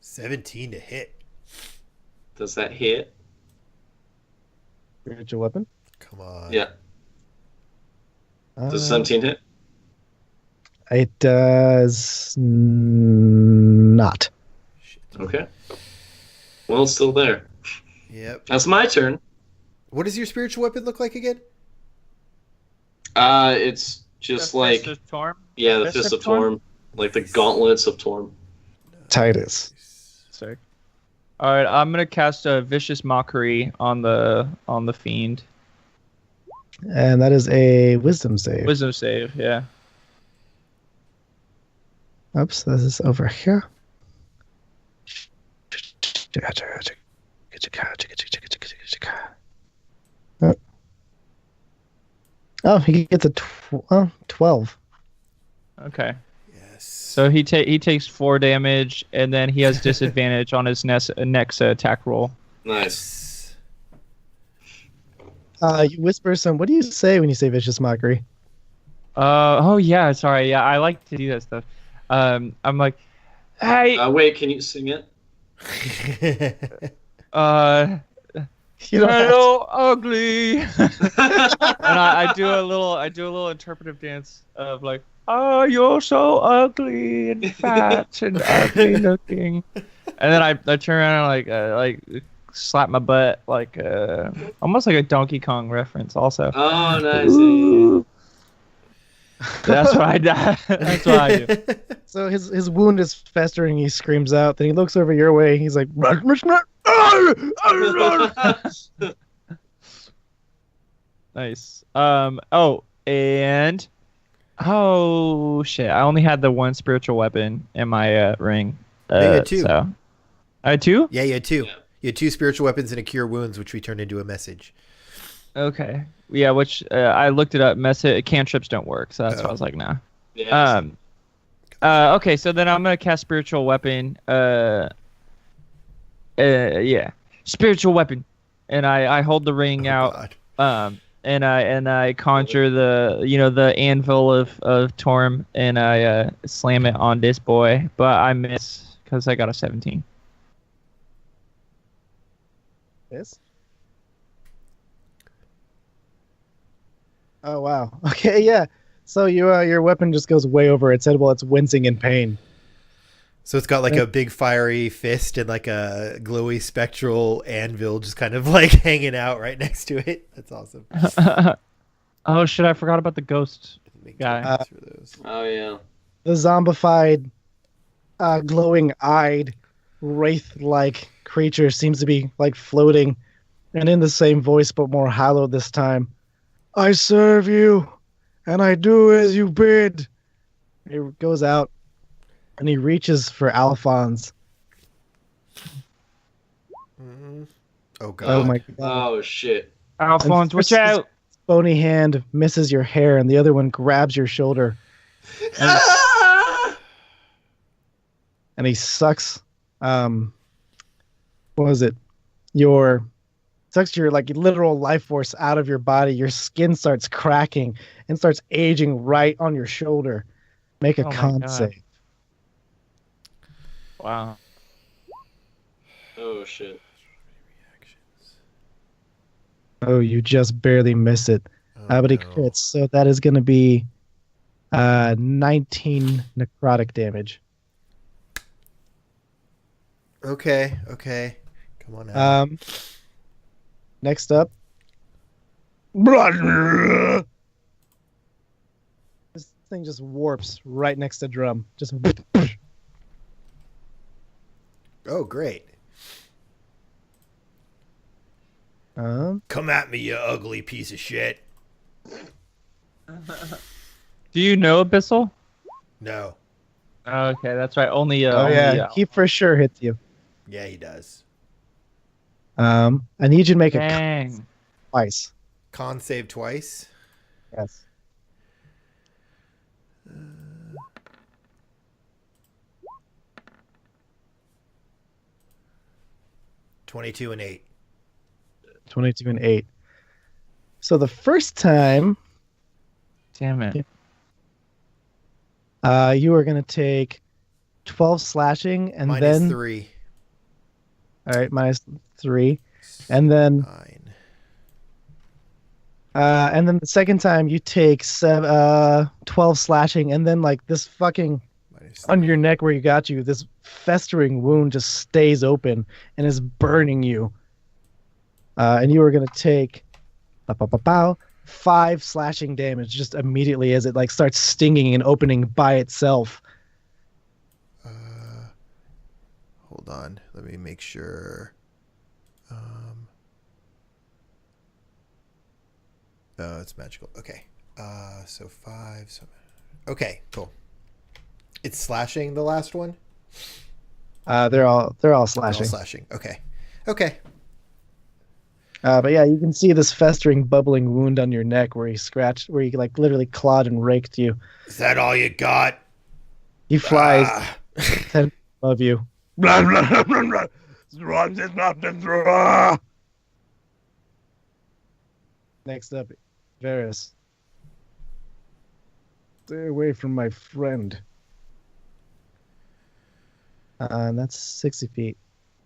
17 to hit.
Does that hit?
Spiritual weapon.
Come on.
Yeah. Does
Uh,
17 hit?
It does not.
Shit.
Okay. Well, it's still there.
Yep.
That's my turn.
What does your spiritual weapon look like again?
It's just like
Torm.
the Fist of Torm, like the gauntlets of Torm.
Titus.
Sick. All right, I'm gonna cast a vicious mockery on the fiend.
And that is a wisdom save.
Wisdom save. Yeah.
Oops, this is over here. Oh, he gets a 12.
Okay.
Yes.
So he takes 4 damage, and then he has disadvantage on his next attack roll.
Nice.
You whisper some. What do you say when you say vicious mockery?
Oh yeah, sorry. Yeah, I like to do that stuff. I'm like, hey,
Wait, can you sing it?
You don't have to-
hello, ugly. And I do a little interpretive dance of like, oh, you're so ugly and fat and ugly looking. And then I turn around and like slap my butt like almost like a Donkey Kong reference also.
Oh, nice.
Ooh. That's why I die. That's what I do.
So his wound is festering. He screams out. Then he looks over your way. He's like,
Nice. Oh, and oh shit! I only had the one spiritual weapon in my ring.
You had two.
So I had two.
Yeah, you had two.
Yeah.
You had two spiritual weapons and a cure wounds, which we turned into a message.
Okay. Yeah, which I looked it up. Cantrips don't work, so that's why I was like, nah.
Yeah.
Okay, so then I'm gonna cast spiritual weapon. Yeah, spiritual weapon, and I hold the ring out.
God.
And I conjure the anvil of Torm, and I slam it on this boy, but I miss because I got a 17.
This? Oh wow. Okay, yeah. So your weapon just goes way over its head while it's wincing in pain.
So it's got like a big fiery fist and like a glowy spectral anvil just kind of like hanging out right next to it. That's awesome.
Oh shit! I forgot about the ghost
Make
guy.
tokens for those.
Oh yeah.
The zombified, glowing-eyed, wraith-like creature seems to be like floating, and in the same voice but more hollow this time. I serve you, and I do as you bid. He goes out, and he reaches for Alphonse.
Oh god.
Oh my god!
Oh shit.
Alphonse, watch out!
Bony hand misses your hair, and the other one grabs your shoulder, and he sucks. What was it? Sucks your like literal life force out of your body. Your skin starts cracking and starts aging right on your shoulder. Make a
Oh my
con
God.
save.
Wow.
Oh shit.
Oh, you just barely miss it.
Oh,
But he
no.
crits, so that is going to be 19 necrotic damage.
Okay. Come on now.
Next up. This thing just warps right next to Drum. Just.
Oh, great. Come at me, you ugly piece of shit.
Do you know Abyssal?
No.
Okay, that's right. Only.
Oh
only,
yeah, he for sure hits you.
Yeah, he does.
I need you to make a con
Dang.
twice.
Con save twice.
Yes.
$22 and 8.
22 and 8. So the first time,
Damn it.
you are going to take 12 slashing and
Minus
then
3.
all right, minus 3. And then
9.
and then the second time you take 12 slashing, and then like this fucking
Minus
on your neck where you got you, this festering wound just stays open and is burning you. And you are gonna take 5 slashing damage just immediately as it like starts stinging and opening by itself.
Hold on. Let me make sure. Oh, it's magical. Okay. So 5. So... Okay, cool. It's slashing the last one?
They're all
They're all
slashing.
slashing. Okay. Okay.
But yeah, you can see this festering, bubbling wound on your neck where he like literally clawed and raked you.
Is that all you got?
He flies
Ah.
10 above you. Next up, Varys. Stay away from my friend. And that's 60 feet.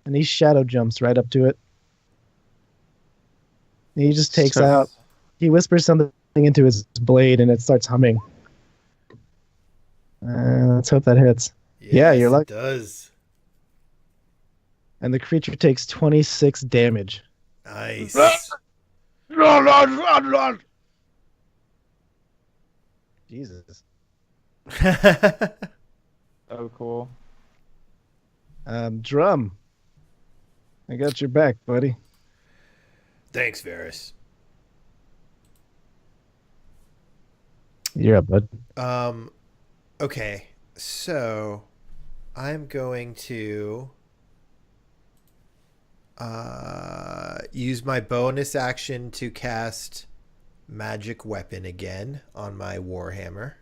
And he shadow jumps right up to it. And he just takes out. He whispers something into his blade and it starts humming. Let's hope that hits. Yeah, you're
Yes,
lucky.
It does.
And the creature takes 26 damage.
Nice.
Jesus.
Oh, cool.
Drum. I got your back, buddy.
Thanks, Varys.
You're up, bud.
Okay, so I'm going to use my bonus action to cast Magic Weapon again on my Warhammer.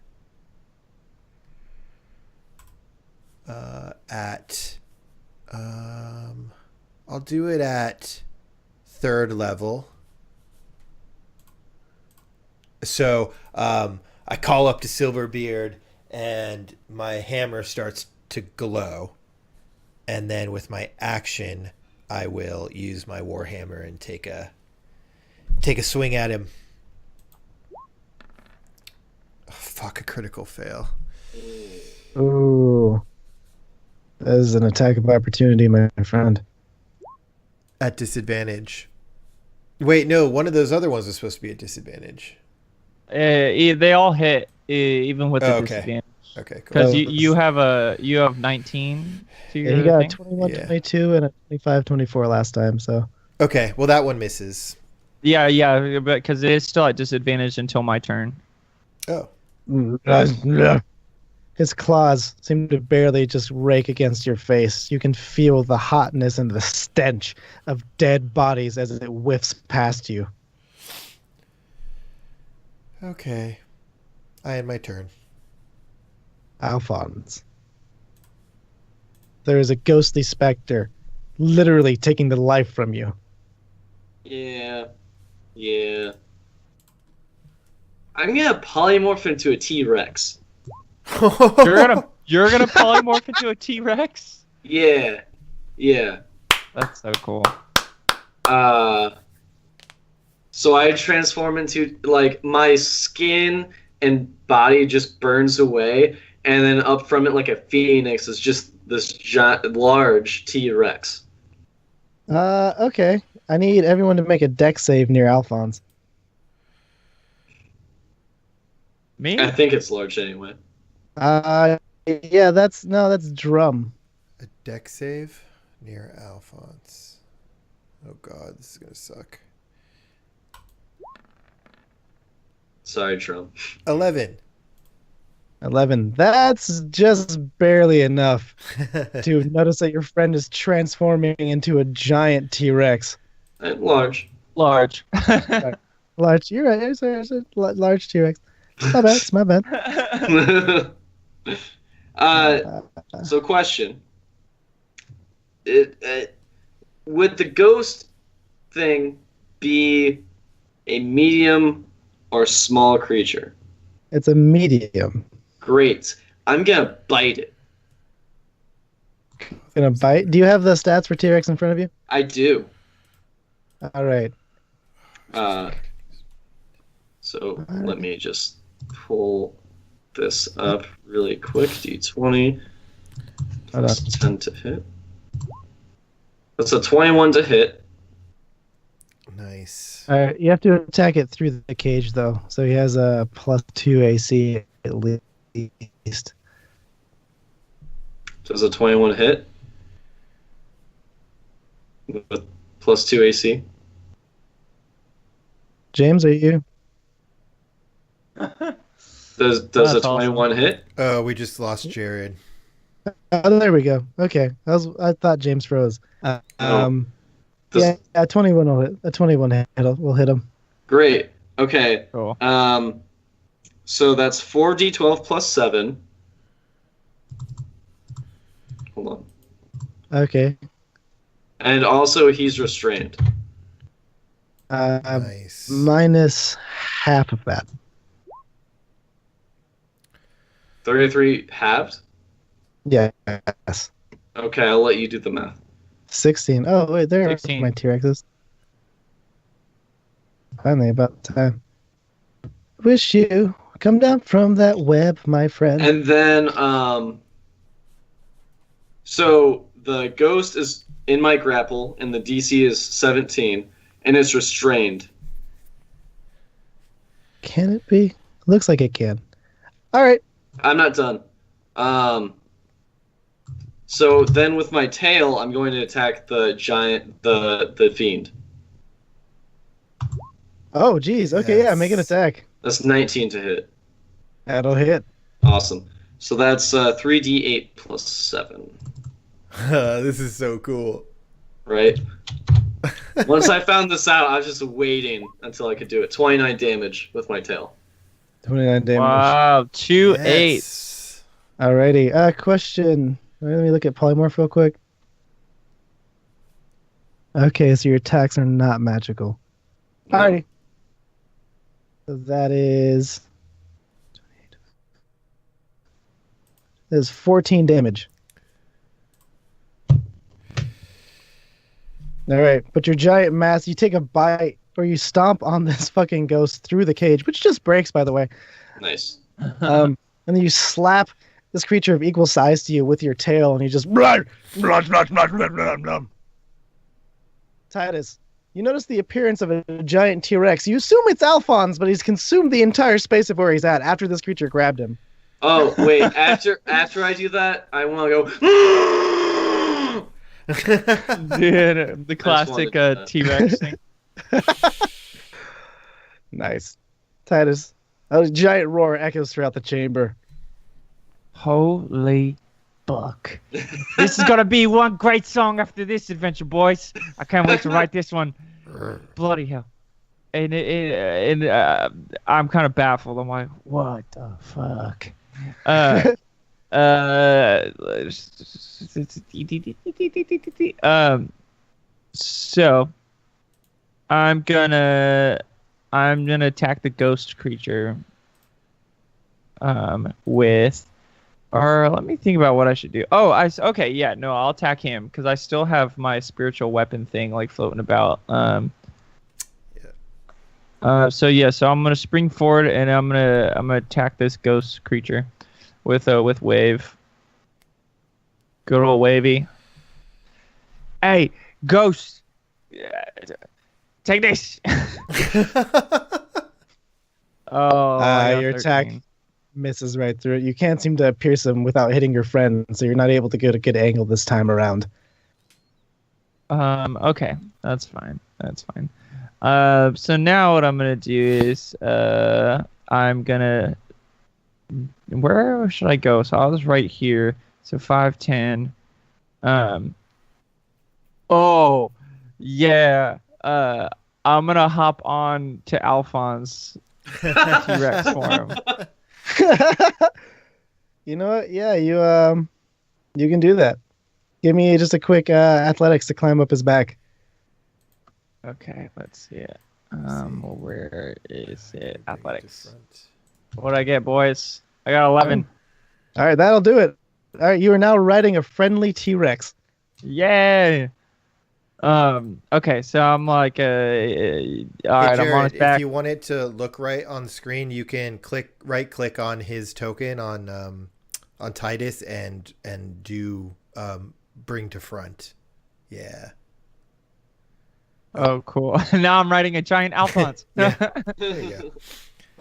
I'll do it at 3rd level. So I call up to Silverbeard, and my hammer starts to glow. And then with my action, I will use my Warhammer and take a swing at him. Oh, fuck, a critical fail.
Ooh. That is an attack of opportunity, my friend.
At disadvantage. Wait, no, one of those other ones was supposed to be at disadvantage.
They all hit, even with the
Okay.
disadvantage.
Okay, cool.
Because
Oh,
you have 19 to
Yeah,
your
he got a
thing?
21,
Yeah.
22, and a 25, 24 last time, so.
Okay, well, that one misses.
Yeah, but because it is still at disadvantage until my turn.
Oh.
His claws seem to barely just rake against your face. You can feel the hotness and the stench of dead bodies as it whiffs past you.
Okay. I had my turn.
Alphonse. There is a ghostly specter literally taking the life from you.
Yeah. I'm gonna polymorph into a T-Rex.
You're gonna polymorph into a T-Rex?
Yeah.
That's so cool.
So I transform into, like, my skin and body just burns away, and then up from it, like a phoenix, is just this giant, large T-Rex.
Okay. I need everyone to make a dex save near Alphonse.
Me?
I think it's large anyway.
Yeah, that's Drum.
A deck save near Alphonse. Oh god, this is gonna suck.
Sorry, Trump.
11.
11. That's just barely enough to notice that your friend is transforming into a giant T-Rex.
Large.
Large.
Large. You're right. It's a large T-Rex. My bad. It's my bad.
So question. Would the ghost thing be a medium or small creature?
It's a medium.
Great. I'm gonna bite it.
Gonna bite. Do you have the stats for T-Rex in front of you?
I do.
All right.
So let me just pull this up really quick. D20
Hold
plus 10 to hit. That's a 21 to hit.
Nice.
All right. You have to attack it through the cage, though. So he has a +2 AC at least.
Does a 21 hit? With +2 AC.
James, are you?
Does
That's
a 21 hit?
Oh, we just lost Jared.
Oh, there we go. Okay. I thought James froze.
Does-
Yeah, a 21 will hit. A 21 will hit him.
Great. Okay.
Cool.
So that's 4d12 plus 7. Hold on.
Okay.
And also he's restrained.
Nice.
Minus half of that.
33 halved?
Yes.
Okay, I'll let you do the math.
16. Oh, wait, there
16.
are my T-Rexes. Finally, about time. Wish you come down from that web, my friend.
And then, so the ghost is in my grapple, and the DC is 17, and it's restrained.
Can it be? Looks like it can. All right.
I'm not done. So then with my tail, I'm going to attack the giant, the fiend.
Oh, geez. Okay, yeah, make an attack.
That's 19 to hit.
That'll hit.
Awesome. So that's 3d8 plus 7.
This is so cool.
Right? Once I found this out, I was just waiting until I could do it. 29 damage with my tail.
29 damage.
Wow, 2 8.
Yes.
Alrighty. Question. Let me look at polymorph real quick. Okay, so your attacks are not magical.
No.
Alrighty. So that is 14 damage. Alright, but your giant mass, you take a bite or you stomp on this fucking ghost through the cage, which just breaks, by the way.
Nice.
And then you slap this creature of equal size to you with your tail, and you just Titus, you notice the appearance of a giant T-Rex. You assume it's Alphonse, but he's consumed the entire space of where he's at after this creature grabbed him.
Oh, wait. After I do that, I want to go...
Dude, the classic
wanted that.
T-Rex thing.
Nice. Titus, a giant roar echoes throughout the chamber.
Holy fuck. This is gonna be one great song after this adventure, boys. I can't wait to write this one. Bloody hell. And I'm kind of baffled. I'm like, what the fuck? So I'm gonna attack the ghost creature with, or let me think about what I should do. Okay, yeah, no, I'll attack him because I still have my spiritual weapon thing like floating about. So I'm gonna spring forward and I'm gonna attack this ghost creature with wave. Good old wavy. Hey, ghost, take this.
Your attack misses right through it. You can't seem to pierce him without hitting your friend, so you're not able to get a good angle this time around.
Okay, that's fine. So now what I'm gonna do is I'm gonna, where should I go? So I was right here. So 5, 10. Oh yeah. I'm gonna hop on to Alphonse T-Rex form.
You know what? Yeah, you can do that. Give me just a quick athletics to climb up his back.
Okay, let's see it. Where is it? Athletics. What'd I get, boys? I got 11.
All right, that'll do it. All right, you are now riding a friendly T-Rex.
Yay! Okay, so I'm like, all right,
Jared,
I'm on his back.
if you want it to look right on the screen, you can right click on his token on Titus and do bring to front. Yeah.
Oh, cool. Now I'm riding a giant Alphonse.
There you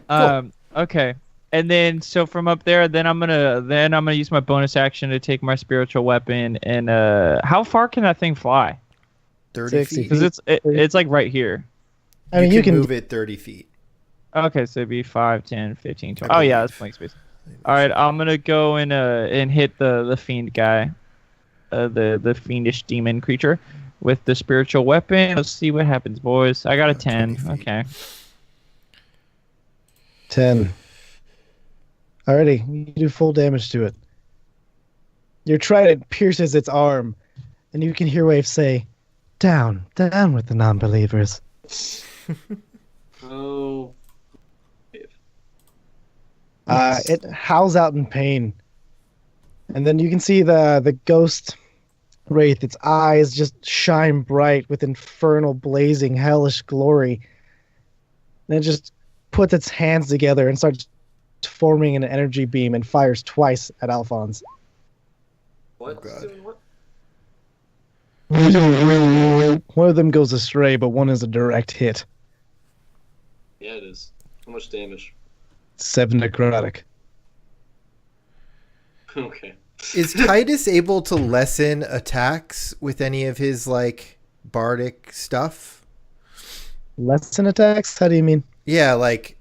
go.
Okay. And then so from up there, then I'm gonna use my bonus action to take my spiritual weapon and how far can that thing fly?
30
60
feet.
Because it's like right here.
I mean, you can
move it 30 feet.
Okay, so it'd be 5, 10, 15, 20. Oh yeah, that's blank space. All right, I'm gonna go and hit the fiend guy, the fiendish demon creature, with the spiritual weapon. Let's see what happens, boys. I got a 10. Okay.
10. Alrighty, you do full damage to it. Your trident pierces its arm, and you can hear Wave say, "Down, down with the non-believers."
Oh.
It howls out in pain. And then you can see the ghost wraith, its eyes just shine bright with infernal, blazing, hellish glory. And it just puts its hands together and starts forming an energy beam and fires twice at Alphonse.
What?
God.
Doing what?
One of them goes astray, but one is a direct hit.
Yeah, it is. How much damage?
7 necrotic.
Okay.
Is Titus able to lessen attacks with any of his like bardic stuff?
Lesson attacks? How do you mean?
Yeah, like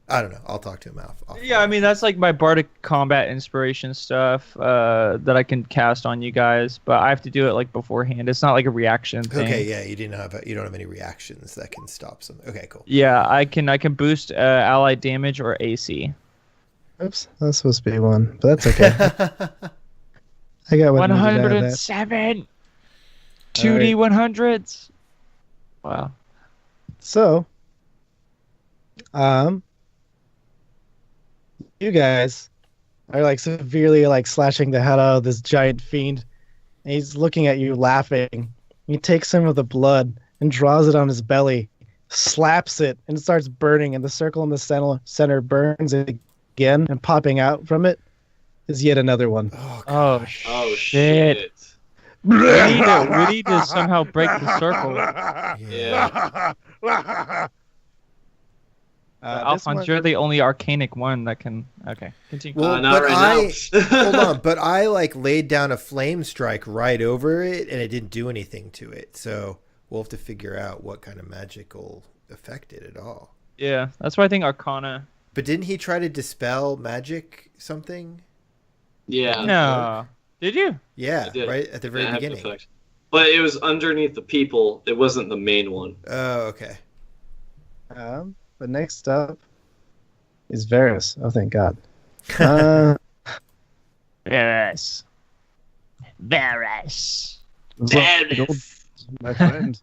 I don't know. I'll talk to him off.
Yeah, I mean that's like my bardic combat inspiration stuff that I can cast on you guys, but I have to do it like beforehand. It's not like a reaction thing.
Okay, yeah, you don't have any reactions that can stop some. Okay, cool.
Yeah, I can boost allied damage or AC.
Oops, that's supposed to be one, but that's okay. I got what I needed out of that.
107. 2D 100s. Wow.
So, you guys are like severely like slashing the head out of this giant fiend. And he's looking at you laughing. He takes some of the blood and draws it on his belly, slaps it, and it starts burning. And the circle in the center burns again, and popping out from it is yet another one.
Oh,
Oh
shit.
shit.
We need to somehow break the circle.
Yeah.
Alphonse, you're the only arcanic one that can. Okay, continue.
Well,
not
but
right now.
hold on, but I like laid down a flame strike right over it, and it didn't do anything to it. So we'll have to figure out what kind of magical effect it at all.
Yeah, that's why I think Arcana.
But didn't he try to dispel magic something?
Yeah.
No, did you?
Yeah,
I did.
right at the very
That had an
beginning.
effect. But it was underneath the people. It wasn't the main one.
Oh, okay.
But next up is Varus. Oh, thank God.
Varus. Varus.
My friend.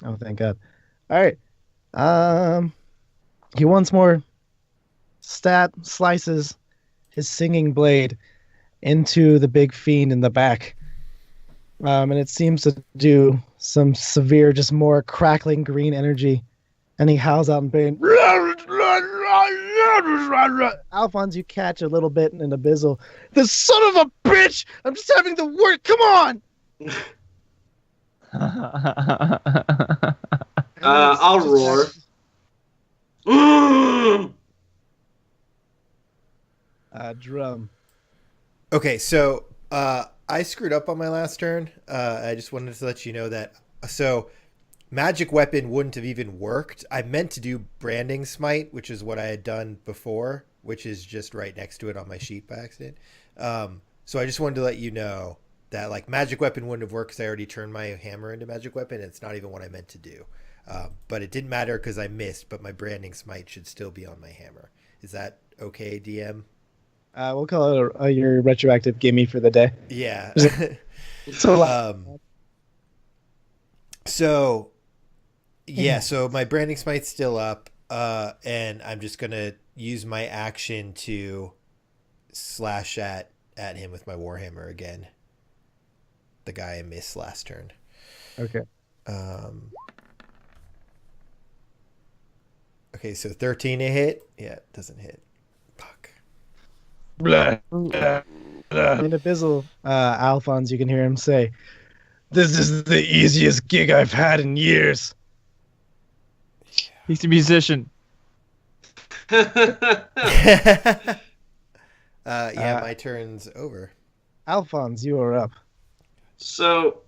Oh, thank God. All right. He once more slices his singing blade into the big fiend in the back. And it seems to do some severe, just more crackling green energy. And he howls out in pain. Alphonse, you catch a little bit in Abyssal. The son of a bitch! I'm just having the work. Come on!
I'll roar.
Drum.
Okay, so I screwed up on my last turn. I just wanted to let you know that. So magic weapon wouldn't have even worked. I meant to do branding smite, which is what I had done before, which is just right next to it on my sheet by accident. So I just wanted to let you know that like magic weapon wouldn't have worked because I already turned my hammer into magic weapon. It's not even what I meant to do. But it didn't matter because I missed, but my branding smite should still be on my hammer. Is that okay, DM?
We'll call it your retroactive gimme for the day.
Yeah.
So,
So my branding smite's still up, and I'm just gonna use my action to slash at him with my warhammer again. The guy I missed last turn.
okay.
Okay, so 13 to hit. Yeah, it doesn't hit. Fuck.
In Abyssal, Alphonse, you can hear him say, "This is the easiest gig I've had in years."
He's a musician.
My turn's over.
Alphonse, you are up.
So,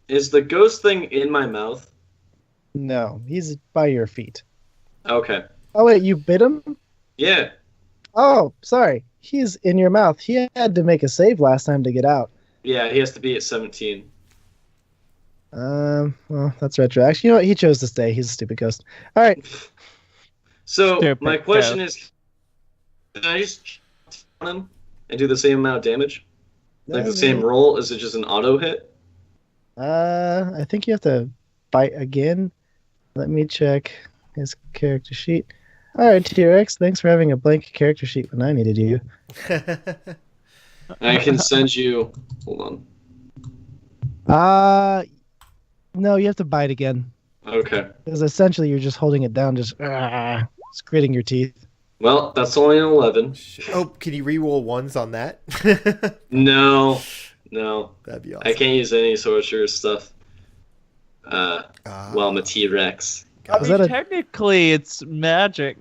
is the ghost thing in my mouth?
No, he's by your feet.
Okay.
Oh, wait, you bit him?
Yeah.
Oh, sorry. He's in your mouth. He had to make a save last time to get out.
Yeah, he has to be at 17.
Well, that's retroactive. You know what? He chose to stay. He's a stupid ghost. All right.
So,
Stupid
my question is, can I just on him and do the same amount of damage? Like the same roll? Is it just an auto hit?
I think you have to bite again. Let me check his character sheet. All right, T-Rex, thanks for having a blank character sheet when I needed you.
I can send you. Hold on.
No, you have to bite again.
Okay.
Because essentially you're just holding it down, just gritting your teeth.
Well, that's only an 11.
Oh, can you re-roll ones on that?
No.
That'd be awesome.
I can't use any sorcerer stuff. Well, I'm a T-Rex.
I
Is
mean,
that a-
technically, it's magic.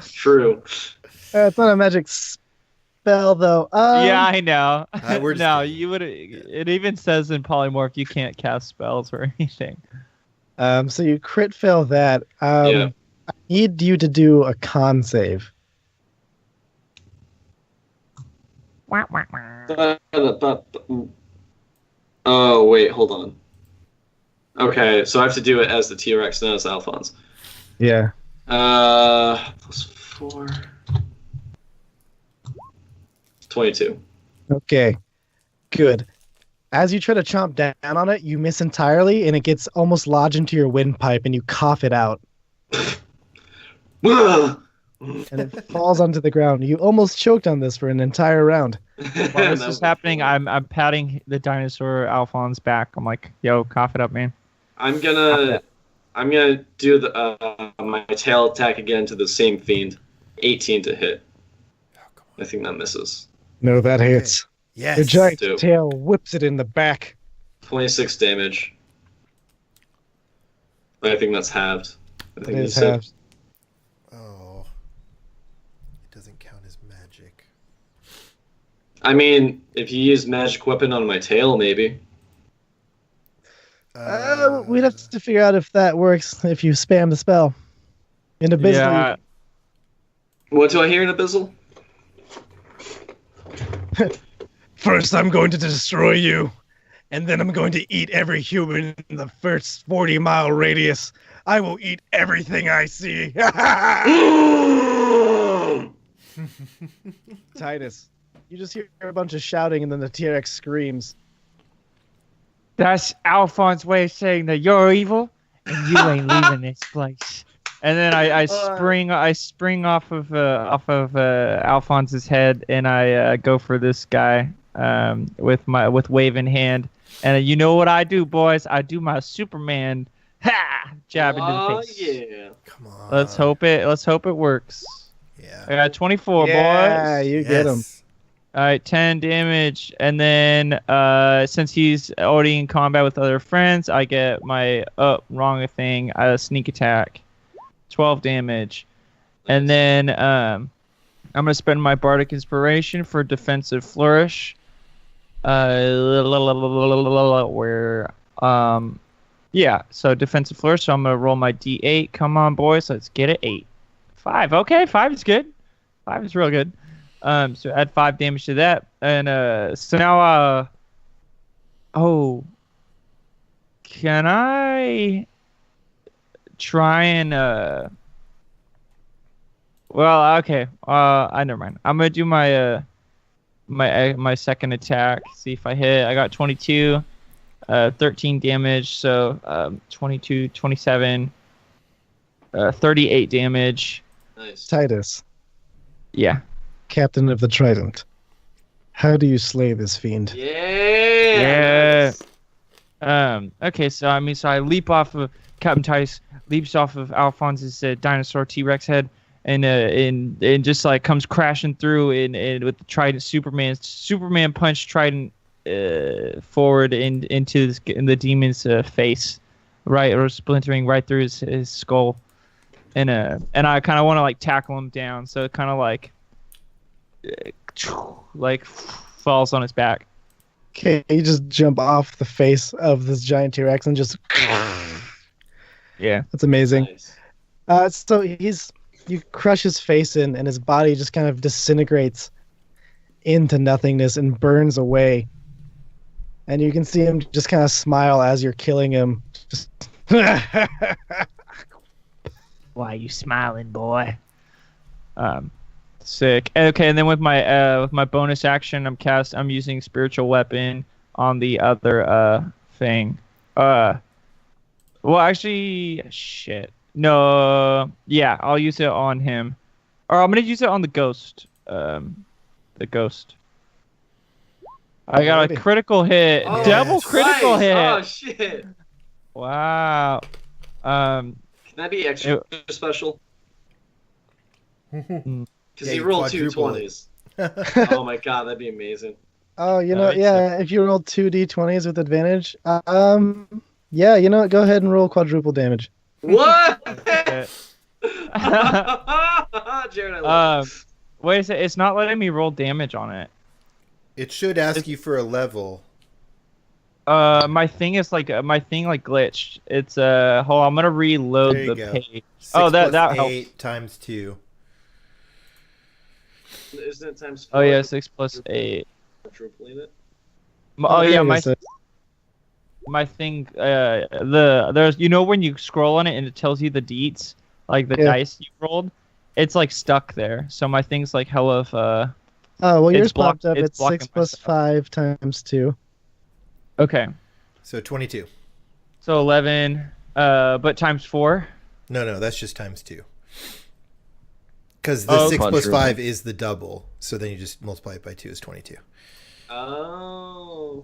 True.
It's not a magic spell, though.
Yeah, I know.
we're just
No,
kidding.
you would. It even says in polymorph you can't cast spells or anything.
So you crit fail that.
Yeah.
I need you to do a con save.
Oh, wait, hold on. Okay, so I have to do it as the T-Rex and as Alphonse.
Yeah.
+4. 22.
Okay. Good. As you try to chomp down on it, you miss entirely, and it gets almost lodged into your windpipe, and you cough it out, and it falls onto the ground. You almost choked on this for an entire round.
While this is happening, I'm patting the dinosaur Alphonse back. I'm like, "Yo, cough it up, man."
I'm gonna do the my tail attack again to the same fiend. 18 to hit. I think that misses.
No, that hits.
Yes.
Your giant
Dope.
tail whips it in the back.
26 damage. I think that's halved. I
It
think
is
you said-
halved.
Oh. It doesn't count as magic.
I mean, if you use magic weapon on my tail, maybe.
We'd have to figure out if that works if you spam the spell. In Abyssal,
Yeah,
What do I hear in Abyssal?
first I'm going to destroy you, and then I'm going to eat every human in the first 40-mile radius. I will eat everything I see. Titus, you just hear a bunch of shouting, and then the T-Rex screams.
that's Alphonse's way of saying that you're evil and you ain't leaving this place. And then I spring off of Alphonse's head, and I go for this guy with wave in hand. And you know what I do, boys? I do my Superman jab into the face.
Yeah.
Come on.
Let's hope it works.
Yeah.
I got 24,
Yeah,
boys.
you get him.
Yes.
All right, 10 damage, and then since he's already in combat with other friends, I get my wrong thing, sneak attack, 12 damage, and then I'm gonna spend my bardic inspiration for defensive flourish. So defensive flourish. So I'm gonna roll my d8. Come on, boys, let's get it. 8, 5. Okay, 5 is good. 5 is real good. So add 5 damage to that, and so now can I try and well, okay, I never mind. I'm gonna do my my second attack, see if I hit. I got 22, 13 damage, so 22, 27, 38 damage.
Nice.
Titus,
Yeah.
captain of the Trident, how do you slay this fiend?
Yeah.
Yeah. Okay, so I leap off of Captain Tice, leaps off of Alphonse's dinosaur T-Rex head, and just like comes crashing through and with the Trident Superman punch Trident forward into the demon's face, right, or splintering right through his skull, and I kind of want to like tackle him down, so it kind of like falls on his back.
Okay, you just jump off the face of this giant T-Rex and just.
Yeah.
That's amazing.
Nice.
So you crush his face in, and his body just kind of disintegrates into nothingness and burns away. And you can see him just kind of smile as you're killing him. Just
Why are you smiling, boy? Sick. Okay, and then with my bonus action, I'm using spiritual weapon on the other thing. Well, actually, shit. No, yeah, I'll use it on him, or I'm gonna use it on the ghost. The ghost. I got a
Alrighty.
critical hit,
Oh,
double critical
nice.
hit.
Oh shit.
Wow.
Can that be extra special? Because
Yeah,
he
you
rolled two
quadruple it.
20s. Oh my god, that'd be amazing.
oh,
Alright,
yeah. If you roll 2 d20s with advantage, Yeah, you know what? Go ahead and roll quadruple damage.
What?
Okay.
Jared, I love
Wait a second. It's not letting me roll damage on it.
It should ask you for a level.
My thing glitched. It's hold on, I'm gonna reload
There you
the
go.
page.
6
Oh, that
plus
helps.
8 times 2.
it. Isn't it times
Oh yeah, 6 plus 8.
Quadrupling it?
Oh yeah, my
So-
my thing. There's when you scroll on it and it tells you the deets, like the
Yeah.
dice you rolled. It's like stuck there. So my thing's like hell of
Oh, well, yours
It's blocked-
popped up.
it's
It's
blocking
6 plus
myself.
5 times 2.
Okay.
So 22.
So 11. But times 4.
No, that's just times 2. Because the
Oh,
6 plus
quadruple.
5 is the double. So then you just multiply it by 2 is 22.
Oh.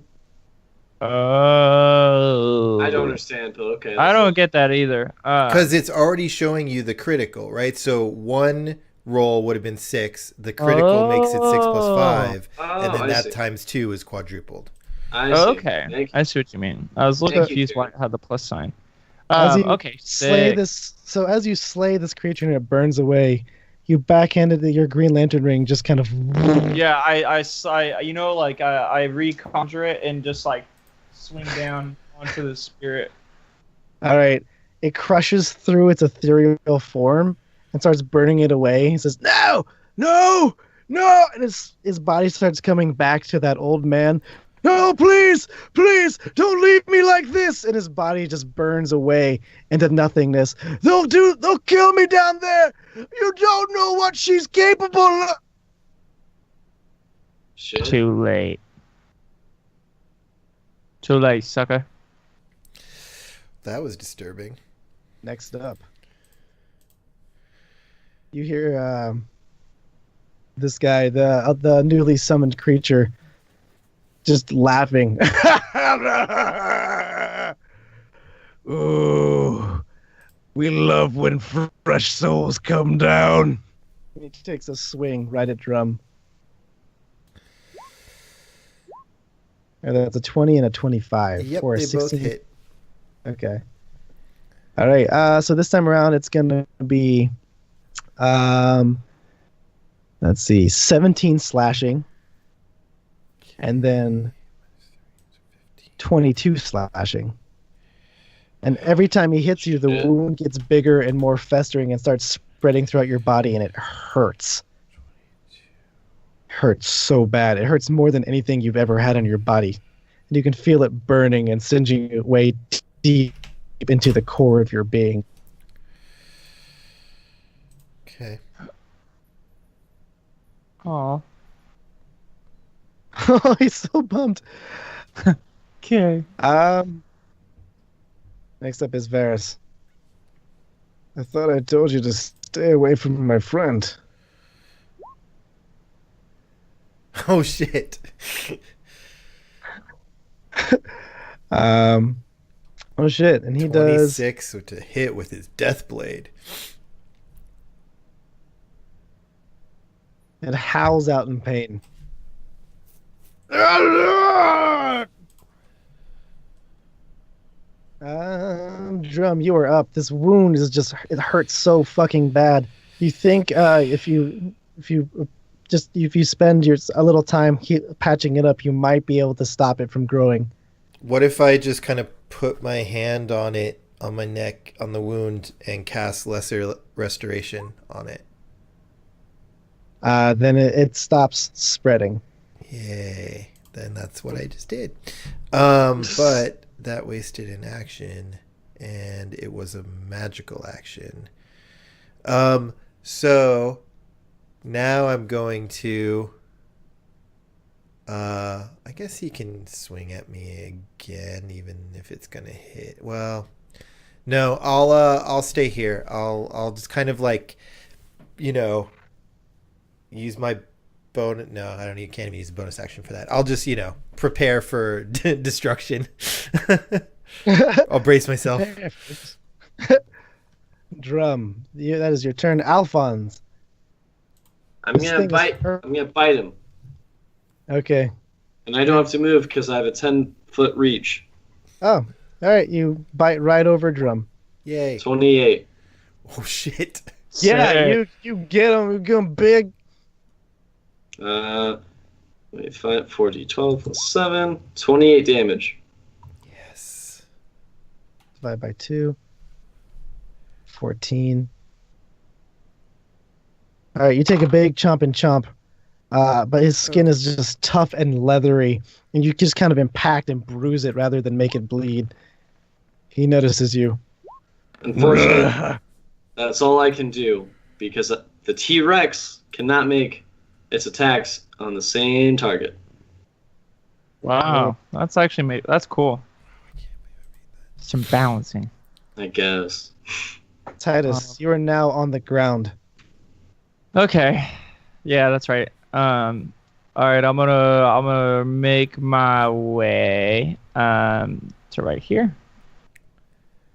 Oh.
I don't understand, but okay.
I don't get that either.
Because it's already showing you the critical, right? So one roll would have been 6. The critical makes it 6 plus 5. And then
I
that
see.
times 2 is quadrupled.
I see.
Okay,
Thank you.
I see what you mean. I was a little
Thank you,
confused why
Jared.
it had the plus sign.
As you
Okay,
slay
sick.
this, so as you slay this creature and it burns away, you backhanded your Green Lantern ring just kind of.
Yeah, I reconjure it and just like swing down onto the spirit.
All right, it crushes through its ethereal form and starts burning it away. He says, "No, no, no!" And his body starts coming back to that old man. No, please, please, don't leave me like this. And his body just burns away into nothingness. They'll kill me down there. You don't know what she's capable of.
Shit.
Too late. Too late, sucker.
That was disturbing.
Next up, you hear this guy, the newly summoned creature, just laughing. Ooh, we love when fresh souls come down. He takes a swing right at Drum. And that's a 20 and a 25
Yep,
for a
they both
16.
hit.
Okay. All right. So this time around, it's gonna be, let's see, 17 slashing, and then 22 slashing. And every time he hits you, the
Shit.
wound gets bigger and more festering and starts spreading throughout your body, and it hurts. Hurts so bad. It hurts more than anything you've ever had on your body. And you can feel it burning and singeing your way deep into the core of your being.
Okay.
Aw.
Oh, he's so bummed.
Okay.
Next up is Varys. I thought I told you to stay away from my friend.
Oh, shit.
Oh shit, and he does
26 to hit with his death blade.
and howls out in pain. Drum, you are up. This wound is just, it hurts so fucking bad. You think if you spend a little time patching it up, you might be able to stop it from growing.
What if I just kind of put my hand on it, on my neck, on the wound, and cast Lesser Restoration on it?
Then it stops spreading.
Yay. Then that's what I just did. But that wasted an action, and it was a magical action. So now I'm going to... I guess he can swing at me again, even if it's gonna hit. Well, no, I'll stay here. I'll just kind of like, use my bonus. No, I don't. You can't even use a bonus action for that. I'll just prepare for destruction. I'll brace myself.
Drum, that is your turn. Alphonse.
I'm
This
gonna
thing is
bite.
hurt.
I'm gonna bite him,
Okay.
and I don't have to move because I have a 10-foot reach.
Oh, All right, you bite right over Drum.
Yay.
28.
Oh, shit.
Yeah,
Sick.
you get him. You get him big.
Wait, 5, 40, 12 plus 7. 28 damage.
Yes.
Divide by 2. 14. All right, you take a big chomp and chomp. But his skin is just tough and leathery, and you just kind of impact and bruise it rather than make it bleed. He notices you.
Unfortunately, that's all I can do because the T-Rex cannot make its attacks on the same target.
Wow, that's actually that's cool. Some balancing.
I guess.
Titus, you are now on the ground.
Okay, yeah, that's right. All right, I'm gonna make my way to right here.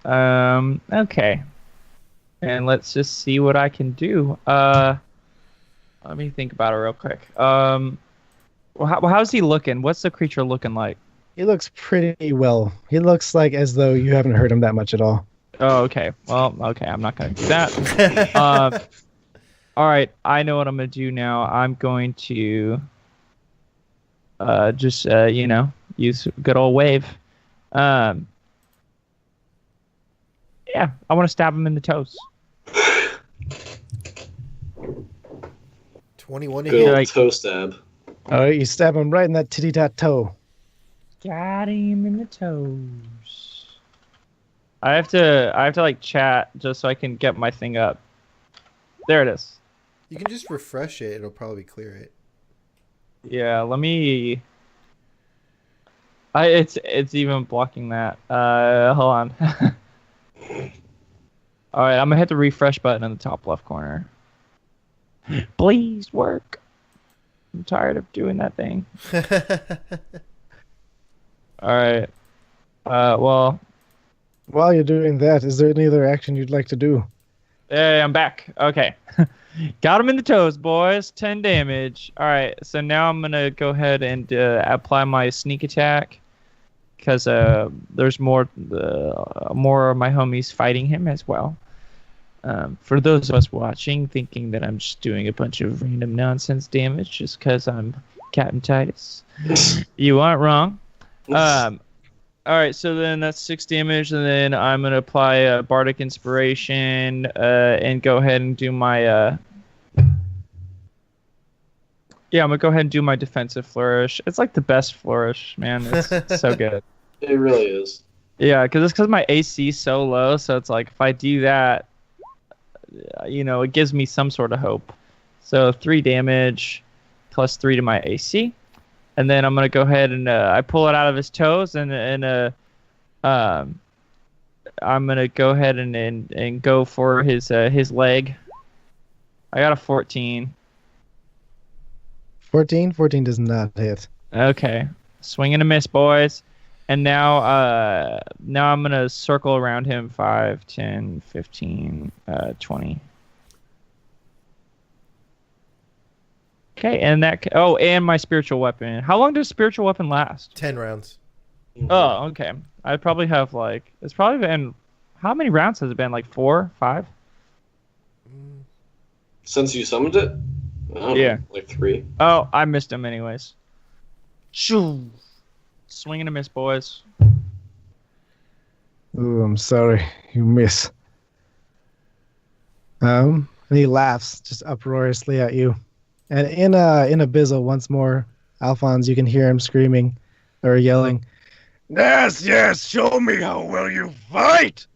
Okay, and let's just see what I can do. Let me think about it real quick. Well, how's he looking? What's the creature looking like?
He looks pretty well. He looks like as though you haven't hurt him that much at all.
Oh, okay. Well, okay, I'm not gonna do that. All right, I know what I'm gonna do now. I'm going to just use good old wave. Yeah, I want to stab him in the toes.
21 to
Good
hit.
old
like-
toe stab.
All right, you stab him right in that titty tat toe.
Got him in the toes. I have to like chat just so I can get my thing up. There it is.
You can just refresh it. It'll probably clear it.
Yeah, let me. It's even blocking that. Hold on. All right, I'm gonna hit the refresh button in the top left corner. Please work. I'm tired of doing that thing. All right. Well,
While you're doing that, is there any other action you'd like to do?
hey, I'm back. Okay. Got him in the toes, boys. 10 damage. All right. So now I'm gonna go ahead and apply my sneak attack because there's more of my homies fighting him as well. For those of us watching, thinking that I'm just doing a bunch of random nonsense damage just because I'm Captain Titus, you aren't wrong. All right, so then that's 6 damage, and then I'm gonna apply a Bardic Inspiration and go ahead and do my yeah, I'm gonna go ahead and do my defensive flourish. It's like the best flourish, man. It's so good.
It really is.
Yeah, because my AC is so low, so it's like if I do that, it gives me some sort of hope. So 3 damage plus 3 to my AC, and then I'm gonna go ahead and I pull it out of his toes, and I'm gonna go ahead and go for his leg. I got a 14.
14? 14 does not hit.
Okay, swing and a miss, boys. And now I'm going to circle around him 5, 10, 15, 20. Okay, and and my spiritual weapon. How long does spiritual weapon last?
10 rounds.
Oh, okay. I probably have it's probably been, how many rounds has it been? Like 4, 5?
Since you summoned it? I don't
Yeah.
know, like 3.
Oh, I missed him anyways. Shoo! Swing and a miss, boys.
Ooh, I'm sorry. You miss. And he laughs just uproariously at you. And in Abyssal once more, Alphonse, you can hear him screaming or yelling, "Yes, yes, show me how well you fight!"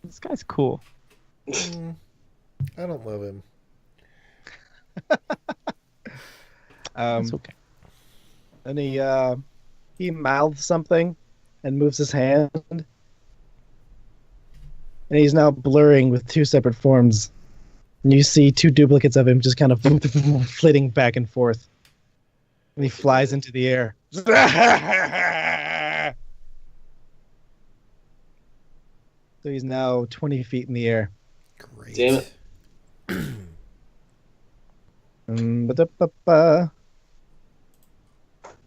This guy's cool.
I don't love him.
It's okay.
And he mouths something and moves his hand. And he's now blurring with 2 separate forms. And you see 2 duplicates of him just kind of flitting back and forth. And he flies into the air. So he's now 20 feet in the air.
Great.
Damn it.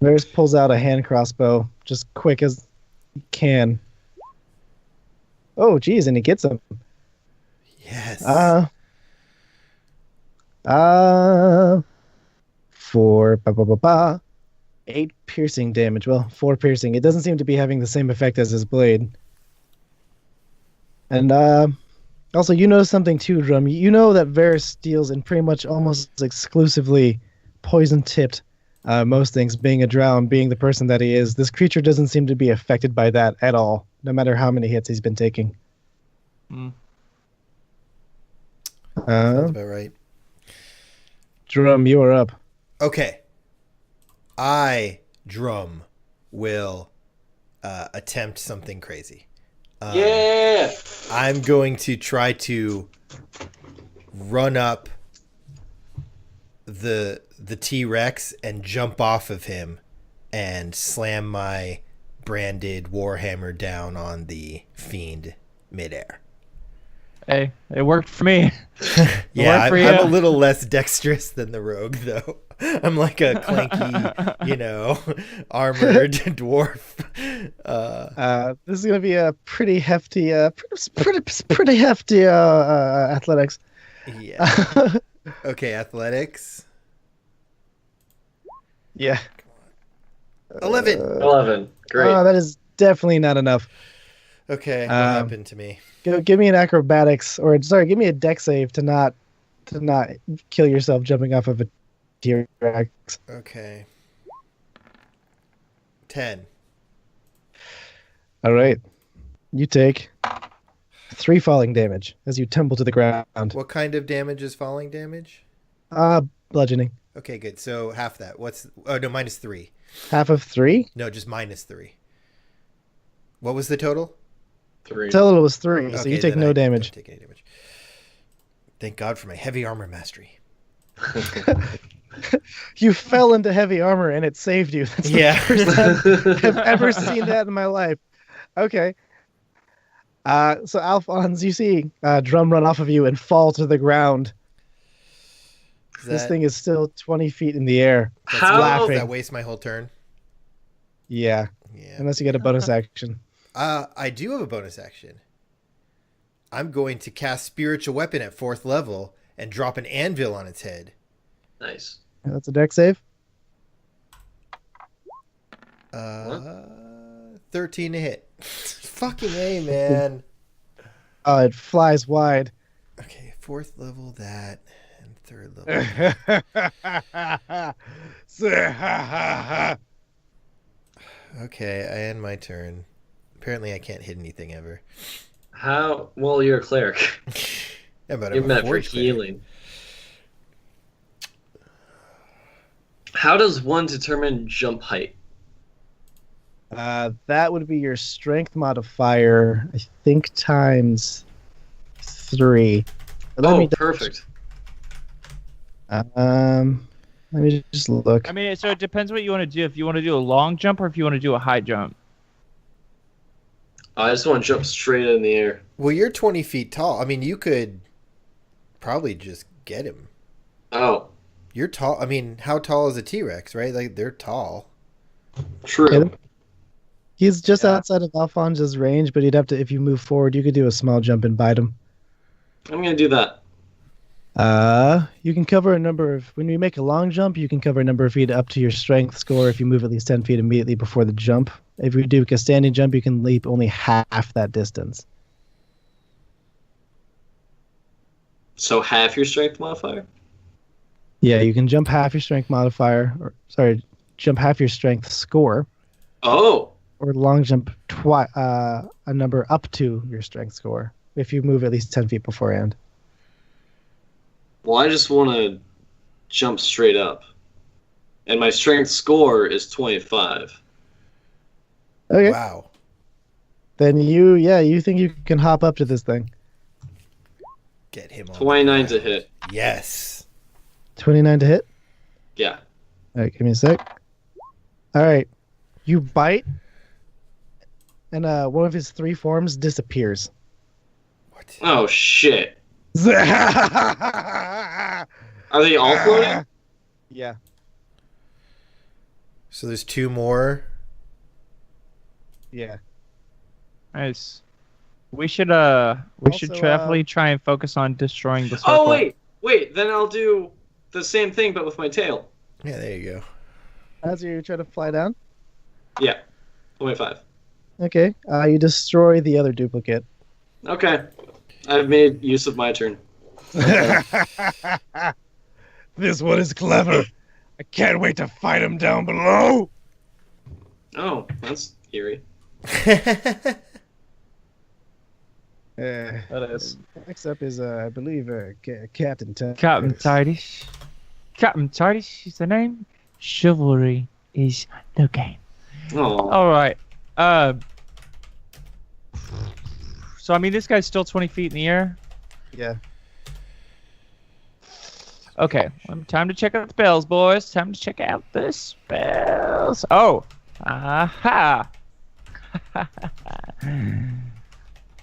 Varys pulls out a hand crossbow, just quick as can. Oh, geez, and he gets him.
Yes.
For 8 piercing damage. Well, 4 piercing. It doesn't seem to be having the same effect as his blade. And also, you know something too, Drum. You know that Varys deals in pretty much almost exclusively poison-tipped. Most things, being a drow, being the person that he is, this creature doesn't seem to be affected by that at all, no matter how many hits he's been taking.
Sounds about right.
Drum, you are up.
Okay. I, Drum, will attempt something crazy.
Yeah.
I'm going to try to run up the T-Rex and jump off of him and slam my branded Warhammer down on the fiend midair.
Hey, it worked for me.
Yeah,
for
I'm
you.
a little less dexterous than the rogue, though. I'm like a clanky, armored dwarf.
This is gonna be a pretty hefty, pretty hefty athletics.
Yeah. Okay, athletics.
Yeah.
11.
11. Great.
That is definitely not enough.
Okay, what happened to me?
Give me an acrobatics, or sorry, give me a dex save to not kill yourself jumping off of a T-Rex.
Okay. 10.
All right. You take 3 falling damage as you tumble to the ground.
What kind of damage is falling damage?
Bludgeoning.
Okay, good. So half that. Oh, no, -3.
Half of 3?
No, just -3. What was the total?
3.
Total was 3, so
Okay,
you take
then
no
I
damage.
Don't take any damage. Thank God for my heavy armor mastery.
You fell into heavy armor and it saved you. That's
Yeah.
the first time I've ever seen that in my life. Okay. So Alphonse, you see Drum run off of you and fall to the ground. This thing is still 20 feet in the air.
How?
Does
laughing.
that waste my whole turn?
Yeah,
Yeah.
unless you get a bonus action.
I do have a bonus action. I'm going to cast Spiritual Weapon at 4th level and drop an anvil on its head.
Nice.
That's a dex save.
13 to hit. Fucking A, man.
Oh, it flies wide.
Okay, 4th level that, and 3rd level. Okay, I end my turn. Apparently I can't hit anything ever.
How? Well, you're a cleric.
Yeah, but
You're
I'm a
meant for
forge cleric.
healing. How does one determine jump height?
That would be your strength modifier, I think, times 3. Let me
Perfect.
let me just look.
I mean, so it depends what you want to do. If you want to do a long jump or if you want to do a high jump.
I just want to jump straight in the air.
Well, you're 20 feet tall. I mean, you could probably just get him.
Oh,
You're tall. I mean, how tall is a T-Rex, right? Like, they're tall.
true.
He's just outside of Alphonse's range, but you'd have to, if you move forward, you could do a small jump and bite him.
I'm gonna do that.
You can cover a number of, when you make a long jump, you can cover a number of feet up to your strength score if you move at least 10 feet immediately before the jump. If you do a standing jump, you can leap only half that distance.
So half your strength modifier?
Yeah, you can jump half your strength modifier, or sorry, jump half your strength score,
Oh,
or long jump a number up to your strength score if you move at least 10 feet beforehand.
well, I just want to jump straight up. And my strength score is 25.
Okay.
Wow.
Then you think you can hop up to this thing.
Get him on.
29 to hit.
Yes.
29 to hit.
Yeah.
All right, give me a sec. All right, you bite, and one of his 3 forms disappears.
What?
Oh, shit.
Yeah.
Are they all floating?
So there's 2 more.
Yeah.
Nice. We should
Also,
definitely try and focus on destroying the circle.
Oh wait. Then I'll do the same thing, but with my tail.
Yeah, there you go.
As you try to fly down.
Yeah, 25.
Okay. You destroy the other duplicate.
Okay, I've made use of my turn.
This one is clever. I can't wait to fight him down below.
Oh, that's eerie.
That is.
Next up is, I believe, Captain Titus.
Captain Titus. Captain Titus is the name. Chivalry is the game.
Oh,
All right. So I mean, this guy's still 20 feet in the air.
Yeah.
Okay, time to check out the spells, boys. Time to check out the spells. Oh, aha!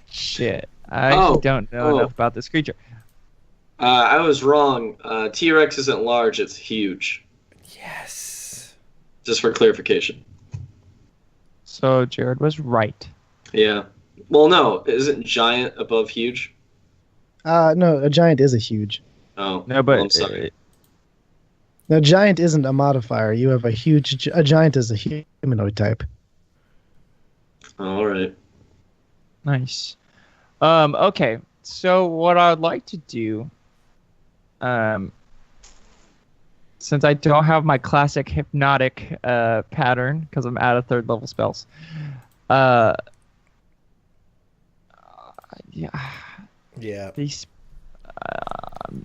Shit, I actually don't know enough about this creature.
I was wrong. T-Rex isn't large; it's huge.
Yes.
Just for clarification.
So Jared was right.
Yeah. Well, no, isn't giant above huge?
No, a giant is a huge.
Oh,
No, but
well, I'm sorry.
No, giant isn't a modifier. You have a huge. A giant is a humanoid type.
All right.
Nice. Okay, so what I'd like to do, since I don't have my classic hypnotic pattern because I'm out of 3rd level spells,
Yeah.
these.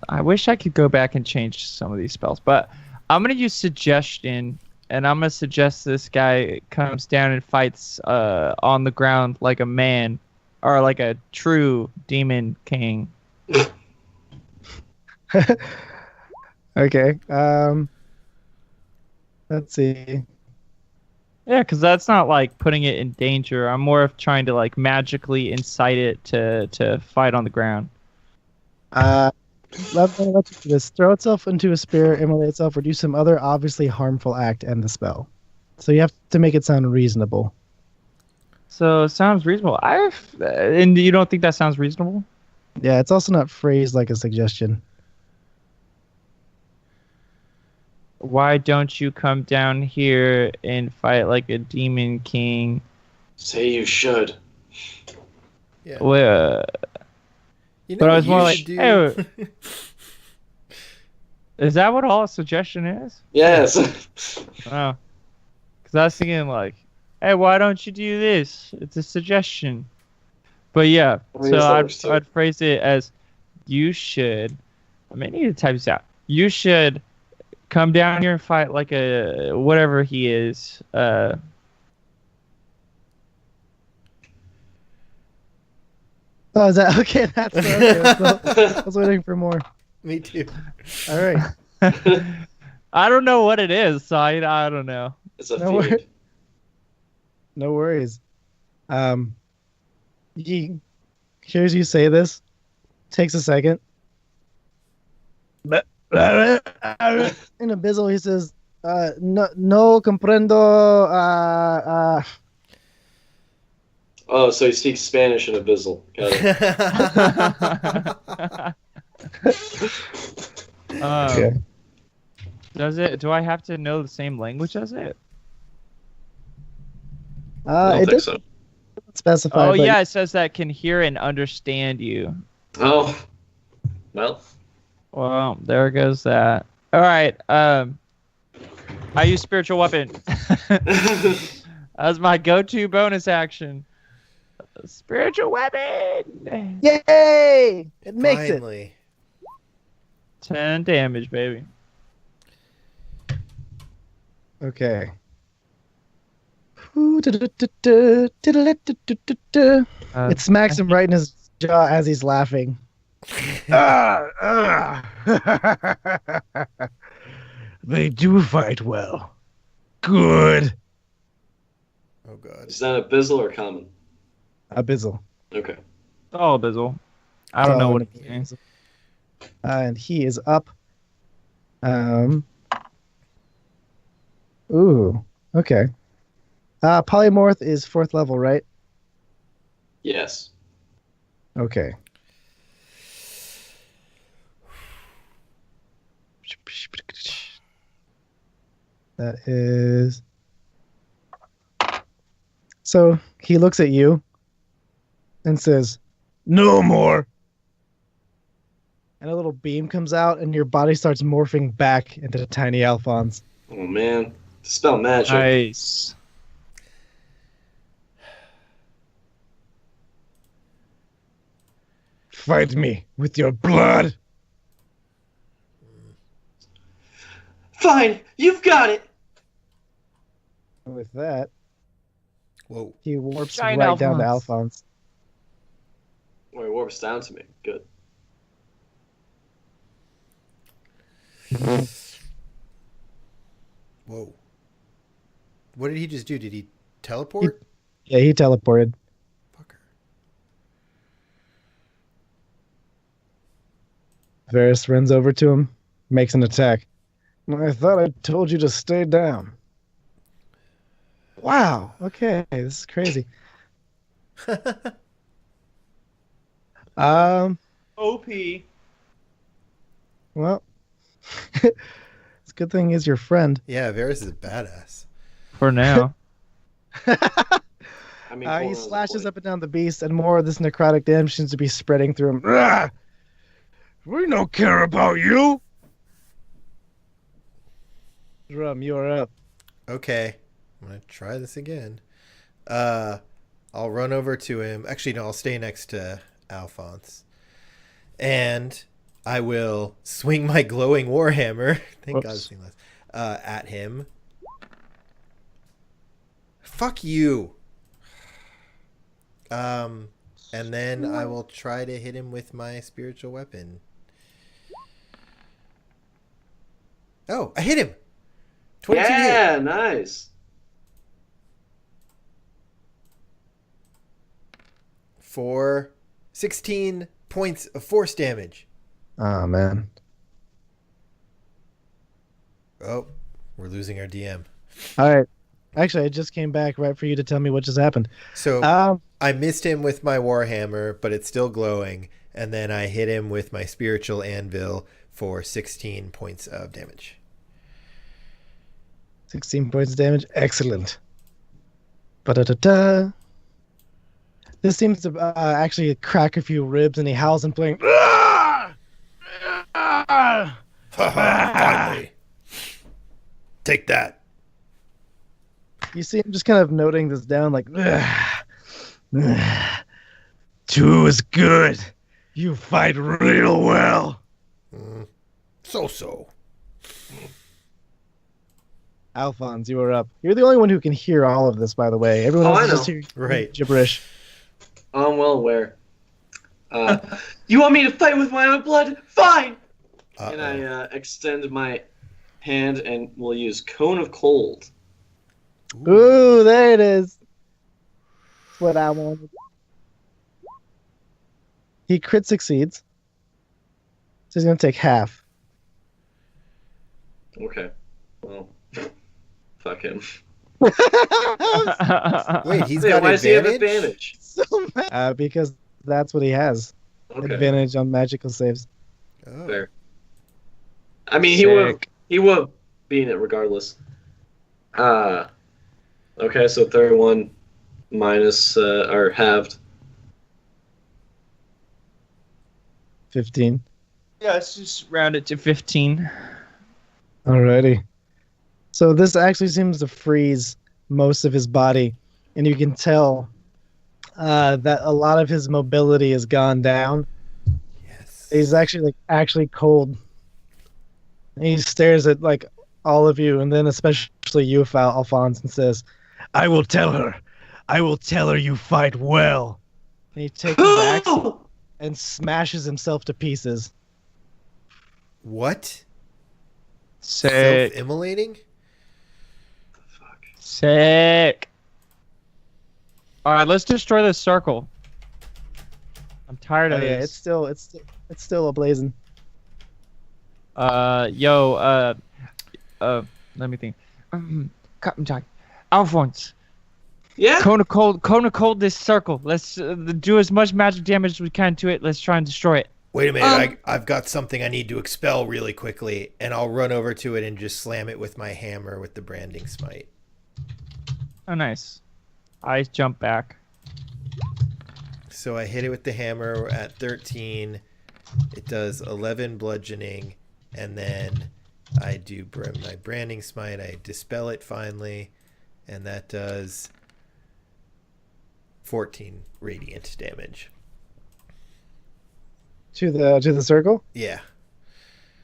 I wish I could go back and change some of these spells, but I'm gonna use suggestion, and I'm gonna suggest this guy comes down and fights on the ground like a man, or like a true demon king.
Okay. Let's see.
Yeah, because that's not like putting it in danger. I'm more of trying to like magically incite it to fight on the ground.
Let me let you do this. Throw itself into a spear, immolate itself, or do some other obviously harmful act and the spell. So you have to make it sound reasonable.
So it sounds reasonable. And you don't think that sounds reasonable?
Yeah, it's also not phrased like a suggestion.
Why don't you come down here and fight like a demon king?
Say you should.
Yeah.
Well,
You know
but I
what
was more
you
like,
should do?
hey, is that what all a suggestion is?
Yes.
Oh, because I was thinking like, hey, why don't you do this? It's a suggestion. But yeah,
Well,
so
yes, that works too.
I'd phrase it as, you should. I may need to type this out. You should come down here and fight like a whatever he is.
Oh, is that okay? That's okay. I was waiting for more.
Me too.
All right.
I don't know what it is, so I don't know.
It's a
No
feud.
worries. No worries. He hears you say this. Takes a second. In Abyssal, he says, no comprendo.
Oh, so he speaks Spanish in Abyssal. Got it.
Okay.
Does it? Do I have to know the same language as it?
I don't
It
think
doesn't
so.
specify.
Oh
but
yeah, it says that can hear and understand you.
Oh, well.
Well, there goes that. All right. I use spiritual weapon as my go-to bonus action. Spiritual weapon.
Yay! It makes it.
Finally.
10 damage, baby.
Okay.
Uh,
It smacks him right in his jaw as he's laughing. They do fight well. Good.
Oh god.
Is that Abyssal or common?
Abyssal.
Okay.
Oh, Bizzle. I don't know what it means.
And he is up. Ooh. Okay. Polymorph is 4th level, right?
Yes.
Okay. That is. So he looks at you and says, "No more." And a little beam comes out, and your body starts morphing back into tiny Alphonse.
Oh man. Dispel magic.
Nice.
Fight me with your blood.
Fine, you've got it.
With that,
Whoa.
he warps
Giant
right down to
Alphonse.
Alphonse.
Oh, he warps down to me. Good.
Whoa. What did he just do? Did he teleport?
Yeah, he teleported.
Fucker.
Varys runs over to him, makes an attack. I thought I told you to stay down. Wow. Okay, this is crazy.
OP.
Well, it's a good thing he's your friend.
Yeah, Varys is a badass.
For now.
I mean,
He
hold on,
slashes
boy.
up and down the beast, and more of this necrotic damage seems to be spreading through him. Ah! We don't care about you. Drum, you're up.
Okay. I'm going to try this again. I'll run over to him. Actually, no, I'll stay next to Alphonse. And I will swing my glowing warhammer. Thank God this thing lasts. At him. Fuck you. And then I will try to hit him with my spiritual weapon. Oh, I hit him. 22 hit.
Yeah, nice.
For 16 points of force damage.
Oh, man.
Oh, we're losing our DM.
All right. Actually, I just came back right for you to tell me what just happened.
So I missed him with my warhammer, but it's still glowing. And then I hit him with my spiritual anvil for 16 points of damage.
16 points of damage. Excellent. Ba-da-da-da. This seems to actually crack a few ribs, and he howls and playing.
Finally. Take that.
You see him just kind of noting this down, like, 2 is good. You fight real well.
So.
Alphonse, you are up. You're the only one who can hear all of this, by the way. Everyone
Oh,
else
I
is just
know.
hearing
Right.
gibberish.
I'm well aware. You want me to fight with my own blood? Fine! And I extend my hand and will use Cone of Cold.
Ooh, there it is. That's what I wanted. He crit succeeds. So he's going to take half.
Okay. Well, fuck him.
Wait, he's
Hey,
got
why does he have
advantage?
advantage?
So mad. Because that's what he has.
Okay,
Advantage on magical saves.
Oh.
fair. I mean,
Sick.
he would be in it regardless. Okay, so 31 minus, or halved.
15.
Yeah, let's just round it to 15.
Alrighty. So this actually seems to freeze most of his body, and you can tell that a lot of his mobility has gone down.
Yes.
He's actually cold. And he stares at like all of you, and then especially you, Alphonse, and says, "I will tell her. I will tell her you fight well." And he takes his axe and smashes himself to pieces.
What?
Sick.
Self-immolating?
Fuck.
Sick. All right, let's destroy this circle. I'm tired
Oh
of
yeah,
this.
it's still ablazing.
Let me think. Captain Jack, Alphonse,
Yeah.
Cone of cold this circle. Let's do as much magic damage as we can to it. Let's try and destroy it.
Wait a minute, I've got something I need to expel really quickly, and I'll run over to it and just slam it with my hammer with the branding smite.
Oh, nice. I jump back.
So I hit it with the hammer at 13. It does 11 bludgeoning, and then I do my branding smite. I dispel it finally, and that does 14 radiant damage.
To the circle.
Yeah.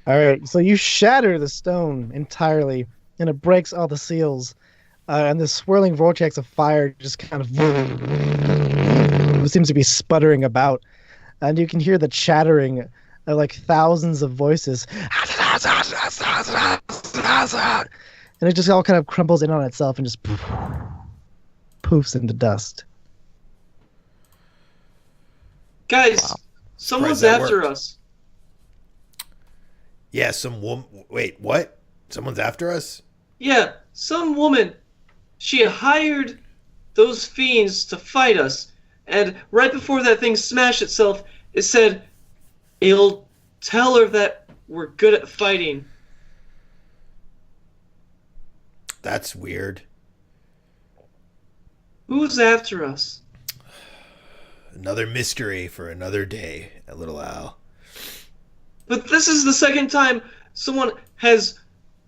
All right, so you shatter the stone entirely, and it breaks all the seals, and the swirling vortex of fire just kind of seems to be sputtering about, and you can hear the chattering of like thousands of voices, and it just all kind of crumbles in on itself and just poofs into dust.
Guys, someone's
Surprised that
after
worked.
us.
Yeah, Wait, what? Someone's after us?
Yeah, some woman. She hired those fiends to fight us, and right before that thing smashed itself, it said, "It'll tell her that we're good at fighting."
That's weird.
Who's after us?
Another mystery for another day, little Al.
But this is the second time someone has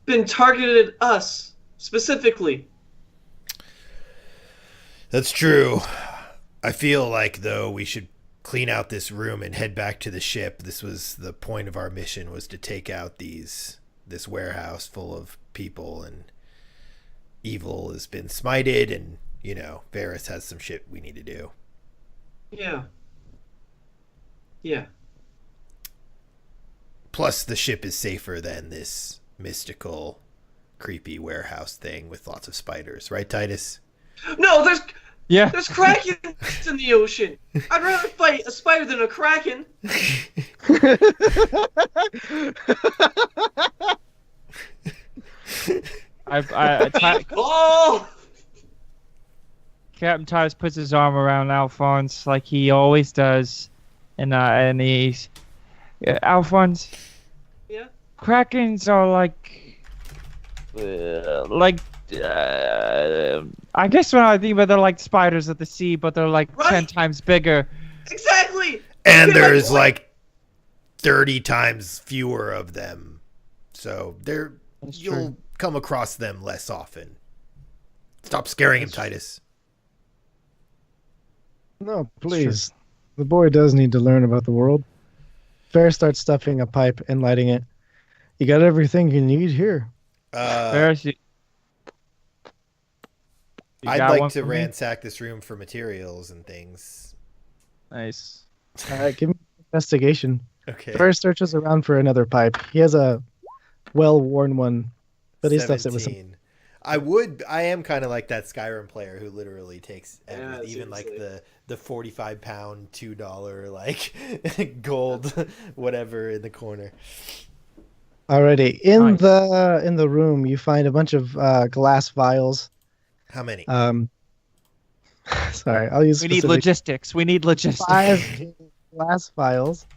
been targeted at us, specifically.
That's true. I feel like, though, we should clean out this room and head back to the ship. This was the point of our mission, was to take out this warehouse full of people, and evil has been smited, and, Varys has some shit we need to do.
Yeah. Yeah.
Plus, the ship is safer than this mystical, creepy warehouse thing with lots of spiders. Right, Titus?
No, there's
Yeah.
krakens in the ocean. I'd rather fight a spider than a kraken. Oh!
Captain Titus puts his arm around Alphonse like he always does, and he's Alphonse.
Yeah.
Krakens are I guess when I think about it, they're like spiders at the sea, but they're like
Right.
10 times bigger.
Exactly.
And
Okay, my
there's
point.
like 30 times fewer of them. So
That's
you'll
true.
come across them less often. Stop scaring him, Titus.
No, please. The boy does need to learn about the world. Fair starts stuffing a pipe and lighting it. You got everything you need here.
Pharisee. You
I'd
got
like
one
to
for me?
ransack this room for materials and things.
Nice.
All right, give me an investigation.
Okay.
Fair searches around for another pipe. He has a well-worn one, but he stuffs it with some.
17. I am kind of like that Skyrim player who literally takes
Yeah,
even like
seriously.
the 45-pound $2 like gold whatever in the corner.
Alrighty, in
Nice.
the room you find a bunch of glass vials.
How many?
Sorry, I'll use
We need
specific-
logistics. We need logistics.
5 glass vials.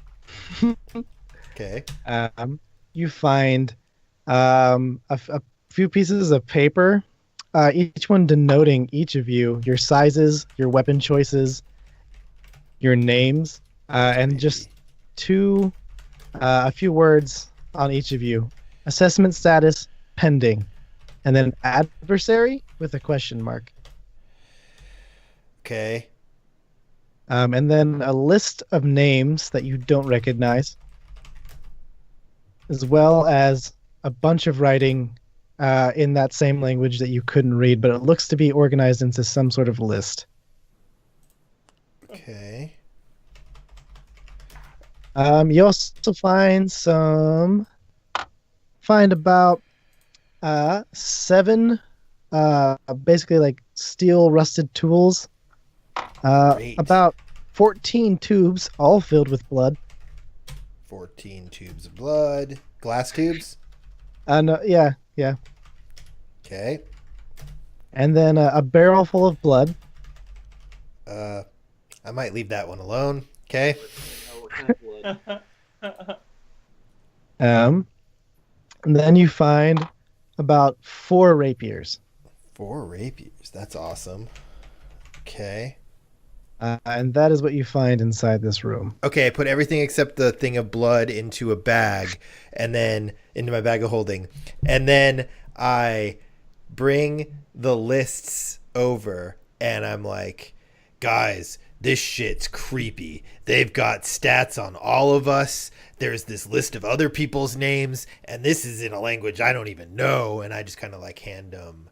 Okay.
You find a few pieces of paper, each one denoting each of you, your sizes, your weapon choices, your names, and just a few words on each of you. Assessment status pending, and then adversary with a question mark.
Okay.
And then a list of names that you don't recognize, as well as a bunch of writing in that same language that you couldn't read, but it looks to be organized into some sort of list.
Okay.
You also find about 7 basically like steel rusted tools,
Great.
about 14 tubes all filled with blood.
14 tubes of blood. Glass tubes.
No, yeah.
Okay.
and then a barrel full of blood.
I might leave that one alone. Okay.
Oh, what kind of blood?
And then you find about 4 rapiers.
4 rapiers. That's awesome. Okay.
And that is what you find inside this room.
Okay, I put everything except the thing of blood into a bag, and then into my bag of holding. And then I bring the lists over, and I'm like, guys, this shit's creepy. They've got stats on all of us. There's this list of other people's names, and this is in a language I don't even know. And I just kind of like hand them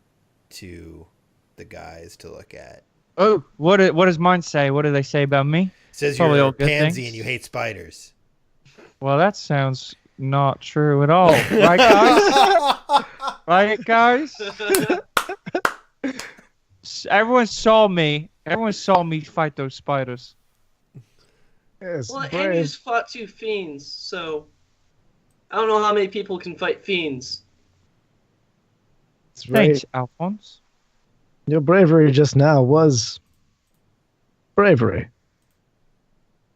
to the guys to look at.
Oh, what does mine say? What do they say about me?
It says
Probably
you're
all
a
good
pansy
things.
and you hate spiders.
Well, that sounds not true at all, right, guys? Right, guys? Everyone saw me fight those spiders.
Yes,
Well,
brave.
Andy's fought 2 fiends, so I don't know how many people can fight fiends.
That's right.
Thanks, Alphonse.
Your bravery just now was bravery.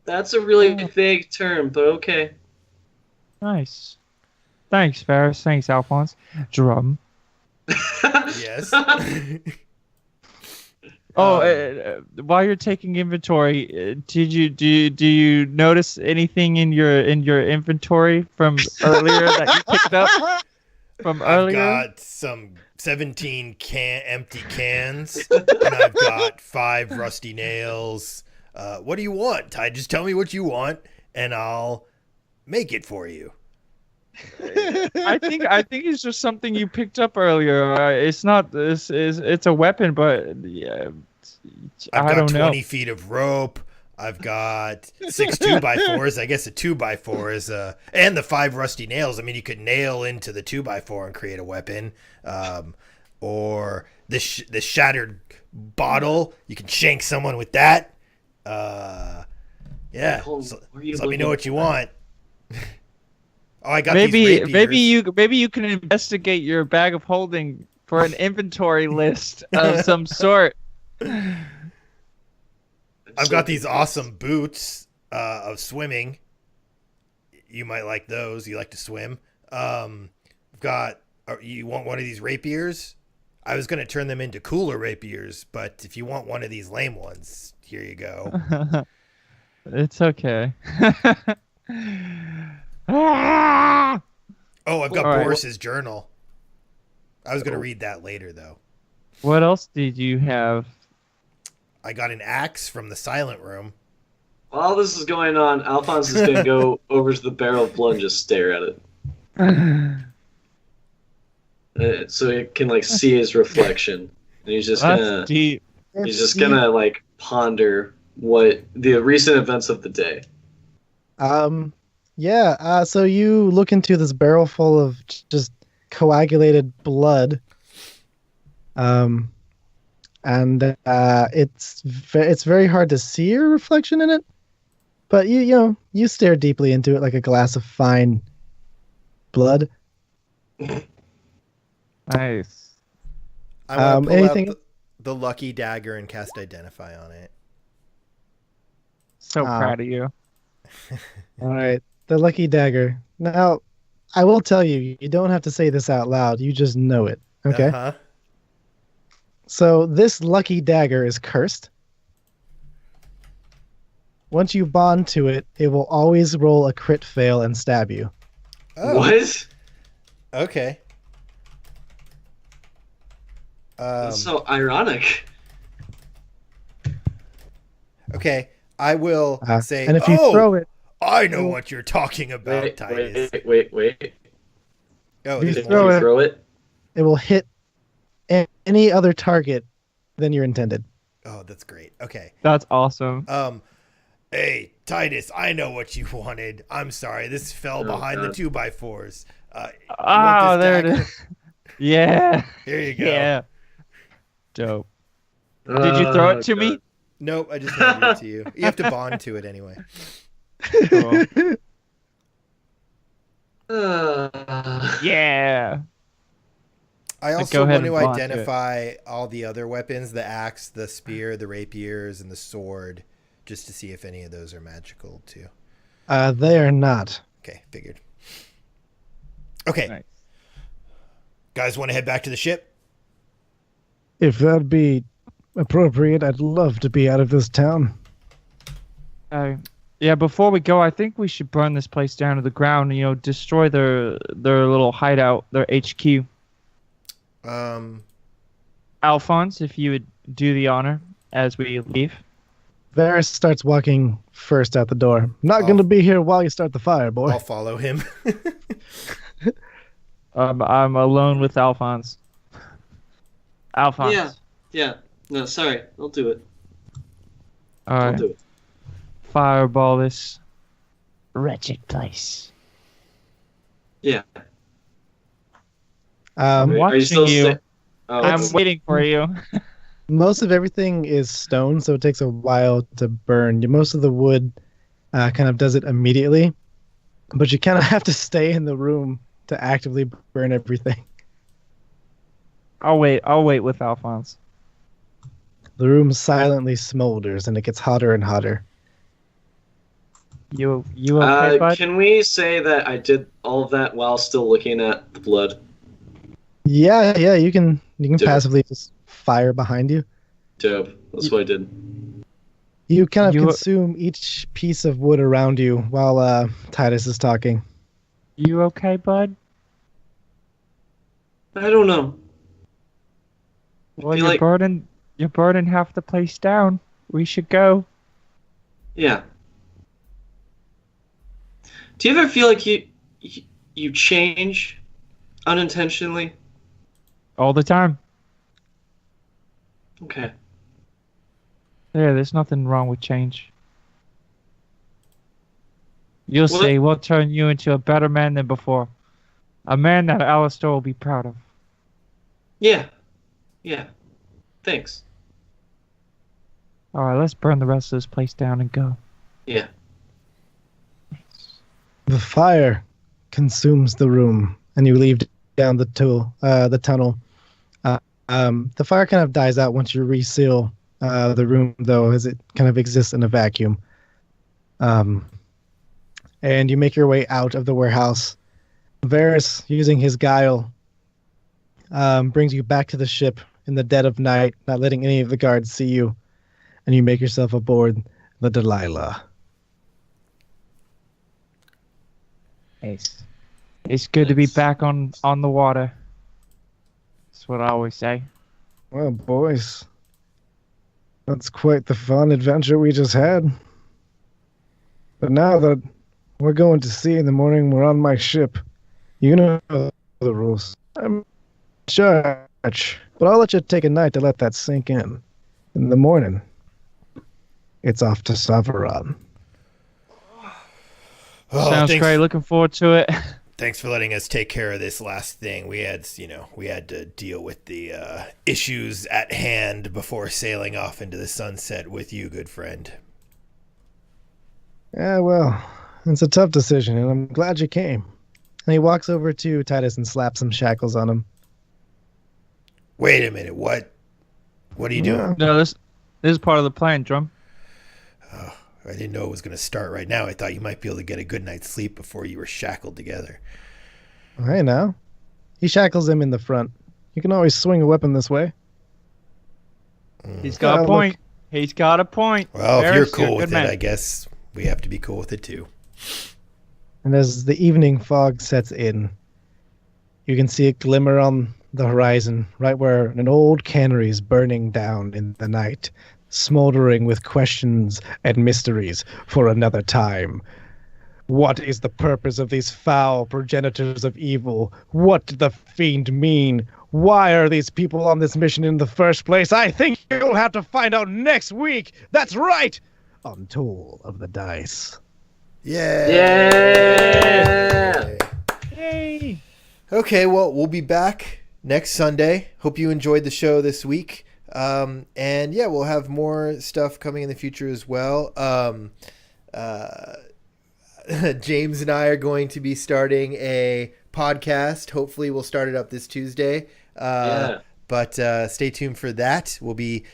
That's a really vague term, but okay.
Nice. Thanks, Ferris. Thanks, Alphonse. Drum.
Yes.
While you're taking inventory, do you notice anything in your inventory from earlier that you picked up from
I've
earlier?
got some 17 empty cans, and I've got 5 rusty nails. What do you want, Ty? Just tell me what you want, and I'll make it for you.
I think it's just something you picked up earlier. It's not this is it's a weapon, but yeah,
I've
I
got
don't know.
20 feet of rope. I've got 6 2x4s. I guess a 2x4 is and the 5 rusty nails. I mean, you could nail into the 2x4 and create a weapon. Or this shattered bottle. You can shank someone with that. Yeah.
Hold on,
So
what are you
let me know
looking
what you want. Oh, I got these
Maybe
rapiers.
you can investigate your bag of holding for an inventory list of some sort.
I've got these awesome boots of swimming. You might like those. You like to swim. I've got. You want one of these rapiers? I was going to turn them into cooler rapiers, but if you want one of these lame ones, here you go.
It's okay.
Oh, I've got
All right.
Boris's journal. I was going to read that later, though.
What else did you have?
I got an axe from the silent room.
While this is going on, Alphonse is going to go over to the barrel of blood and just stare at it. So he can, like, see his reflection. And he's just
That's
gonna
deep.
he's just gonna like ponder what the recent events of the day.
So you look into this barrel full of just coagulated blood. And it's very hard to see your reflection in it, but you stare deeply into it like a glass of fine blood.
Nice.
I'm going to pull
anything-
out the lucky dagger and cast Identify on it.
So proud of you.
All right, the lucky dagger. Now, I will tell you, you don't have to say this out loud. You just know it. Okay.
Uh-huh.
So this lucky dagger is cursed. Once you bond to it, it will always roll a crit fail and stab you.
Oh,
What?
okay.
That's so ironic.
Okay, I will say.
And if you throw it,
I know what you're talking about, Titus.
Wait.
Oh,
You
this
Did
throw
you
it.
throw it?
it will hit any other target than you're intended.
Oh, that's great. Okay.
That's awesome.
Hey, Titus, I know what you wanted. I'm sorry, this fell behind
God.
the 2x4s.
Oh, there it is. Yeah.
Here you go.
Yeah. Dope. Did you throw it to me?
Nope, I just handed it to you. You have to bond to it anyway.
Cool.
God.
Yeah.
I
go
also
ahead
want to
and volunteer.
identify all the other weapons: the axe, the spear, the rapiers, and the sword, just to see if any of those are magical too.
They are not.
Okay, figured. Okay,
Nice.
guys, want to head back to the ship?
If that'd be appropriate, I'd love to be out of this town.
Yeah, before we go, I think we should burn this place down to the ground. You know, destroy their little hideout, their HQ. Alphonse, if you would do the honor as we leave.
Varys starts walking first out the door. Not going to be here while you start the fire, boy.
I'll follow him.
I'm alone with Alphonse. Alphonse.
Yeah. Yeah. No, sorry. I'll do it.
All
I'll
right.
do it.
Fireball this wretched place.
Yeah.
Um,
Are you still
watching you.
Oh,
I'm
okay.
waiting for you.
Most of everything is stone, so it takes a while to burn. Most of the wood kind of does it immediately, but you kind of have to stay in the room to actively burn everything.
I'll wait with Alphonse.
The room silently smolders, and it gets hotter and hotter.
You okay, bud?
Can we say that I did all of that while still looking at the blood?
Yeah, you can
Dude.
passively just fire behind you.
Dope. That's what I did.
You kind of
You-
consume each piece of wood around you while Titus is talking.
You okay, bud?
I don't know.
Well,
feel like-
you're burning half the place down. We should go.
Yeah. Do you ever feel like you change unintentionally?
All the time.
Okay.
Yeah, there's nothing wrong with change. You'll
Well,
see, we'll turn you into a better man than before. A man that Alistair will be proud of.
Yeah. Yeah. Thanks.
Alright, let's burn the rest of this place down and go.
Yeah.
The fire consumes the room, and you leave down the tunnel. The fire kind of dies out once you reseal the room, though, as it kind of exists in a vacuum. And you make your way out of the warehouse. Varys, using his guile, brings you back to the ship in the dead of night, not letting any of the guards see you, and you make yourself aboard the Delilah.
It's good to be back on the water. That's what I always say.
Well, boys, that's quite the fun adventure we just had. But now that we're going to sea in the morning, we're on my ship. You know the rules. I'm in charge, but I'll let you take a night to let that sink in. In the morning, it's off to Savaron.
Oh,
Sounds
thanks,
great. Looking forward to it.
Thanks for letting us take care of this last thing. We had to deal with the issues at hand before sailing off into the sunset with you, good friend.
Yeah, well, it's a tough decision, and I'm glad you came. And he walks over to Titus and slaps some shackles on him.
Wait a minute, what? What are you doing?
No, this is part of the plan, Drum.
I didn't know it was going to start right now. I thought you might be able to get a good night's sleep before you were shackled together.
Hey, now. He shackles him in the front. You can always swing a weapon this way.
He's got
Yeah,
a point. He's got a point.
Well, if
Varys,
you're
a
cool
good
with it,
man.
I guess we have to be cool with it too.
And as the evening fog sets in, you can see a glimmer on the horizon, right where an old cannery is burning down in the night, smoldering with questions and mysteries for another time. What is the purpose of these foul progenitors of evil? What did the fiend mean? Why are these people on this mission in the first place? I think you'll have to find out next week. That's right! On Toll of the Dice.
Yeah.
Yay!
Okay, well, we'll be back next Sunday. Hope you enjoyed the show this week. And yeah, we'll have more stuff coming in the future as well. James and I are going to be starting a podcast. Hopefully we'll start it up this Tuesday.
Yeah.
But stay tuned for that. We'll be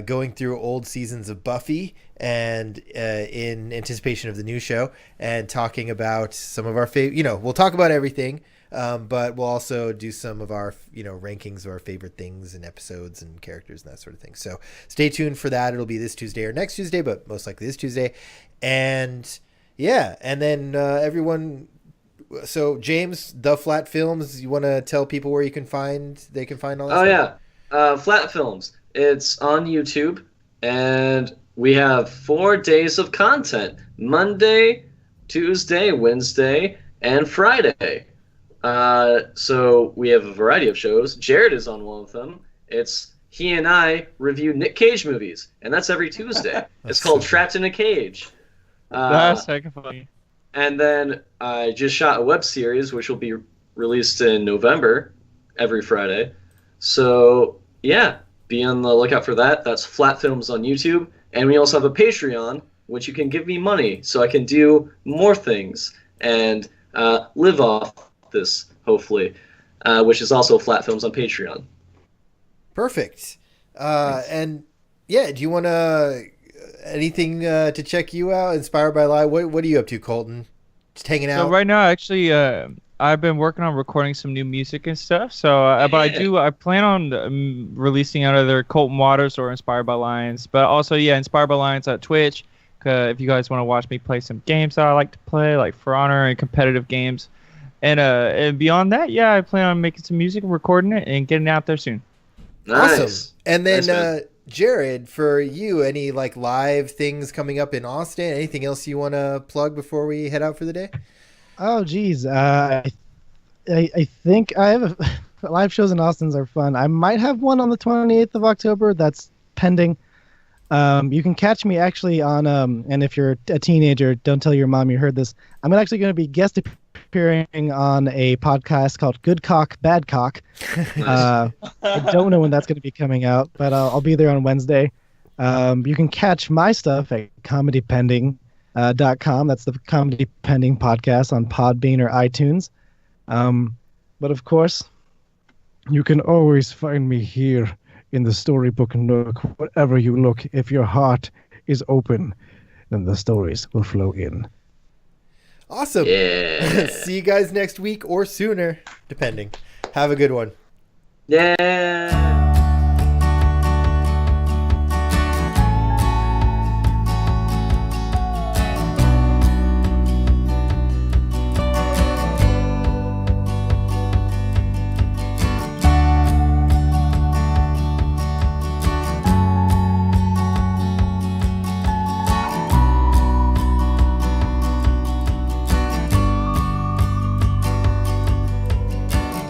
going through old seasons of Buffy and in anticipation of the new show and talking about some of our favorite, we'll talk about everything, but we'll also do some of our, rankings of our favorite things and episodes and characters and that sort of thing. So stay tuned for that. It'll be this Tuesday or next Tuesday, but most likely this Tuesday. And yeah, and then everyone... So James, The Flat Films, you want to tell people where they can find all that stuff?
Yeah. Flat Films. It's on YouTube, and we have 4 days of content: Monday, Tuesday, Wednesday, and Friday. So we have a variety of shows. Jared is on one of them. It's he and I review Nick Cage movies, and that's every Tuesday. It's called Trapped in a Cage.
That's heck of funny.
And then I just shot a web series, which will be released in November, every Friday. So, yeah, be on the lookout for that. That's Flat Films on YouTube. And we also have a Patreon, which you can give me money so I can do more things and live off this, hopefully, which is also Flat Films on Patreon.
Perfect. And, yeah, do you want to... anything to check you out? Inspired by Live. What are you up to, Colton? Just hanging out?
So right now, actually, I've been working on recording some new music and stuff. So, but I plan on releasing out either Colton Waters or Inspired by Lions. But also, yeah, Inspired by Lions at Twitch. If you guys want to watch me play some games that I like to play, like For Honor and competitive games. And beyond that, yeah, I plan on making some music, recording it, and getting it out there soon.
Nice.
Awesome. And then
Nice,
Jared, for you, any like live things coming up in Austin? Anything else you want to plug before we head out for the day?
Oh, geez. I think I have live shows in Austin are fun. I might have one on the 28th of October. That's pending. You can catch me actually on, and if you're a teenager, don't tell your mom you heard this. I'm actually going to be guest appearing on a podcast called Good Cock, Bad Cock. I don't know when that's going to be coming out, but I'll be there on Wednesday. You can catch my stuff at comedypending.com. That's the Comedy Pending podcast on Podbean or iTunes. But of course, you can always find me here in the Storybook Nook. Wherever you look, if your heart is open, then the stories will flow in.
Awesome.
Yeah.
See you guys next week or sooner, depending. Have a good one.
Yeah.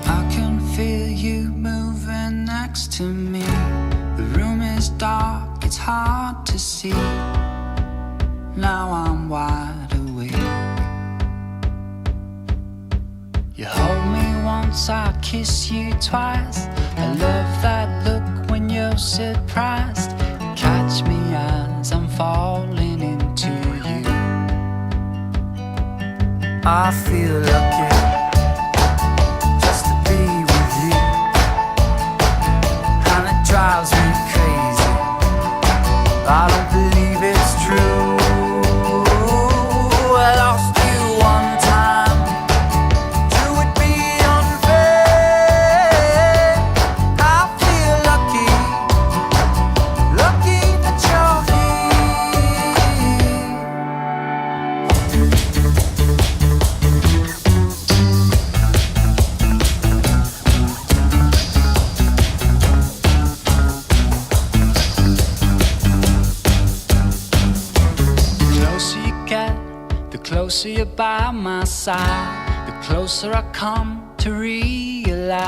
I can feel you moving next to me. The room is dark, it's hard to see. Now I'm wide awake. You hold me once, I kiss you twice. I love that look when you're surprised. Catch me as I'm falling into you. I feel lucky just to be with you, and it drives me crazy. I don't believe it's true. I lost you one time. True, it'd be unfair. I feel lucky that you're closer you're by my side, the closer I come to realize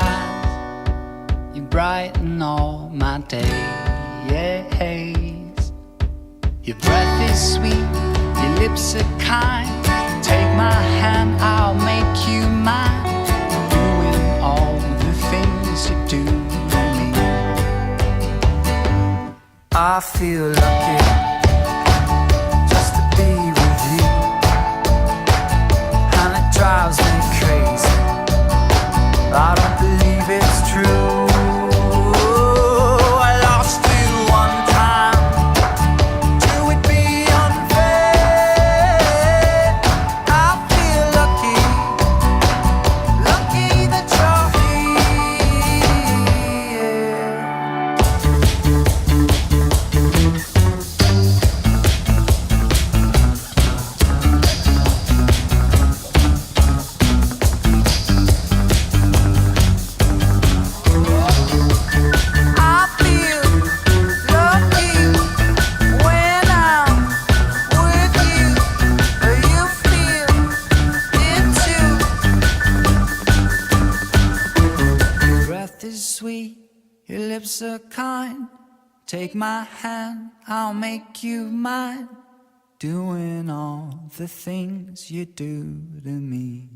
you brighten all my days. Your breath is sweet, your lips are kind. Take my hand, I'll make you mine. Doing all the things you do to me. I feel lucky just to be with you, and it drives me crazy. I don't believe it's true. Your lips are kind. Take my hand, I'll make you mine. Doing all the things you do to me.